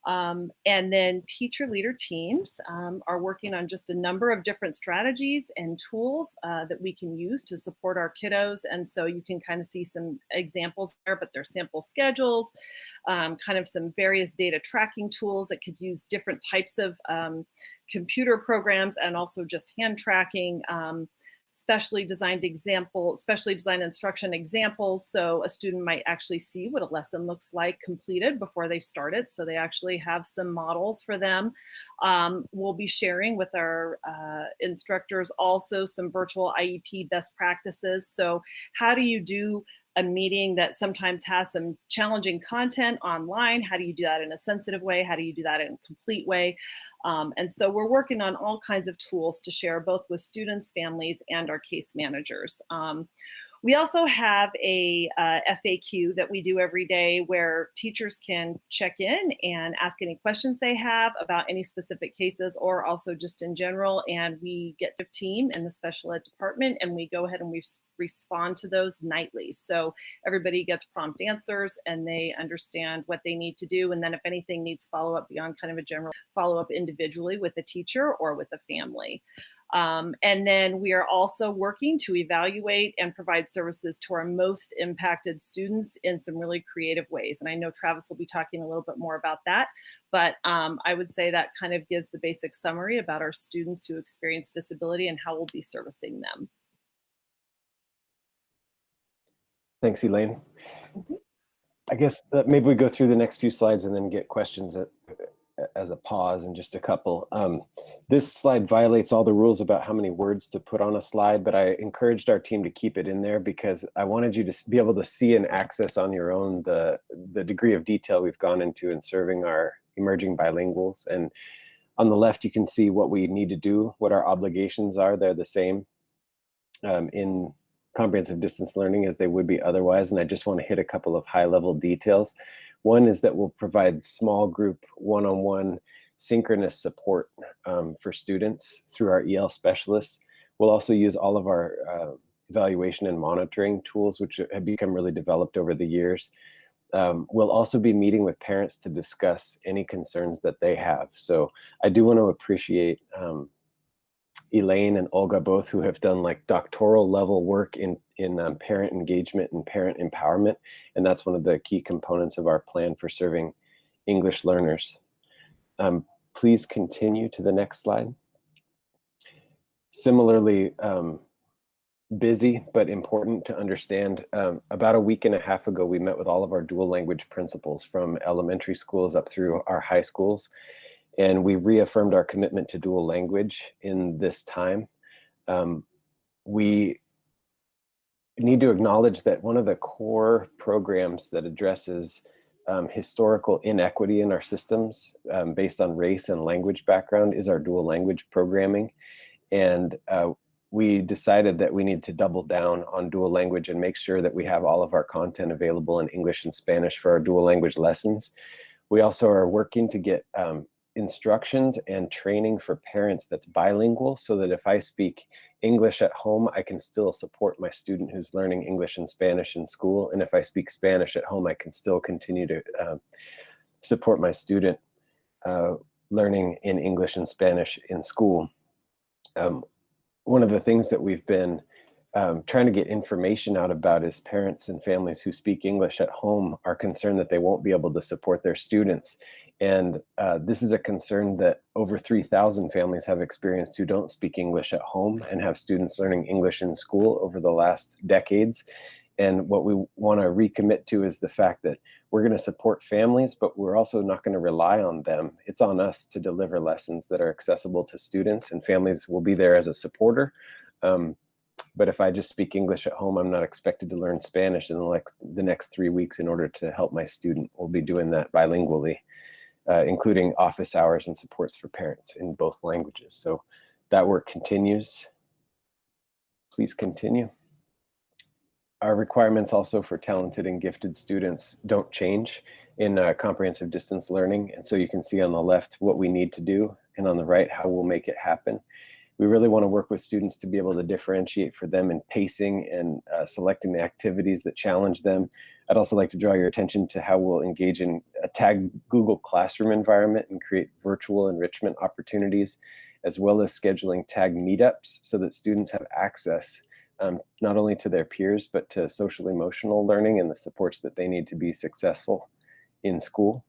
And then teacher leader teams are working on just a number of different strategies and tools that we can use to support our kiddos. And so you can kind of see some examples there, but they're sample schedules, kind of some various data tracking tools that could use different types of computer programs and also just hand tracking, specially designed instruction examples. So a student might actually see what a lesson looks like completed before they start it. So they actually have some models for them. We'll be sharing with our instructors also some virtual IEP best practices. So how do you do a meeting that sometimes has some challenging content online? How do you do that in a sensitive way? How do you do that in a complete way? And so we're working on all kinds of tools to share both with students, families, and our case managers. We also have a FAQ that we do every day where teachers can check in and ask any questions they have about any specific cases or also just in general. And we get the team in the special ed department and we go ahead and we respond to those nightly. So everybody gets prompt answers and they understand what they need to do. And then if anything needs follow-up beyond kind of a general follow-up individually with a teacher or with a family. And then we are also working to evaluate and provide services to our most impacted students in some really creative ways. And I know Travis will be talking a little bit more about that, but I would say that kind of gives the basic summary about our students who experience disability and how we'll be servicing them. Thanks, Elaine. I guess maybe we go through the next few slides and then get questions as a pause in just a couple. This slide violates all the rules about how many words to put on a slide, but I encouraged our team to keep it in there because I wanted you to be able to see and access on your own the degree of detail we've gone into in serving our emerging bilinguals. And on the left, you can see what we need to do, what our obligations are. They're the same in comprehensive distance learning as they would be otherwise. And I just want to hit a couple of high-level details. One is that we'll provide small group one-on-one synchronous support for students through our EL specialists. We'll also use all of our evaluation and monitoring tools, which have become really developed over the years. We'll also be meeting with parents to discuss any concerns that they have. So I do want to appreciate Elaine and Olga both, who have done like doctoral level work in parent engagement and parent empowerment. And that's one of the key components of our plan for serving English learners. Please continue to the next slide. Similarly, busy but important to understand. About a week and a half ago, we met with all of our dual language principals from elementary schools up through our high schools. And we reaffirmed our commitment to dual language in this time. We need to acknowledge that one of the core programs that addresses historical inequity in our systems based on race and language background is our dual language programming. And we decided that we need to double down on dual language and make sure that we have all of our content available in English and Spanish for our dual language lessons. We also are working to get instructions and training for parents that's bilingual so that if I speak English at home, I can still support my student who's learning English and Spanish in school. And if I speak Spanish at home, I can still continue to support my student learning in English and Spanish in school. One of the things that we've been trying to get information out about is parents and families who speak English at home are concerned that they won't be able to support their students. And this is a concern that over 3,000 families have experienced who don't speak English at home and have students learning English in school over the last decades. And what we want to recommit to is the fact that we're going to support families, but we're also not going to rely on them. It's on us to deliver lessons that are accessible to students, and families will be there as a supporter. But if I just speak English at home, I'm not expected to learn Spanish in the next 3 weeks in order to help my student. We'll be doing that bilingually, including office hours and supports for parents in both languages. So that work continues. Please continue. Our requirements also for talented and gifted students don't change in comprehensive distance learning. And so you can see on the left what we need to do, and on the right how we'll make it happen. We really want to work with students to be able to differentiate for them in pacing and selecting the activities that challenge them. I'd also like to draw your attention to how we'll engage in a tagged Google Classroom environment and create virtual enrichment opportunities, as well as scheduling tagged meetups so that students have access not only to their peers, but to social emotional learning and the supports that they need to be successful in school.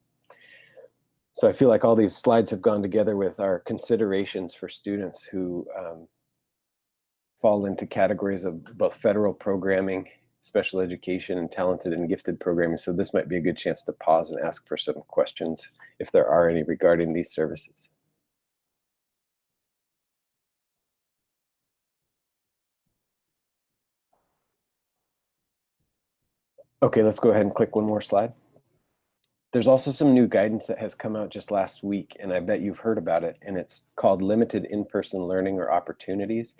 So I feel like all these slides have gone together with our considerations for students who fall into categories of both federal programming, special education, and talented and gifted programming. So this might be a good chance to pause and ask for some questions if there are any regarding these services. Okay, let's go ahead and click one more slide. There's also some new guidance that has come out just last week, and I bet you've heard about it, and it's called Limited In-Person Learning or Opportunities.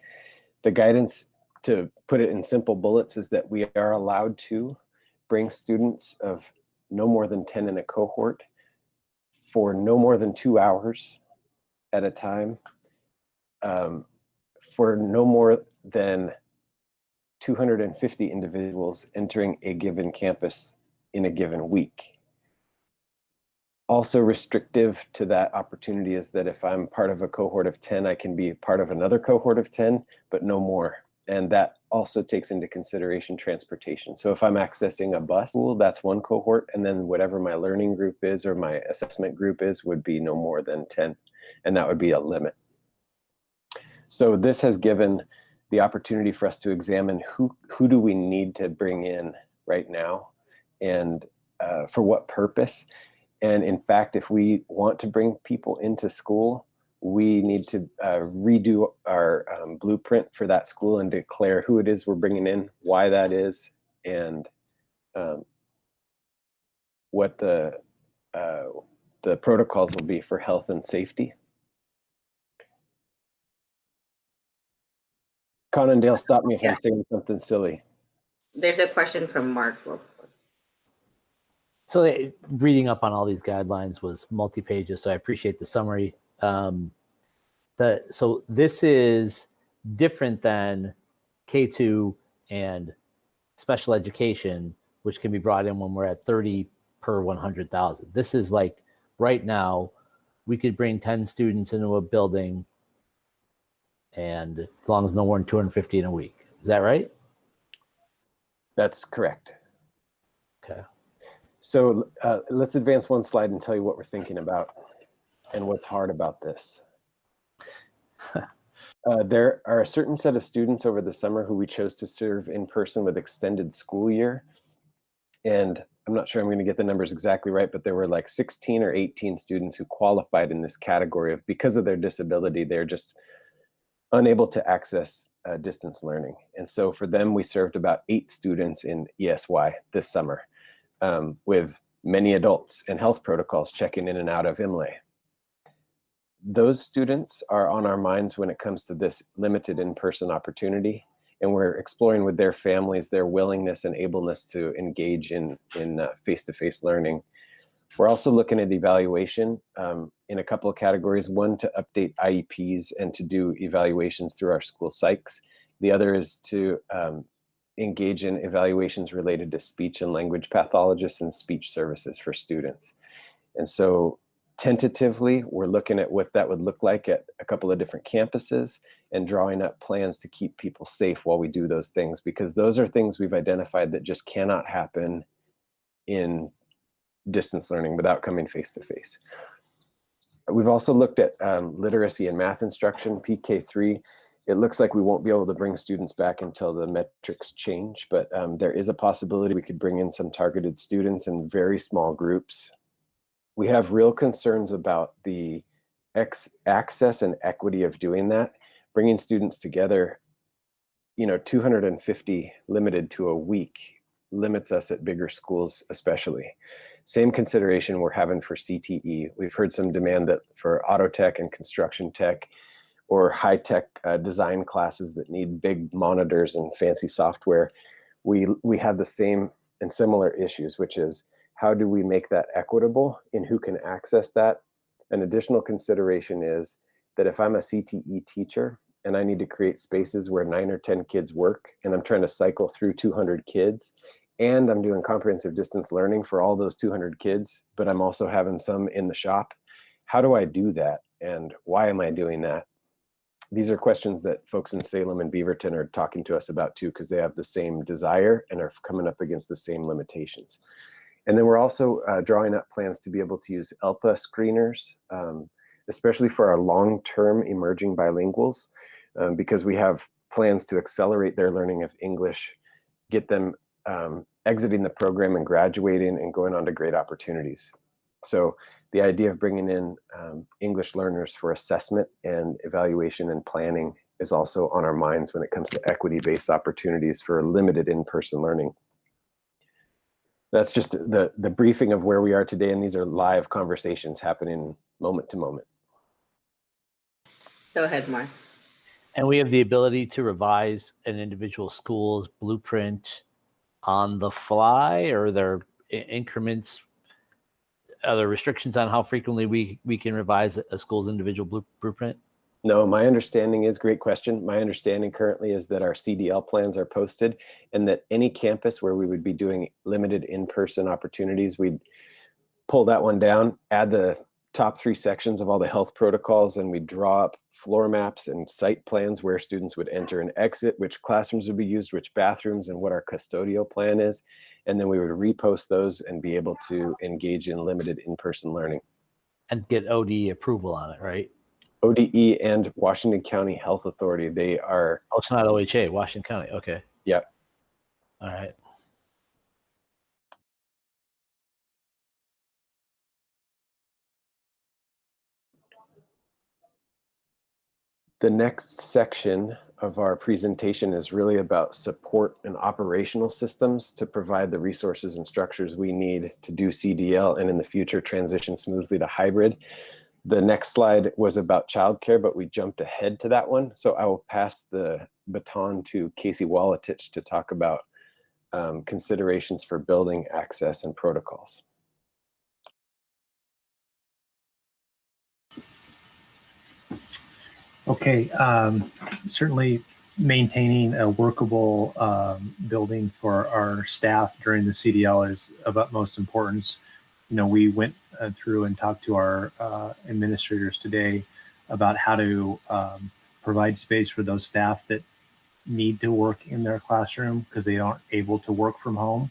The guidance to put it in simple bullets, is that we are allowed to bring students of no more than 10 in a cohort for no more than 2 hours at a time, for no more than 250 individuals entering a given campus in a given week. Also restrictive to that opportunity is that if I'm part of a cohort of 10, I can be part of another cohort of 10, but no more. And that also takes into consideration transportation. So if I'm accessing a bus, that's one cohort, and then whatever my learning group is or my assessment group is would be no more than 10, and that would be a limit. So this has given the opportunity for us to examine who do we need to bring in right now, and for what purpose. And in fact, if we want to bring people into school, we need to redo our blueprint for that school and declare who it is we're bringing in, why that is, and what the protocols will be for health and safety. Conondale, stop me if I'm saying something silly. There's a question from Mark. So reading up on all these guidelines was multi-pages, so I appreciate the summary. So this is different than K2 and special education, which can be brought in when we're at 30 per 100,000. This is like right now, we could bring 10 students into a building, and as long as no more than 250 in a week. Is that right? That's correct. Okay. So let's advance one slide and tell you what we're thinking about and what's hard about this. There are a certain set of students over the summer who we chose to serve in person with extended school year. And I'm not sure I'm going to get the numbers exactly right, but there were like 16 or 18 students who qualified in this category of, because of their disability, they're just unable to access distance learning. And so for them, we served about 8 students in ESY this summer, with many adults and health protocols checking in and out of IMLE. Those students are on our minds when it comes to this limited in-person opportunity, and we're exploring with their families their willingness and ableness to engage in face-to-face learning. We're also looking at evaluation in a couple of categories. One, to update IEPs and to do evaluations through our school psychs. The other is to engage in evaluations related to speech and language pathologists and speech services for students. And so tentatively, we're looking at what that would look like at a couple of different campuses and drawing up plans to keep people safe while we do those things, because those are things we've identified that just cannot happen in distance learning without coming face-to-face. We've also looked at literacy and math instruction, PK3. It looks like we won't be able to bring students back until the metrics change, but there is a possibility we could bring in some targeted students in very small groups. We have real concerns about the access and equity of doing that. Bringing students together, 250 limited to a week limits us at bigger schools especially. Same consideration we're having for CTE. We've heard some demand that for auto tech and construction tech or high-tech design classes that need big monitors and fancy software, we have the same and similar issues, which is how do we make that equitable in who can access that? An additional consideration is that if I'm a CTE teacher and I need to create spaces where 9 or 10 kids work, and I'm trying to cycle through 200 kids, and I'm doing comprehensive distance learning for all those 200 kids, but I'm also having some in the shop, how do I do that? And why am I doing that? These are questions that folks in Salem and Beaverton are talking to us about too, because they have the same desire and are coming up against the same limitations. And then we're also drawing up plans to be able to use ELPA screeners, especially for our long-term emerging bilinguals, because we have plans to accelerate their learning of English, get them exiting the program and graduating and going on to great opportunities. So the idea of bringing in English learners for assessment and evaluation and planning is also on our minds when it comes to equity-based opportunities for limited in-person learning. That's just the briefing of where we are today, and these are live conversations happening moment to moment. Go ahead, Mark. And we have the ability to revise an individual school's blueprint on the fly, or are there increments? Are there restrictions on how frequently we can revise a school's individual blueprint? No, my understanding is, great question. My understanding currently is that our CDL plans are posted, and that any campus where we would be doing limited in-person opportunities, we'd pull that one down, add the top 3 sections of all the health protocols, and we draw up floor maps and site plans where students would enter and exit, which classrooms would be used, which bathrooms, and what our custodial plan is. And then we would repost those and be able to engage in limited in-person learning. And get ODE approval on it, right? ODE and Washington County Health Authority, they are... Oh, it's not OHA, Washington County, okay. Yep. All right. The next section of our presentation is really about support and operational systems to provide the resources and structures we need to do CDL and in the future transition smoothly to hybrid. The next slide was about childcare, but we jumped ahead to that one. So I will pass the baton to Casey Walatich to talk about considerations for building access and protocols. Okay, certainly maintaining a workable building for our staff during the CDL is of utmost importance. You know, we went through and talked to our administrators today about how to provide space for those staff that need to work in their classroom because they aren't able to work from home.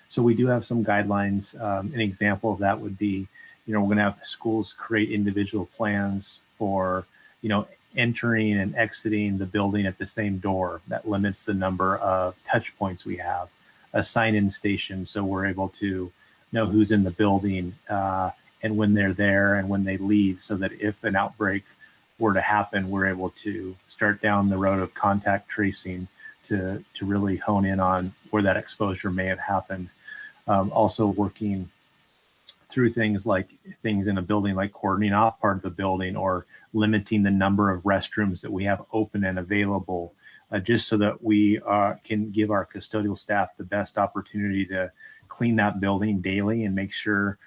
So we do have some guidelines. An example of that would be, you know, we're going to have schools create individual plans for, you know, entering and exiting the building at the same door. That limits the number of touch points we have. A sign-in station, so we're able to know who's in the building and when they're there and when they leave, so that if an outbreak were to happen, we're able to start down the road of contact tracing to really hone in on where that exposure may have happened. Also working through things in a building, like cordoning off part of the building or limiting the number of restrooms that we have open and available, just so that we can give our custodial staff the best opportunity to clean that building daily and make sure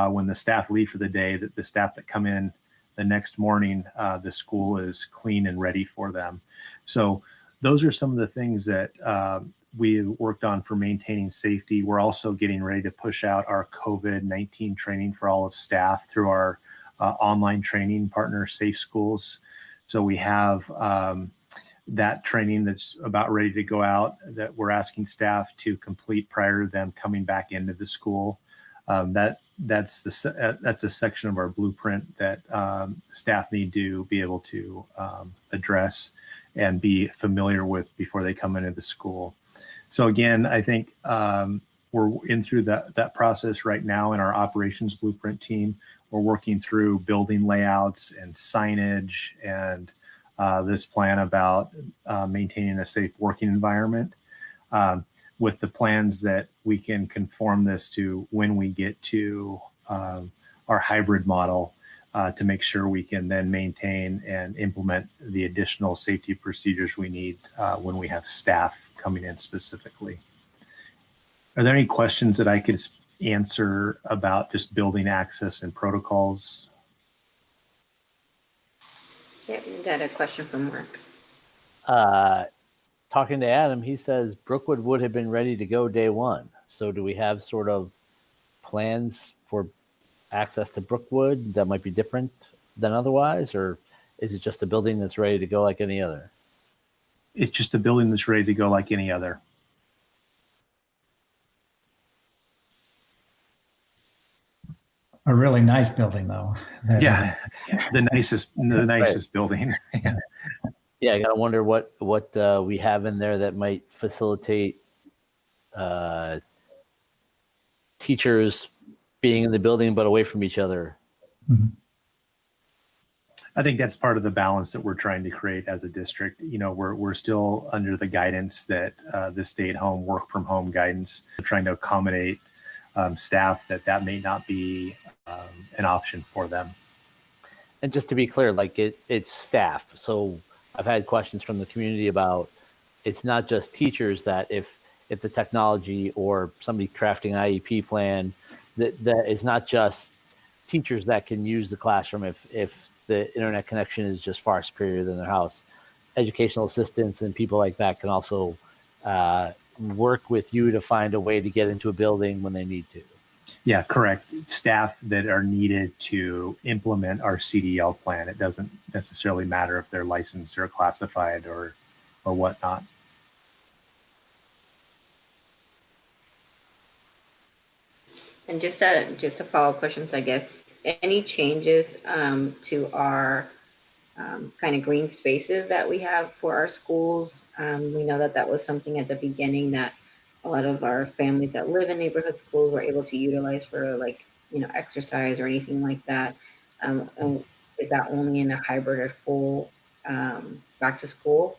when the staff leave for the day that the staff that come in the next morning, the school is clean and ready for them. So those are some of the things that we worked on for maintaining safety. We're also getting ready to push out our COVID-19 training for all of staff through our online training partner, Safe Schools. So we have that training that's about ready to go out that we're asking staff to complete prior to them coming back into the school. That's a section of our blueprint that staff need to be able to address and be familiar with before they come into the school. So again, I think we're in through that process right now in our operations blueprint team. We're working through building layouts and signage and this plan about maintaining a safe working environment with the plans that we can conform this to when we get to our hybrid model to make sure we can then maintain and implement the additional safety procedures we need when we have staff coming in specifically. Are there any questions that I could answer about just building access and protocols? Yeah, we got a question from Mark. Talking to Adam, he says Brookwood would have been ready to go day one. So do we have sort of plans for access to Brookwood that might be different than otherwise, or is it just a building that's ready to go like any other? It's just a building that's ready to go like any other. A really nice building, though. Yeah, the nicest building. Yeah, I gotta wonder what we have in there that might facilitate teachers being in the building but away from each other. Mm-hmm. I think that's part of the balance that we're trying to create as a district. You know, we're still under the guidance that the stay-at-home, work-from-home guidance. We're trying to accommodate staff that may not be an option for them. And just to be clear, like it's staff. So I've had questions from the community about it's not just teachers that if the technology or somebody crafting an IEP plan, that it's not just teachers that can use the classroom if the internet connection is just far superior than their house. Educational assistants and people like that can also work with you to find a way to get into a building when they need to. Yeah, correct. Staff that are needed to implement our CDL plan. It doesn't necessarily matter if they're licensed or classified or whatnot. And just a follow-up questions, I guess. Any changes to our kind of green spaces that we have for our schools? We know that was something at the beginning that a lot of our families that live in neighborhood schools were able to utilize for, like, exercise or anything like that. And is that only in a hybrid or full back to school?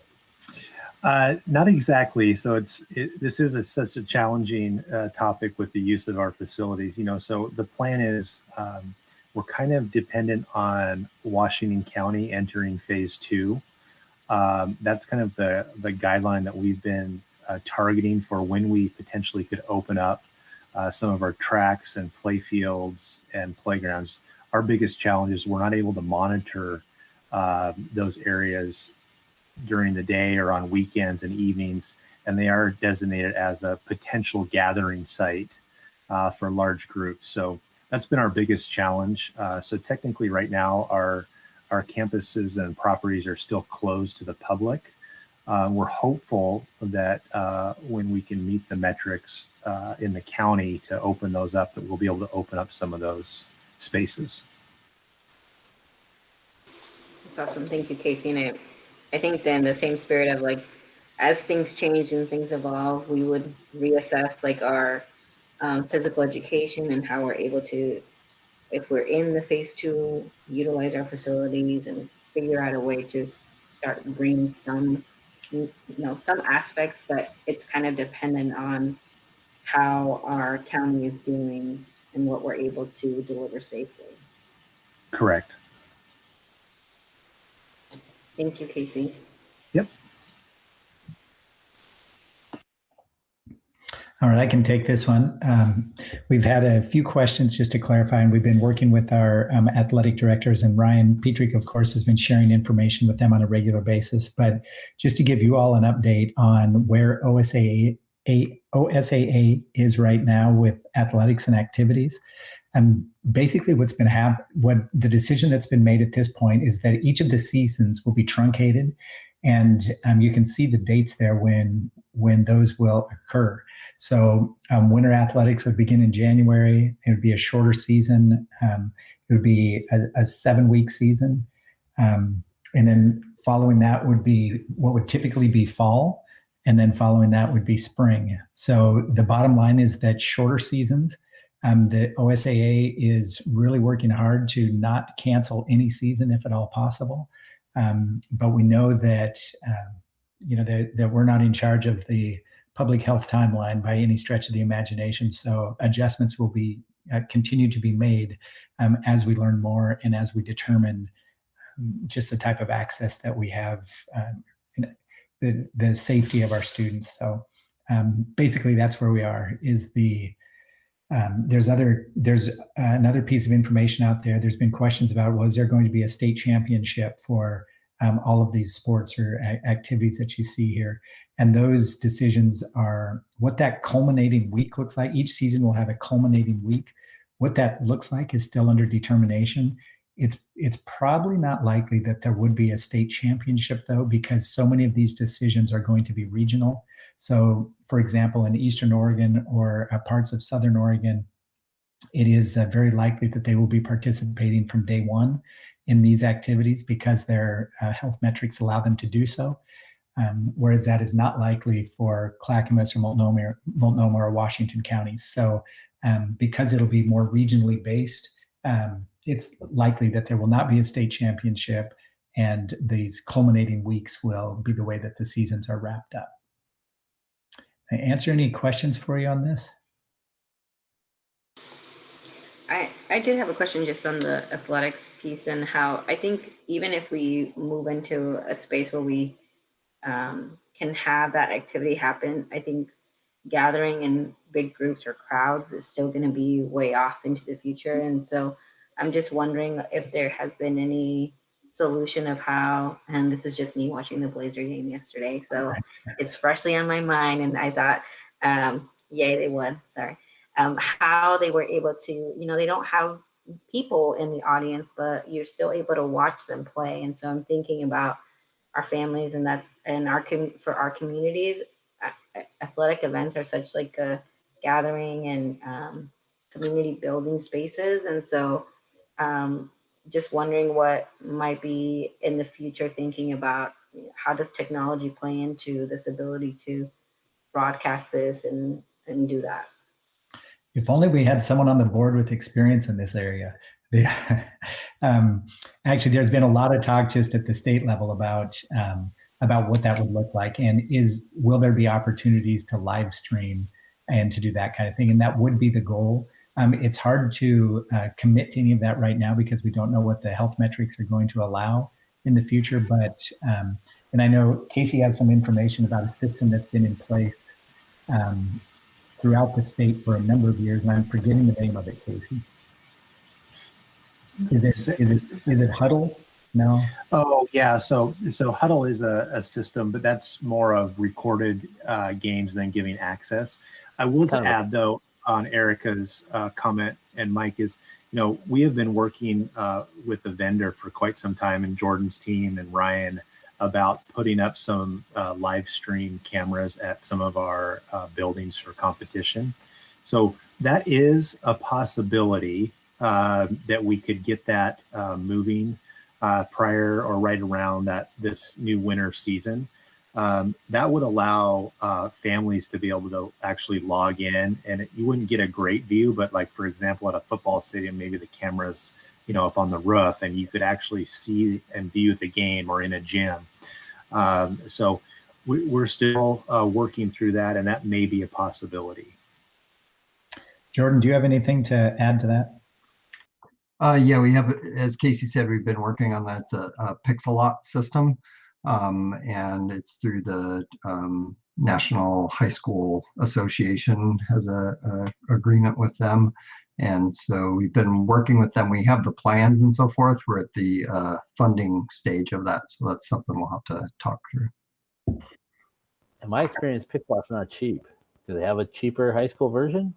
Not exactly. So this is such a challenging topic with the use of our facilities. So the plan is we're kind of dependent on Washington County entering phase 2. That's kind of the guideline that we've been targeting for when we potentially could open up some of our tracks and play fields and playgrounds. Our biggest challenge is we're not able to monitor those areas during the day or on weekends and evenings, and they are designated as a potential gathering site for large groups. So that's been our biggest challenge. So technically right now our campuses and properties are still closed to the public. We're hopeful that when we can meet the metrics in the county to open those up, that we'll be able to open up some of those spaces. That's awesome. Thank you, Casey. And I think then the same spirit of, like, as things change and things evolve, we would reassess, like, our physical education and how we're able to, if we're in the phase 2, utilize our facilities and figure out a way to start bringing some aspects, but it's kind of dependent on how our county is doing and what we're able to deliver safely. Correct. Thank you, Casey. Yep. All right, I can take this one. We've had a few questions just to clarify, and we've been working with our athletic directors, and Ryan Petrick, of course, has been sharing information with them on a regular basis. But just to give you all an update on where OSAA is right now with athletics and activities. Basically, what the decision that's been made at this point is that each of the seasons will be truncated, and you can see the dates there when those will occur. So winter athletics would begin in January. It would be a shorter season. It would be a 7-week season. And then following that would be what would typically be fall. And then following that would be spring. So the bottom line is that shorter seasons, the OSAA is really working hard to not cancel any season if at all possible. But we know that, that we're not in charge of the public health timeline by any stretch of the imagination. So adjustments will be continue to be made as we learn more and as we determine just the type of access that we have, the safety of our students. So basically that's where we are. There's another piece of information out there. There's been questions about, well, is there going to be a state championship for all of these sports or activities that you see here? And those decisions are what that culminating week looks like. Each season will have a culminating week. What that looks like is still under determination. It's probably not likely that there would be a state championship, though, because so many of these decisions are going to be regional. So, for example, in Eastern Oregon or parts of Southern Oregon, it is very likely that they will be participating from day one in these activities because their health metrics allow them to do so. Whereas that is not likely for Clackamas or Multnomah or Washington counties. So because it'll be more regionally based, it's likely that there will not be a state championship, and these culminating weeks will be the way that the seasons are wrapped up. Can I answer any questions for you on this? I I did have a question just on the athletics piece and how I think even if we move into a space where we can have that activity happen, I think gathering in big groups or crowds is still going to be way off into the future. And so I'm just wondering if there has been any solution of how, and this is just me watching the Blazer game yesterday, so it's freshly on my mind. And I thought, yay, they won. Sorry. How they were able to, they don't have people in the audience, but you're still able to watch them play. And so I'm thinking about our families, and for our communities, athletic events are such like a gathering and community building spaces. And so just wondering what might be in the future, thinking about how does technology play into this ability to broadcast this and do that. If only we had someone on the board with experience in this area. Actually, there's been a lot of talk just at the state level about what that would look like, and will there be opportunities to live stream and to do that kind of thing? And that would be the goal. It's hard to commit to any of that right now because we don't know what the health metrics are going to allow in the future. But and I know Casey has some information about a system that's been in place throughout the state for a number of years, and I'm forgetting the name of it, Casey. Is it Huddle? No. Oh yeah, so Huddle is a system, but that's more of recorded games than giving access. I will add though on Erica's comment and Mike is, we have been working with the vendor for quite some time, and Jordan's team and Ryan, about putting up some live stream cameras at some of our buildings for competition. So that is a possibility that we could get that moving prior or right around this new winter season. That would allow families to be able to actually log in, and you wouldn't get a great view, but like, for example, at a football stadium, maybe the cameras up on the roof, and you could actually see and view the game, or in a gym. So we're still working through that, and that may be a possibility. Jordan, do you have anything to add to that? Yeah, we have, as Casey said, we've been working on that. It's a Pixelot system, and it's through the National High School Association, has a agreement with them. And so we've been working with them. We have the plans and so forth. We're at the funding stage of that. So that's something we'll have to talk through. In my experience, Pixelot's not cheap. Do they have a cheaper high school version?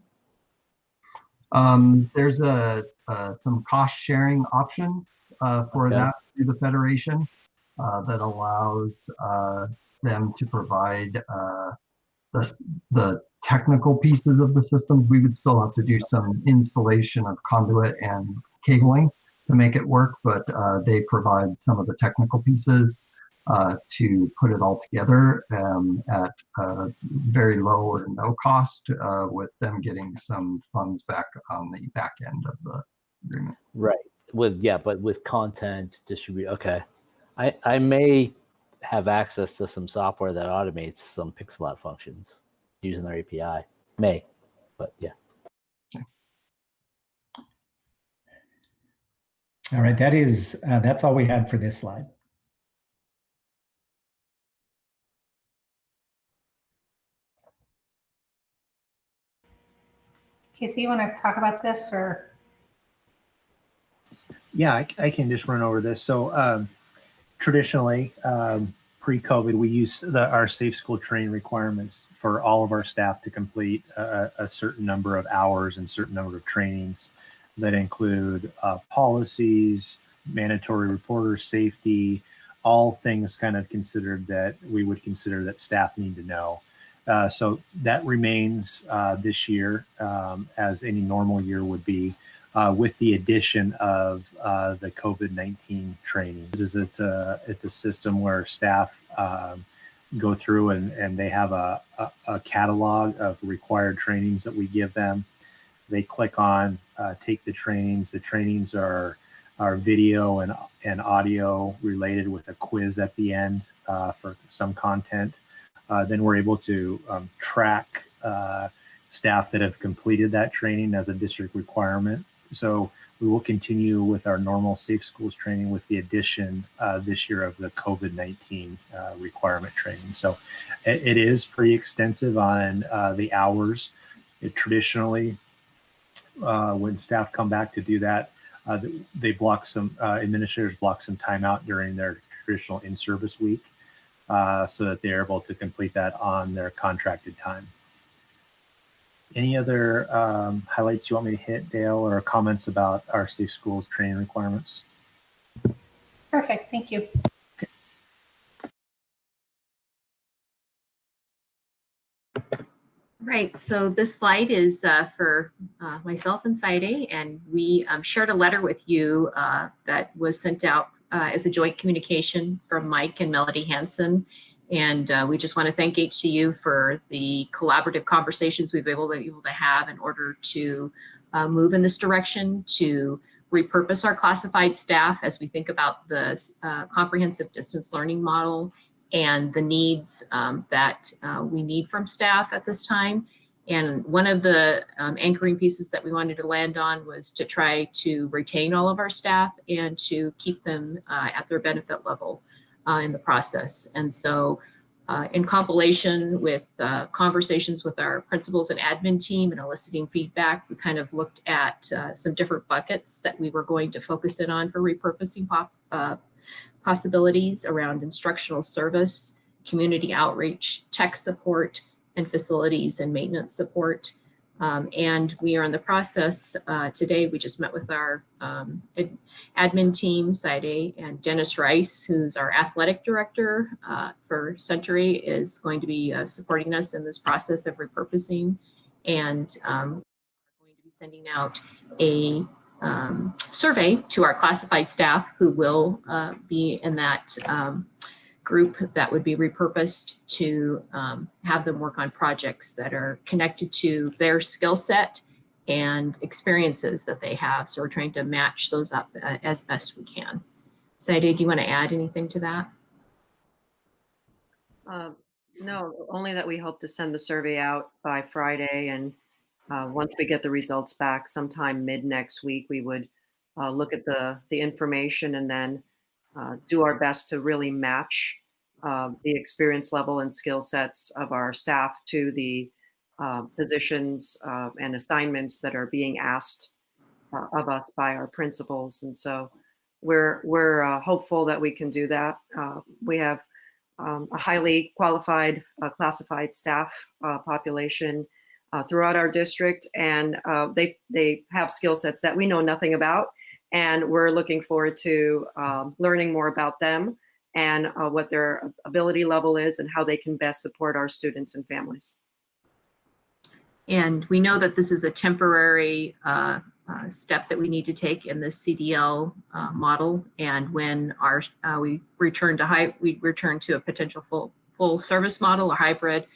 There's some cost sharing options for that through the Federation that allows them to provide the technical pieces of the systems. We would still have to do some installation of conduit and cabling to make it work, but they provide some of the technical pieces to put it all together at very low or no cost, with them getting some funds back on the back end of the agreement. Right. But with content distribute. Okay. I may have access to some software that automates some Pixelot functions using their API. But yeah. All right. That's all we had for this slide. Casey, you want to talk about this, or? Yeah, I can just run over this. So traditionally, pre-COVID, we use our safe school training requirements for all of our staff to complete a certain number of hours and certain number of trainings that include policies, mandatory reporter safety, all things kind of considered that we would consider that staff need to know. So that remains this year, as any normal year would be, with the addition of the COVID-19 training. It's a system where staff go through and they have a catalog of required trainings that we give them. They click on, take the trainings. The trainings are video and audio related with a quiz at the end for some content. Then we're able to track staff that have completed that training as a district requirement. So we will continue with our normal Safe Schools training with the addition this year of the COVID-19 requirement training. So it is pretty extensive on the hours. Traditionally, when staff come back to do that, they block some, administrators block some time out during their traditional in-service week so that they're able to complete that on their contracted time. Any other highlights you want me to hit, Dale, or comments about our Safe Schools training requirements? Perfect, thank you. Right, so this slide is for myself and Saide, and we shared a letter with you that was sent out as a joint communication from Mike and Melody Hansen. And we just want to thank HCU for the collaborative conversations we've been able to have in order to move in this direction, to repurpose our classified staff as we think about the comprehensive distance learning model and the needs that we need from staff at this time. And one of the anchoring pieces that we wanted to land on was to try to retain all of our staff and to keep them at their benefit level in the process. And so in compilation with conversations with our principals and admin team and eliciting feedback, we kind of looked at some different buckets that we were going to focus in on for repurposing possibilities around instructional service, community outreach, tech support, and facilities and maintenance support. And we are in the process today. We just met with our admin team, Saide, and Dennis Rice, who's our athletic director for Century, is going to be supporting us in this process of repurposing. And we're going to be sending out a survey to our classified staff who will be in that group that would be repurposed to have them work on projects that are connected to their skill set and experiences that they have. So we're trying to match those up as best we can. Saide, do you want to add anything to that? No, only that we hope to send the survey out by Friday, and once we get the results back sometime mid next week, we would look at the information and then do our best to really match the experience level and skill sets of our staff to the positions and assignments that are being asked of us by our principals. And so we're hopeful that we can do that. We have a highly qualified classified staff population throughout our district, and they have skill sets that we know nothing about, and we're looking forward to learning more about them and what their ability level is and how they can best support our students and families. And we know that this is a temporary step that we need to take in this CDL model. And when we return to a potential full service model or hybrid,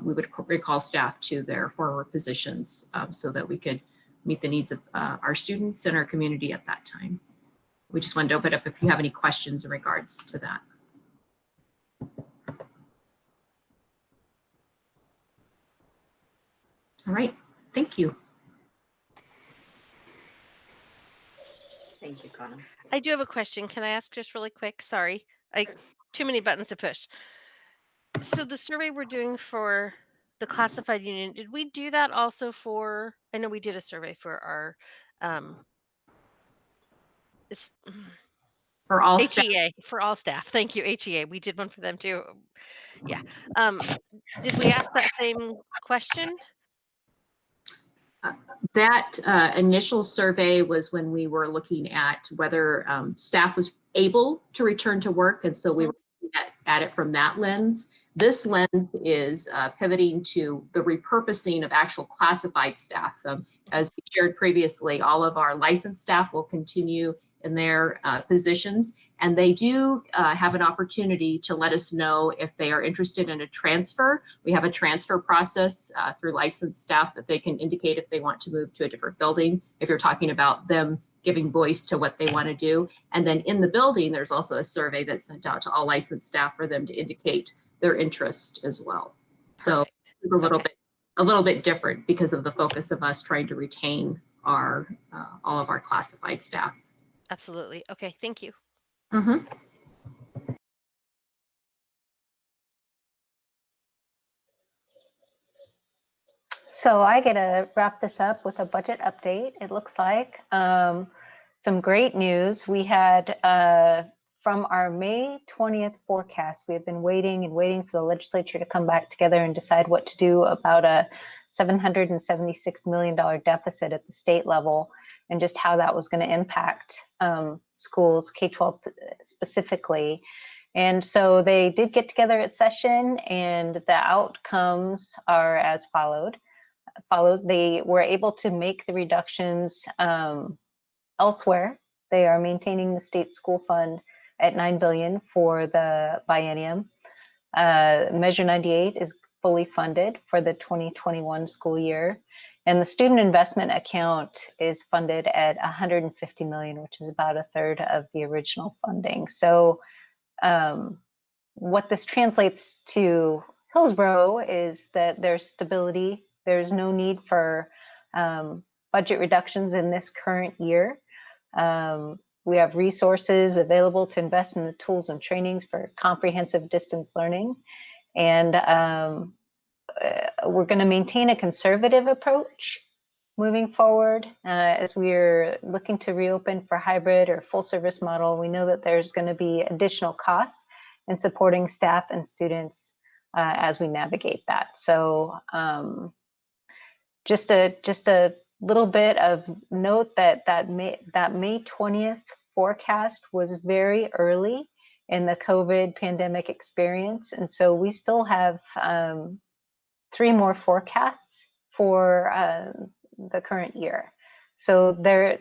we would recall staff to their former positions so that we could meet the needs of our students and our community at that time. We just wanted to open up if you have any questions in regards to that. All right, thank you. Thank you, Connor. I do have a question. Can I ask just really quick? Sorry, too many buttons to push. So the survey we're doing for the classified union, did we do that also for, I know we did a survey for our for all HEA, staff. for all staff. Thank you, HEA. We did one for them too. Yeah. Did we ask that same question? That initial survey was when we were looking at whether staff was able to return to work. And so we were looking at it from that lens. This lens is pivoting to the repurposing of actual classified staff. As we shared previously, all of our licensed staff will continue in their positions, and they do have an opportunity to let us know if they are interested in a transfer. We have a transfer process through licensed staff that they can indicate if they want to move to a different building, if you're talking about them giving voice to what they want to do. And then in the building, there's also a survey that's sent out to all licensed staff for them to indicate their interest as well. So it's a little bit different because of the focus of us trying to retain our all of our classified staff. Absolutely. Okay, thank you. Mm-hmm. So I get to wrap this up with a budget update, it looks like. Some great news. We had, from our May 20th forecast, we have been waiting and waiting for the legislature to come back together and decide what to do about a $776 million deficit at the state level and just how that was going to impact schools, K-12 specifically. And so they did get together at session, and the outcomes are as follows. They were able to make the reductions elsewhere. They are maintaining the state school fund at $9 billion for the biennium. Measure 98 is fully funded for the 2021 school year. And the student investment account is funded at $150 million, which is about a third of the original funding. So what this translates to Hillsboro is that there's stability. There's no need for budget reductions in this current year. We have resources available to invest in the tools and trainings for comprehensive distance learning. And we're going to maintain a conservative approach moving forward as we're looking to reopen for hybrid or full service model. We know that there's going to be additional costs in supporting staff and students as we navigate that. So just a little bit of note that May 20th forecast was very early in the COVID pandemic experience. And so we still have 3 more forecasts for the current year. So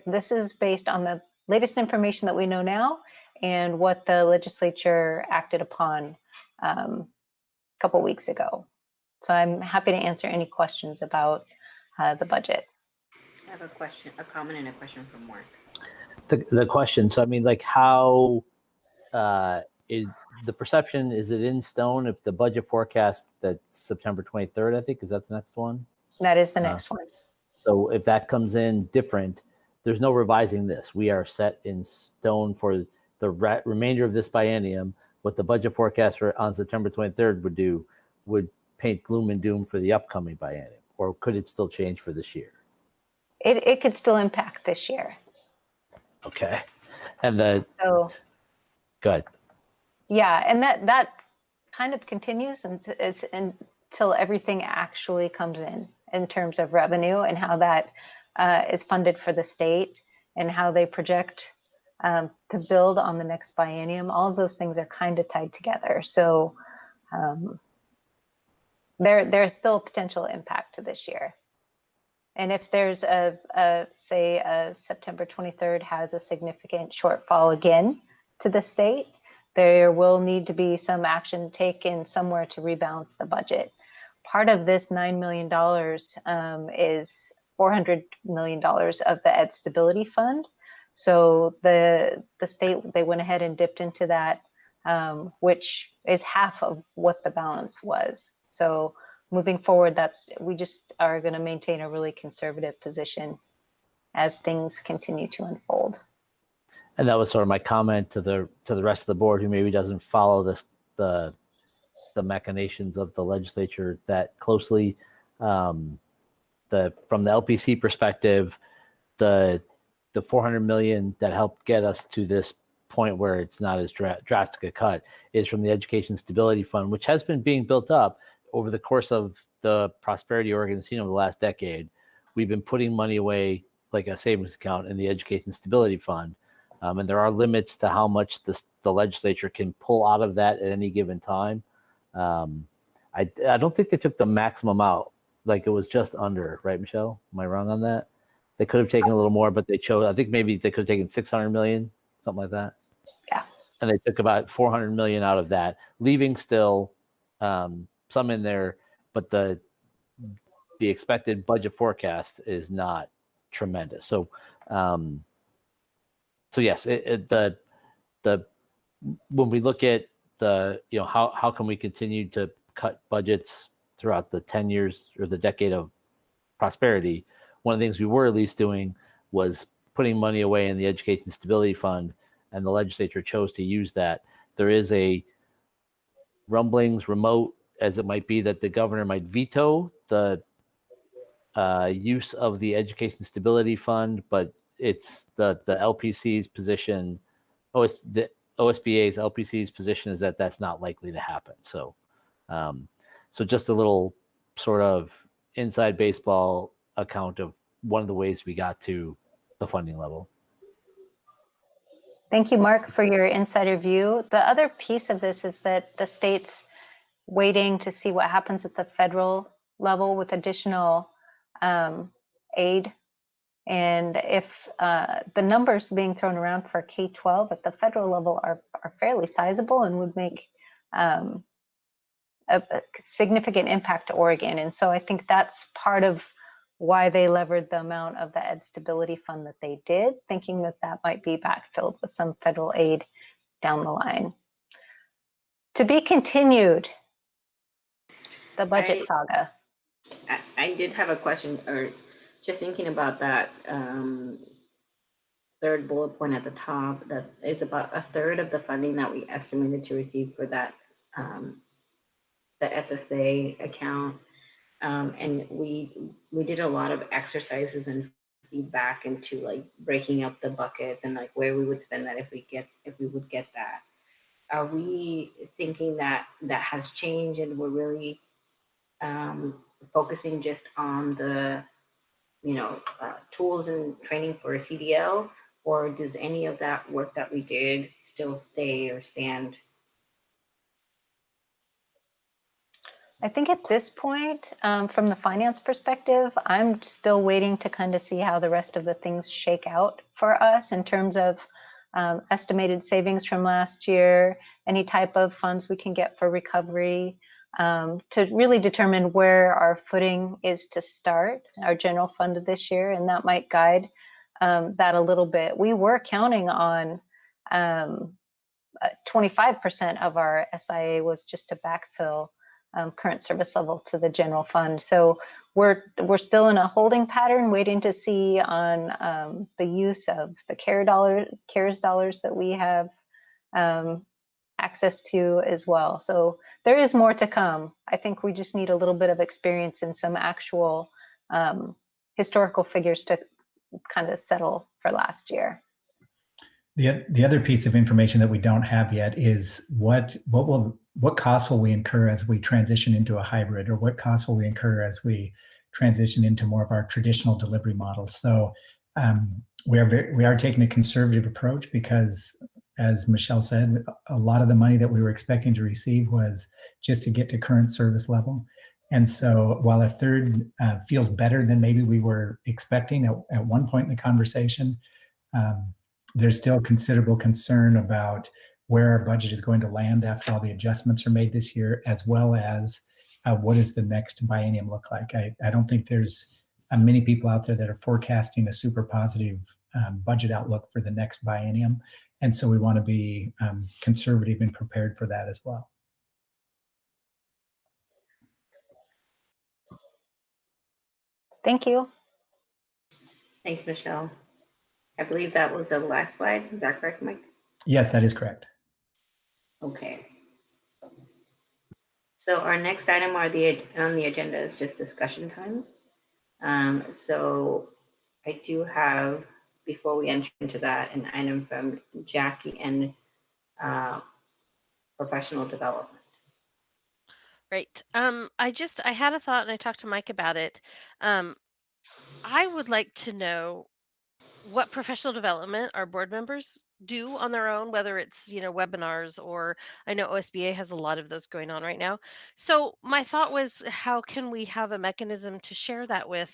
this is based on the latest information that we know now and what the legislature acted upon a couple weeks ago. So I'm happy to answer any questions about the budget. I have a question, a comment and a question from Mark. The question, so I mean, like, how is the perception, is it in stone if the budget forecast that's September 23rd, I think, is that the next one? That is the next one. So if that comes in different, there's no revising this. We are set in stone for the remainder of this biennium. What the budget forecast on September 23rd would do would paint gloom and doom for the upcoming biennium, or could it still change for this year? It could still impact this year. Okay. And so go ahead. Yeah, and that kind of continues until everything actually comes in terms of revenue and how that is funded for the state and how they project to build on the next biennium. All of those things are kind of tied together. So there's still potential impact to this year. And if there's say a September 23rd has a significant shortfall again to the state, there will need to be some action taken somewhere to rebalance the budget. Part of this $9 million is $400 million of the Ed Stability Fund. So the state, they went ahead and dipped into that, which is half of what the balance was. So moving forward, we just are going to maintain a really conservative position as things continue to unfold. And that was sort of my comment to the rest of the board who maybe doesn't follow the machinations of the legislature that closely. From the LPC perspective, the $400 million that helped get us to this point where it's not as drastic a cut is from the Education Stability Fund, which has been being built up over the course of the Prosperity Oregon scene over the last decade. We've been putting money away like a savings account in the Education Stability Fund. And there are limits to how much the legislature can pull out of that at any given time. I don't think they took the maximum out. Like it was just under, right, Michelle? Am I wrong on that? They could have taken a little more, but they chose, I think maybe they could have taken 600 million, something like that. Yeah. And they took about 400 million out of that, leaving still some in there, but the expected budget forecast is not tremendous. So, so yes, the when we look at how can we continue to cut budgets throughout the 10 years or the decade of prosperity, one of the things we were at least doing was putting money away in the Education Stability Fund, and the legislature chose to use that. There is a rumblings, remote as it might be, that the governor might veto the use of the Education Stability Fund, but it's the LPC's position, the OSBA's LPC's position is that that's not likely to happen. So, so just a little sort of inside baseball account of one of the ways we got to the funding level. Thank you, Mark, for your insider view. The other piece of this is that the state's waiting to see what happens at the federal level with additional aid. And if the numbers being thrown around for K-12 at the federal level are fairly sizable and would make a significant impact to Oregon. And so I think that's part of why they levered the amount of the Ed Stability Fund that they did, thinking that that might be backfilled with some federal aid down the line. To be continued, the budget saga. I did have a question, or just thinking about that third bullet point at the top, that is about a third of the funding that we estimated to receive for that, the SSA account. And we did a lot of exercises and feedback into like breaking up the buckets and like where we would spend that if we would get that. Are we thinking that that has changed and we're really focusing just on the tools and training for a CDL, or does any of that work that we did still stay or stand? I think at this point, from the finance perspective, I'm still waiting to kind of see how the rest of the things shake out for us in terms of estimated savings from last year, any type of funds we can get for recovery, to really determine where our footing is to start our general fund this year, and that might guide that a little bit. We were counting on 25% of our SIA was just to backfill current service level to the general fund. So we're still in a holding pattern, waiting to see on the use of the CARES dollars that we have access to as well. So there is more to come. I think we just need a little bit of experience in some actual historical figures to kind of settle for last year. The other piece of information that we don't have yet is what costs will we incur as we transition into a hybrid, or what costs will we incur as we transition into more of our traditional delivery models. So we are taking a conservative approach because, as Michelle said, a lot of the money that we were expecting to receive was just to get to current service level. And so while a third feels better than maybe we were expecting at one point in the conversation, there's still considerable concern about where our budget is going to land after all the adjustments are made this year, as well as what does the next biennium look like. I don't think there's many people out there that are forecasting a super positive budget outlook for the next biennium. And so we want to be conservative and prepared for that as well. Thank you. Thanks, Michelle. I believe that was the last slide. Is that correct, Mike? Yes, that is correct. Okay. So our next item on the agenda is just discussion time. So I do have, before we enter into that, an item from Jackie and professional development. Right. I had a thought and I talked to Mike about it. I would like to know what professional development our board members do on their own, whether it's, webinars, or I know OSBA has a lot of those going on right now. So my thought was, how can we have a mechanism to share that with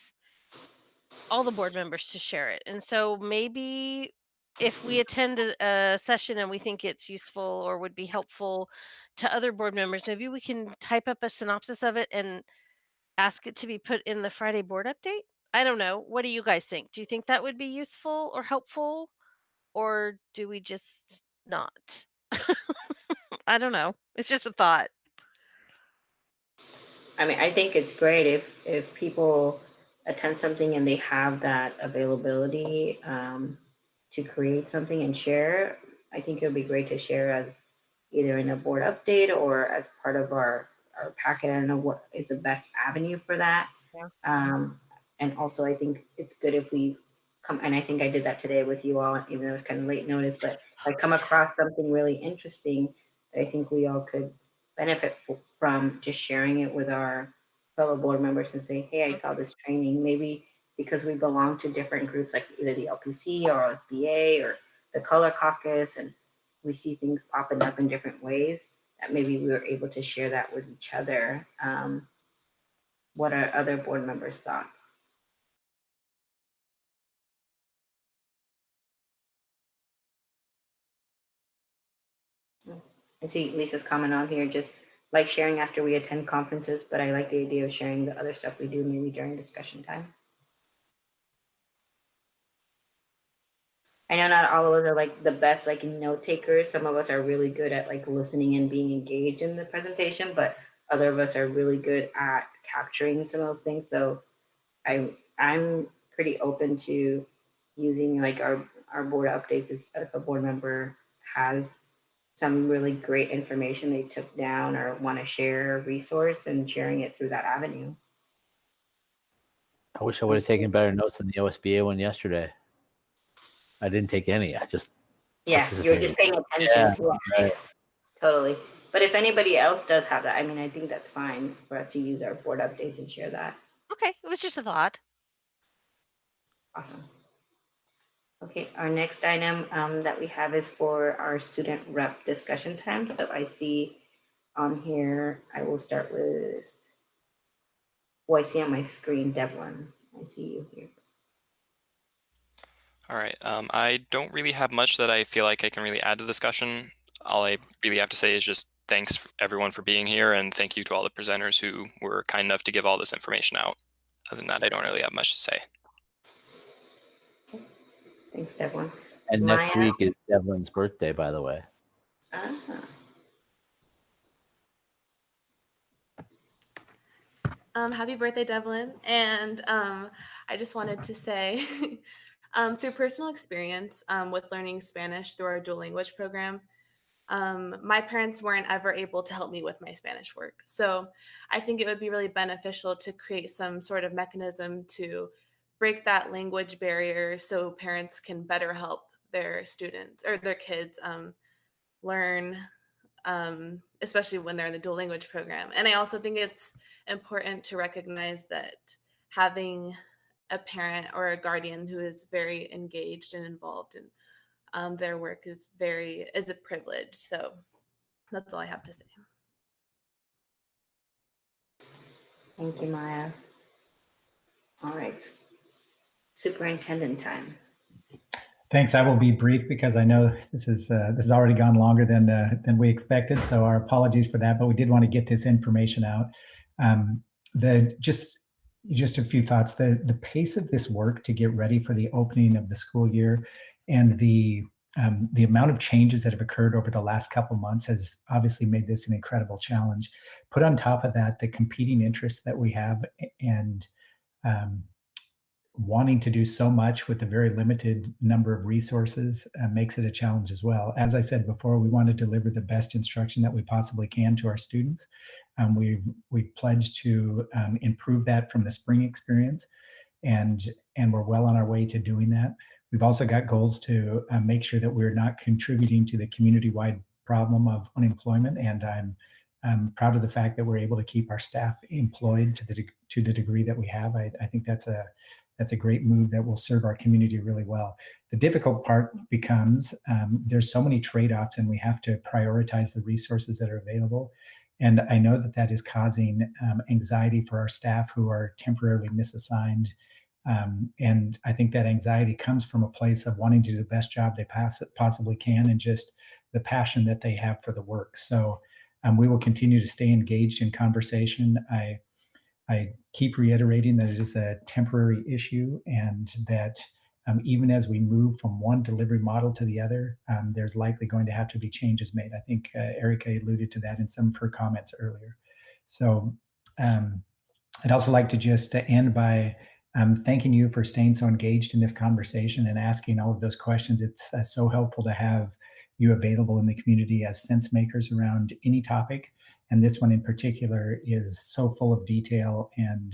all the board members to share it? And so maybe if we attend a session and we think it's useful or would be helpful to other board members, maybe we can type up a synopsis of it and ask it to be put in the Friday board update. I don't know. What do you guys think? Do you think that would be useful or helpful? Or do we just not? I don't know. It's just a thought. I mean, I think it's great if people attend something and they have that availability to create something and share, I think it would be great to share as either in a board update or as part of our packet. I don't know what is the best avenue for that. Yeah. And also, I think it's good if we come, and I think I did that today with you all, even though it was kind of late notice, but if I come across something really interesting that I think we all could benefit from, just sharing it with our fellow board members and say, hey, I saw this training. Maybe because we belong to different groups, like either the LPC or OSBA or the Color Caucus, and we see things popping up in different ways, that maybe we were able to share that with each other. What are other board members' thoughts? I see Lisa's comment on here, just like sharing after we attend conferences, but I like the idea of sharing the other stuff we do maybe during discussion time. I know not all of us are like the best like note takers. Some of us are really good at like listening and being engaged in the presentation, but other of us are really good at capturing some of those things. So I'm pretty open to using like our board updates if a board member has some really great information they took down or want to share a resource, and sharing it through that avenue. I wish I would have taken better notes than the OSBA one yesterday. I didn't take any. I just you were just paying attention. Yeah, right. Totally. But if anybody else does have that, I mean, I think that's fine for us to use our board updates and share that. Okay, it was just a thought. Awesome. Okay, our next item that we have is for our student rep discussion time. So I see on here, I will start with, I see on my screen, Devlin. I see you here. All right. I don't really have much that I feel like I can really add to the discussion. All I really have to say is just thanks everyone for being here, and thank you to all the presenters who were kind enough to give all this information out. Other than that, I don't really have much to say. Thanks, Devlin. And next week is Devlin's birthday, by the way. Happy birthday, Devlin. And I just wanted to say, through personal experience with learning Spanish through our dual language program, my parents weren't ever able to help me with my Spanish work. So I think it would be really beneficial to create some sort of mechanism to break that language barrier so parents can better help their students or their kids learn, especially when they're in the dual language program. And I also think it's important to recognize that having a parent or a guardian who is very engaged and involved in their work is a privilege. So that's all I have to say. Thank you, Maya. All right, superintendent time. Thanks. I will be brief because I know this has already gone longer than we expected. So our apologies for that, but we did want to get this information out. Just a few thoughts. The pace of this work to get ready for the opening of the school year and the amount of changes that have occurred over the last couple months has obviously made this an incredible challenge. Put on top of that, the competing interests that we have and wanting to do so much with a very limited number of resources makes it a challenge as well. As I said before, we want to deliver the best instruction that we possibly can to our students. We've pledged to improve that from the spring experience, and we're well on our way to doing that. We've also got goals to make sure that we're not contributing to the community-wide problem of unemployment, and I'm proud of the fact that we're able to keep our staff employed to the degree that we have. I think that's a great move that will serve our community really well. The difficult part becomes there's so many trade-offs, and we have to prioritize the resources that are available. And I know that is causing anxiety for our staff who are temporarily misassigned. And I think that anxiety comes from a place of wanting to do the best job they possibly can, and just the passion that they have for the work. So we will continue to stay engaged in conversation. I keep reiterating that it is a temporary issue, and that even as we move from one delivery model to the other, there's likely going to have to be changes made. I think Erica alluded to that in some of her comments earlier. So I'd also like to just end by thanking you for staying so engaged in this conversation and asking all of those questions. It's so helpful to have you available in the community as sense makers around any topic. And this one in particular is so full of detail, and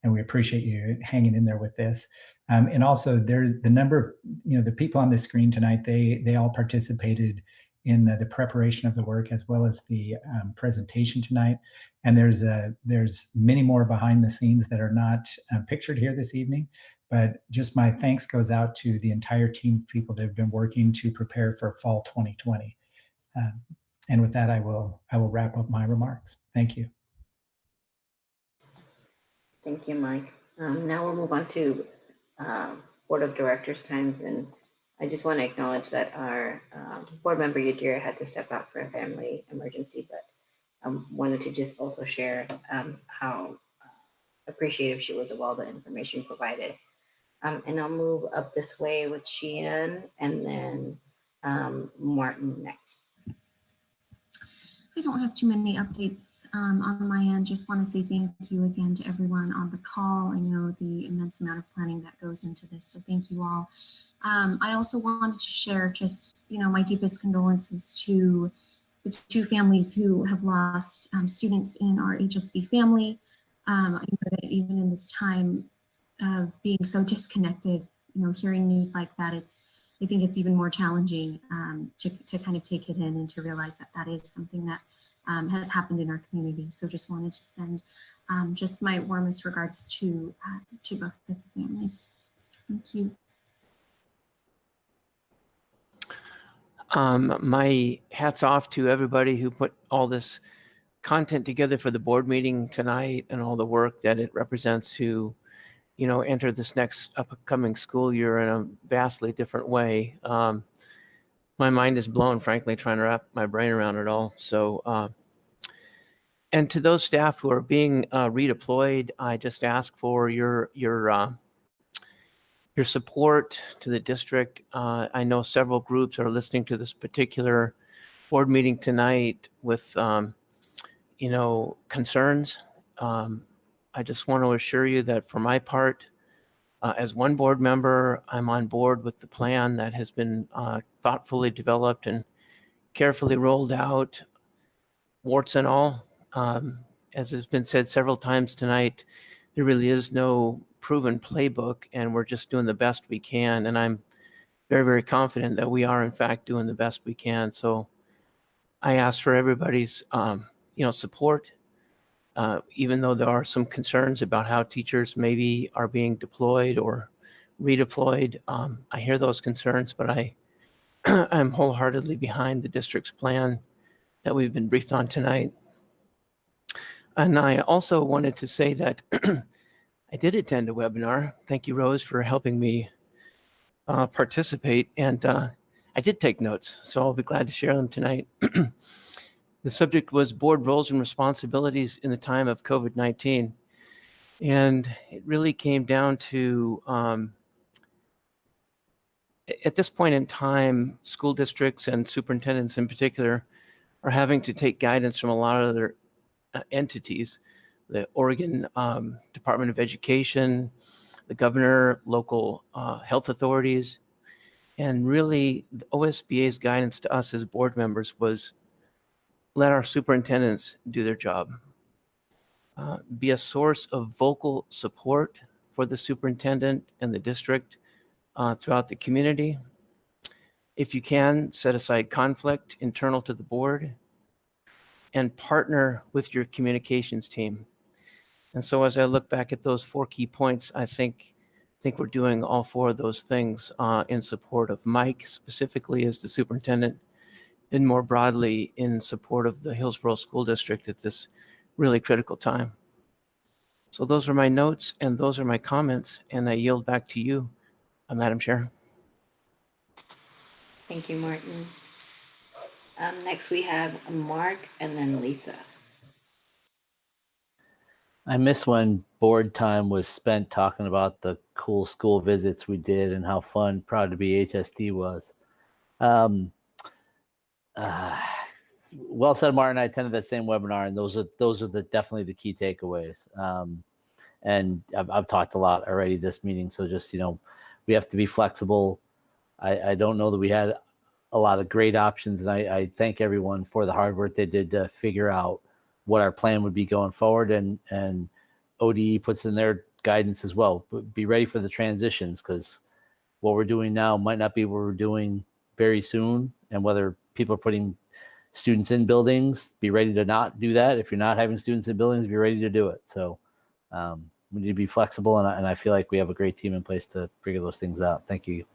we appreciate you hanging in there with this. And also, there's the number of, the people on the screen tonight, they all participated in the preparation of the work as well as the presentation tonight. And there's many more behind the scenes that are not pictured here this evening. But just my thanks goes out to the entire team of people that have been working to prepare for fall 2020. And with that, I will wrap up my remarks. Thank you. Thank you, Mike. Now we'll move on to Board of Directors times, and I just want to acknowledge that our board member Yadira had to step out for a family emergency, but I wanted to just also share how appreciative she was of all the information provided. And I'll move up this way with Sheehan and then Martin next. I don't have too many updates on my end. Just want to say thank you again to everyone on the call. I know the immense amount of planning that goes into this, so thank you all. I also wanted to share just, my deepest condolences to the two families who have lost students in our HSD family. I know that even in this time of being so disconnected, hearing news like that, I think it's even more challenging to kind of take it in and to realize that that is something that has happened in our community. So just wanted to send just my warmest regards to both the families. Thank you. My hat's off to everybody who put all this content together for the board meeting tonight and all the work that it represents to enter this next upcoming school year in a vastly different way. My mind is blown, frankly, trying to wrap my brain around it all. So, and to those staff who are being redeployed, I just ask for your support to the district. I know several groups are listening to this particular board meeting tonight with, concerns. I just want to assure you that for my part, as one board member, I'm on board with the plan that has been thoughtfully developed and carefully rolled out, warts and all. As has been said several times tonight, there really is no proven playbook, and we're just doing the best we can. And I'm very, very confident that we are, in fact, doing the best we can. So I ask for everybody's, support. Even though there are some concerns about how teachers maybe are being deployed or redeployed, I hear those concerns, but I'm wholeheartedly behind the district's plan that we've been briefed on tonight. And I also wanted to say that I did attend a webinar. Thank you, Rose, for helping me participate. And I did take notes, so I'll be glad to share them tonight. The subject was board roles and responsibilities in the time of COVID-19. And it really came down to, at this point in time, school districts and superintendents in particular are having to take guidance from a lot of other entities, the Oregon Department of Education, the governor, local health authorities. And really, the OSBA's guidance to us as board members was let our superintendents do their job. Be a source of vocal support for the superintendent and the district throughout the community. If you can, set aside conflict internal to the board and partner with your communications team. And so as I look back at those 4 key points, I think we're doing all 4 of those things in support of Mike, specifically as the superintendent, and more broadly in support of the Hillsboro School District at this really critical time. So those are my notes and those are my comments, and I yield back to you, Madam Chair. Thank you, Martin. Next we have Mark and then Lisa. I miss when board time was spent talking about the cool school visits we did and how fun Proud to be HSD was. Well said, Martin. I attended that same webinar, and those are definitely the key takeaways. And I've talked a lot already this meeting, so just, we have to be flexible. I don't know that we had a lot of great options, and I thank everyone for the hard work they did to figure out what our plan would be going forward, and ODE puts in their guidance as well. But be ready for the transitions, because what we're doing now might not be what we're doing very soon, and whether people are putting students in buildings, be ready to not do that. If you're not having students in buildings, be ready to do it. So we need to be flexible, and I feel like we have a great team in place to figure those things out. Thank you.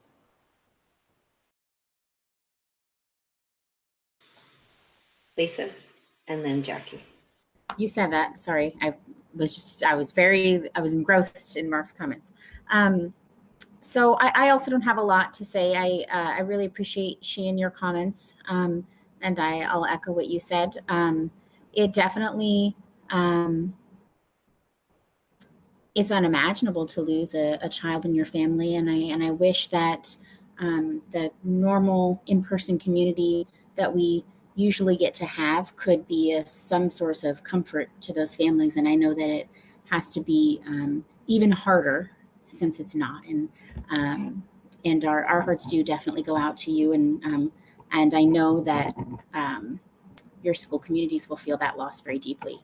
Lisa, and then Jackie. You said that. Sorry, I was engrossed in Mark's comments. So I also don't have a lot to say. I really appreciate Sheehan, your comments, and I'll echo what you said. It definitely it's unimaginable to lose a child in your family, and I wish that the normal in-person community that we usually get to have could be some source of comfort to those families. And I know that it has to be even harder since it's not. And our hearts do definitely go out to you. And I know that your school communities will feel that loss very deeply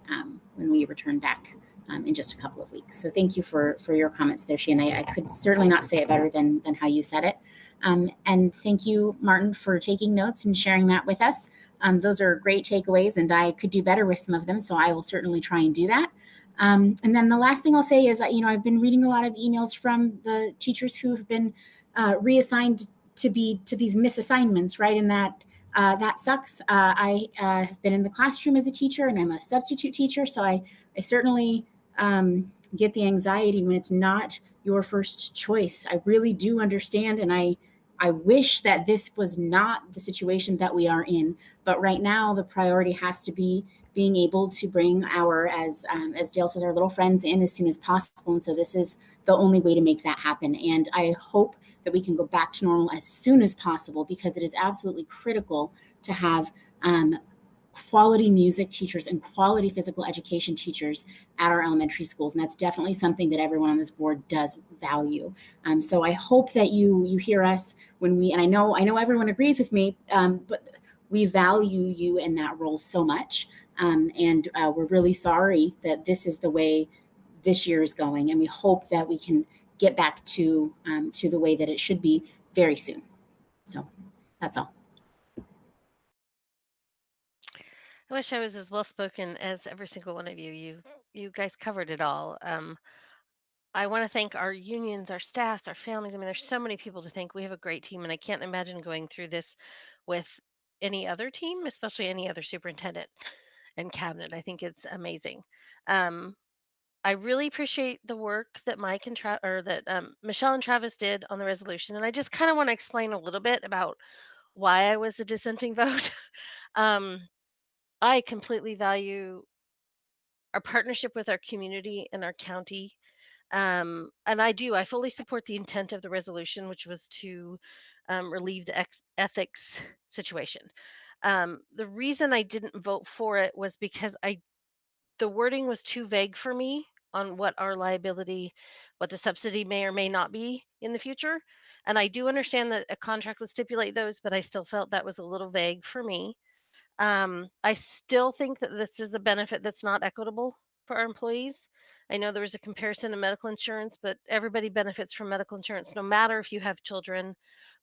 when we return back in just a couple of weeks. So thank you for your comments there, Shane. I could certainly not say it better than how you said it. And thank you, Martin, for taking notes and sharing that with us. Those are great takeaways, and I could do better with some of them, so I will certainly try and do that. And then the last thing I'll say is, I've been reading a lot of emails from the teachers who have been reassigned to these misassignments, right? And that sucks. I have been in the classroom as a teacher, and I'm a substitute teacher, so I certainly get the anxiety when it's not your first choice. I really do understand, and I wish that this was not the situation that we are in. But right now, the priority has to be being able to bring our, as Dale says, our little friends in as soon as possible. And so this is the only way to make that happen. And I hope that we can go back to normal as soon as possible, because it is absolutely critical to have quality music teachers and quality physical education teachers at our elementary schools. And that's definitely something that everyone on this board does value. So I hope that you hear us when and I know everyone agrees with me, but we value you in that role so much. And we're really sorry that this is the way this year is going. And we hope that we can get back to the way that it should be very soon. So that's all. I wish I was as well spoken as every single one of you. You guys covered it all. I want to thank our unions, our staffs, our families. I mean, there's so many people to thank. We have a great team, and I can't imagine going through this with any other team, especially any other superintendent and cabinet. I think it's amazing. I really appreciate the work that Mike and Michelle and Travis did on the resolution, and I just kind of want to explain a little bit about why I was a dissenting vote. I completely value our partnership with our community and our county. And I fully support the intent of the resolution, which was to relieve the ethics situation. The reason I didn't vote for it was because the wording was too vague for me on what our liability, what the subsidy may or may not be in the future. And I do understand that a contract would stipulate those, but I still felt that was a little vague for me. I still think that this is a benefit that's not equitable for our employees. I know there was a comparison to medical insurance, but everybody benefits from medical insurance, no matter if you have children,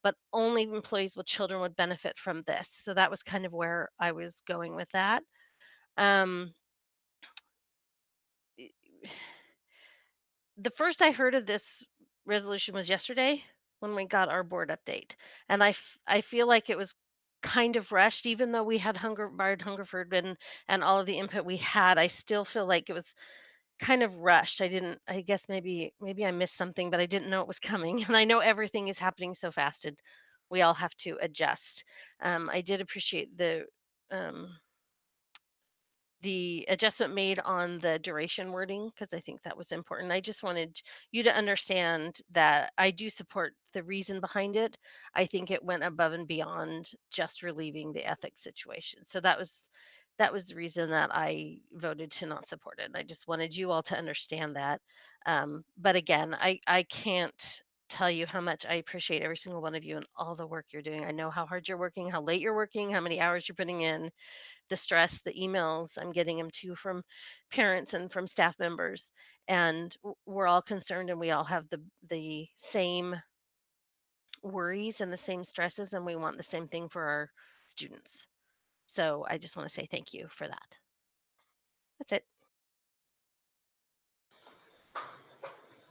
but only employees with children would benefit from this. So that was kind of where I was going with that. The first I heard of this resolution was yesterday when we got our board update. And I feel like it was kind of rushed, even though we had Barred Hungerford and all of the input we had. I still feel like it was kind of rushed. I guess maybe I missed something, but I didn't know it was coming. And I know everything is happening so fast and we all have to adjust. I did appreciate the adjustment made on the duration wording, because I think that was important. I just wanted you to understand that I do support the reason behind it. I think it went above and beyond just relieving the ethics situation. So that was that was the reason that I voted to not support it. I just wanted you all to understand that. But again, I can't tell you how much I appreciate every single one of you and all the work you're doing. I know how hard you're working, how late you're working, how many hours you're putting in, the stress, the emails I'm getting them too from parents and from staff members. And we're all concerned and we all have the same worries and the same stresses, and we want the same thing for our students. So I just want to say thank you for that. That's it.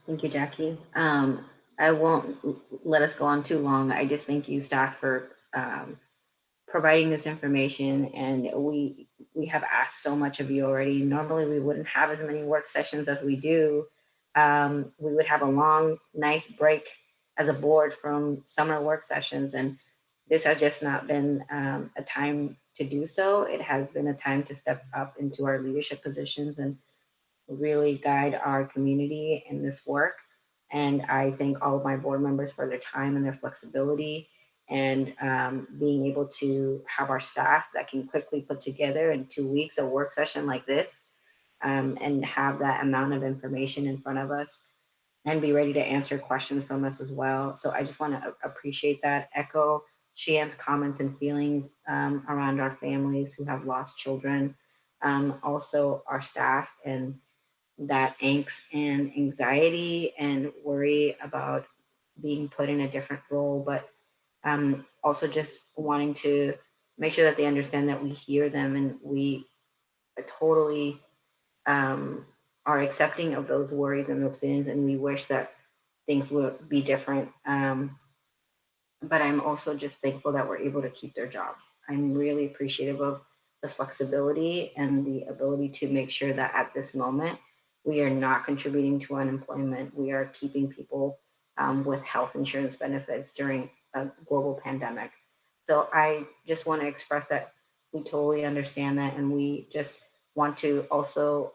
Thank you, Jackie. I won't let us go on too long. I just thank you, staff, for providing this information. And we have asked so much of you already. Normally, we wouldn't have as many work sessions as we do. We would have a long, nice break as a board from summer work sessions, and this has just not been a time to do so. It has been a time to step up into our leadership positions and really guide our community in this work. And I thank all of my board members for their time and their flexibility, and being able to have our staff that can quickly put together in 2 weeks a work session like this, and have that amount of information in front of us and be ready to answer questions from us as well. So I just want to appreciate that, echo Shean's comments and feelings around our families who have lost children, also our staff, and that angst and anxiety and worry about being put in a different role, but also just wanting to make sure that they understand that we hear them and we totally are accepting of those worries and those feelings, and we wish that things would be different. But I'm also just thankful that we're able to keep their jobs. I'm really appreciative of the flexibility and the ability to make sure that at this moment, we are not contributing to unemployment. We are keeping people with health insurance benefits during a global pandemic. So I just want to express that we totally understand that, and we just want to also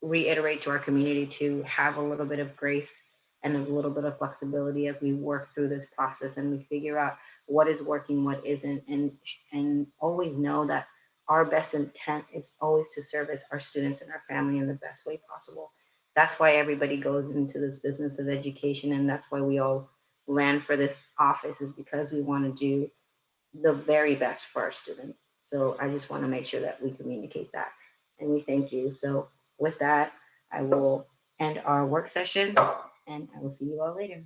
reiterate to our community to have a little bit of grace and a little bit of flexibility as we work through this process and we figure out what is working, what isn't, and always know that our best intent is always to service our students and our family in the best way possible. That's why everybody goes into this business of education, and that's why we all ran for this office, is because we want to do the very best for our students. So I just want to make sure that we communicate that, and we thank you. So with that, I will end our work session, and I will see you all later.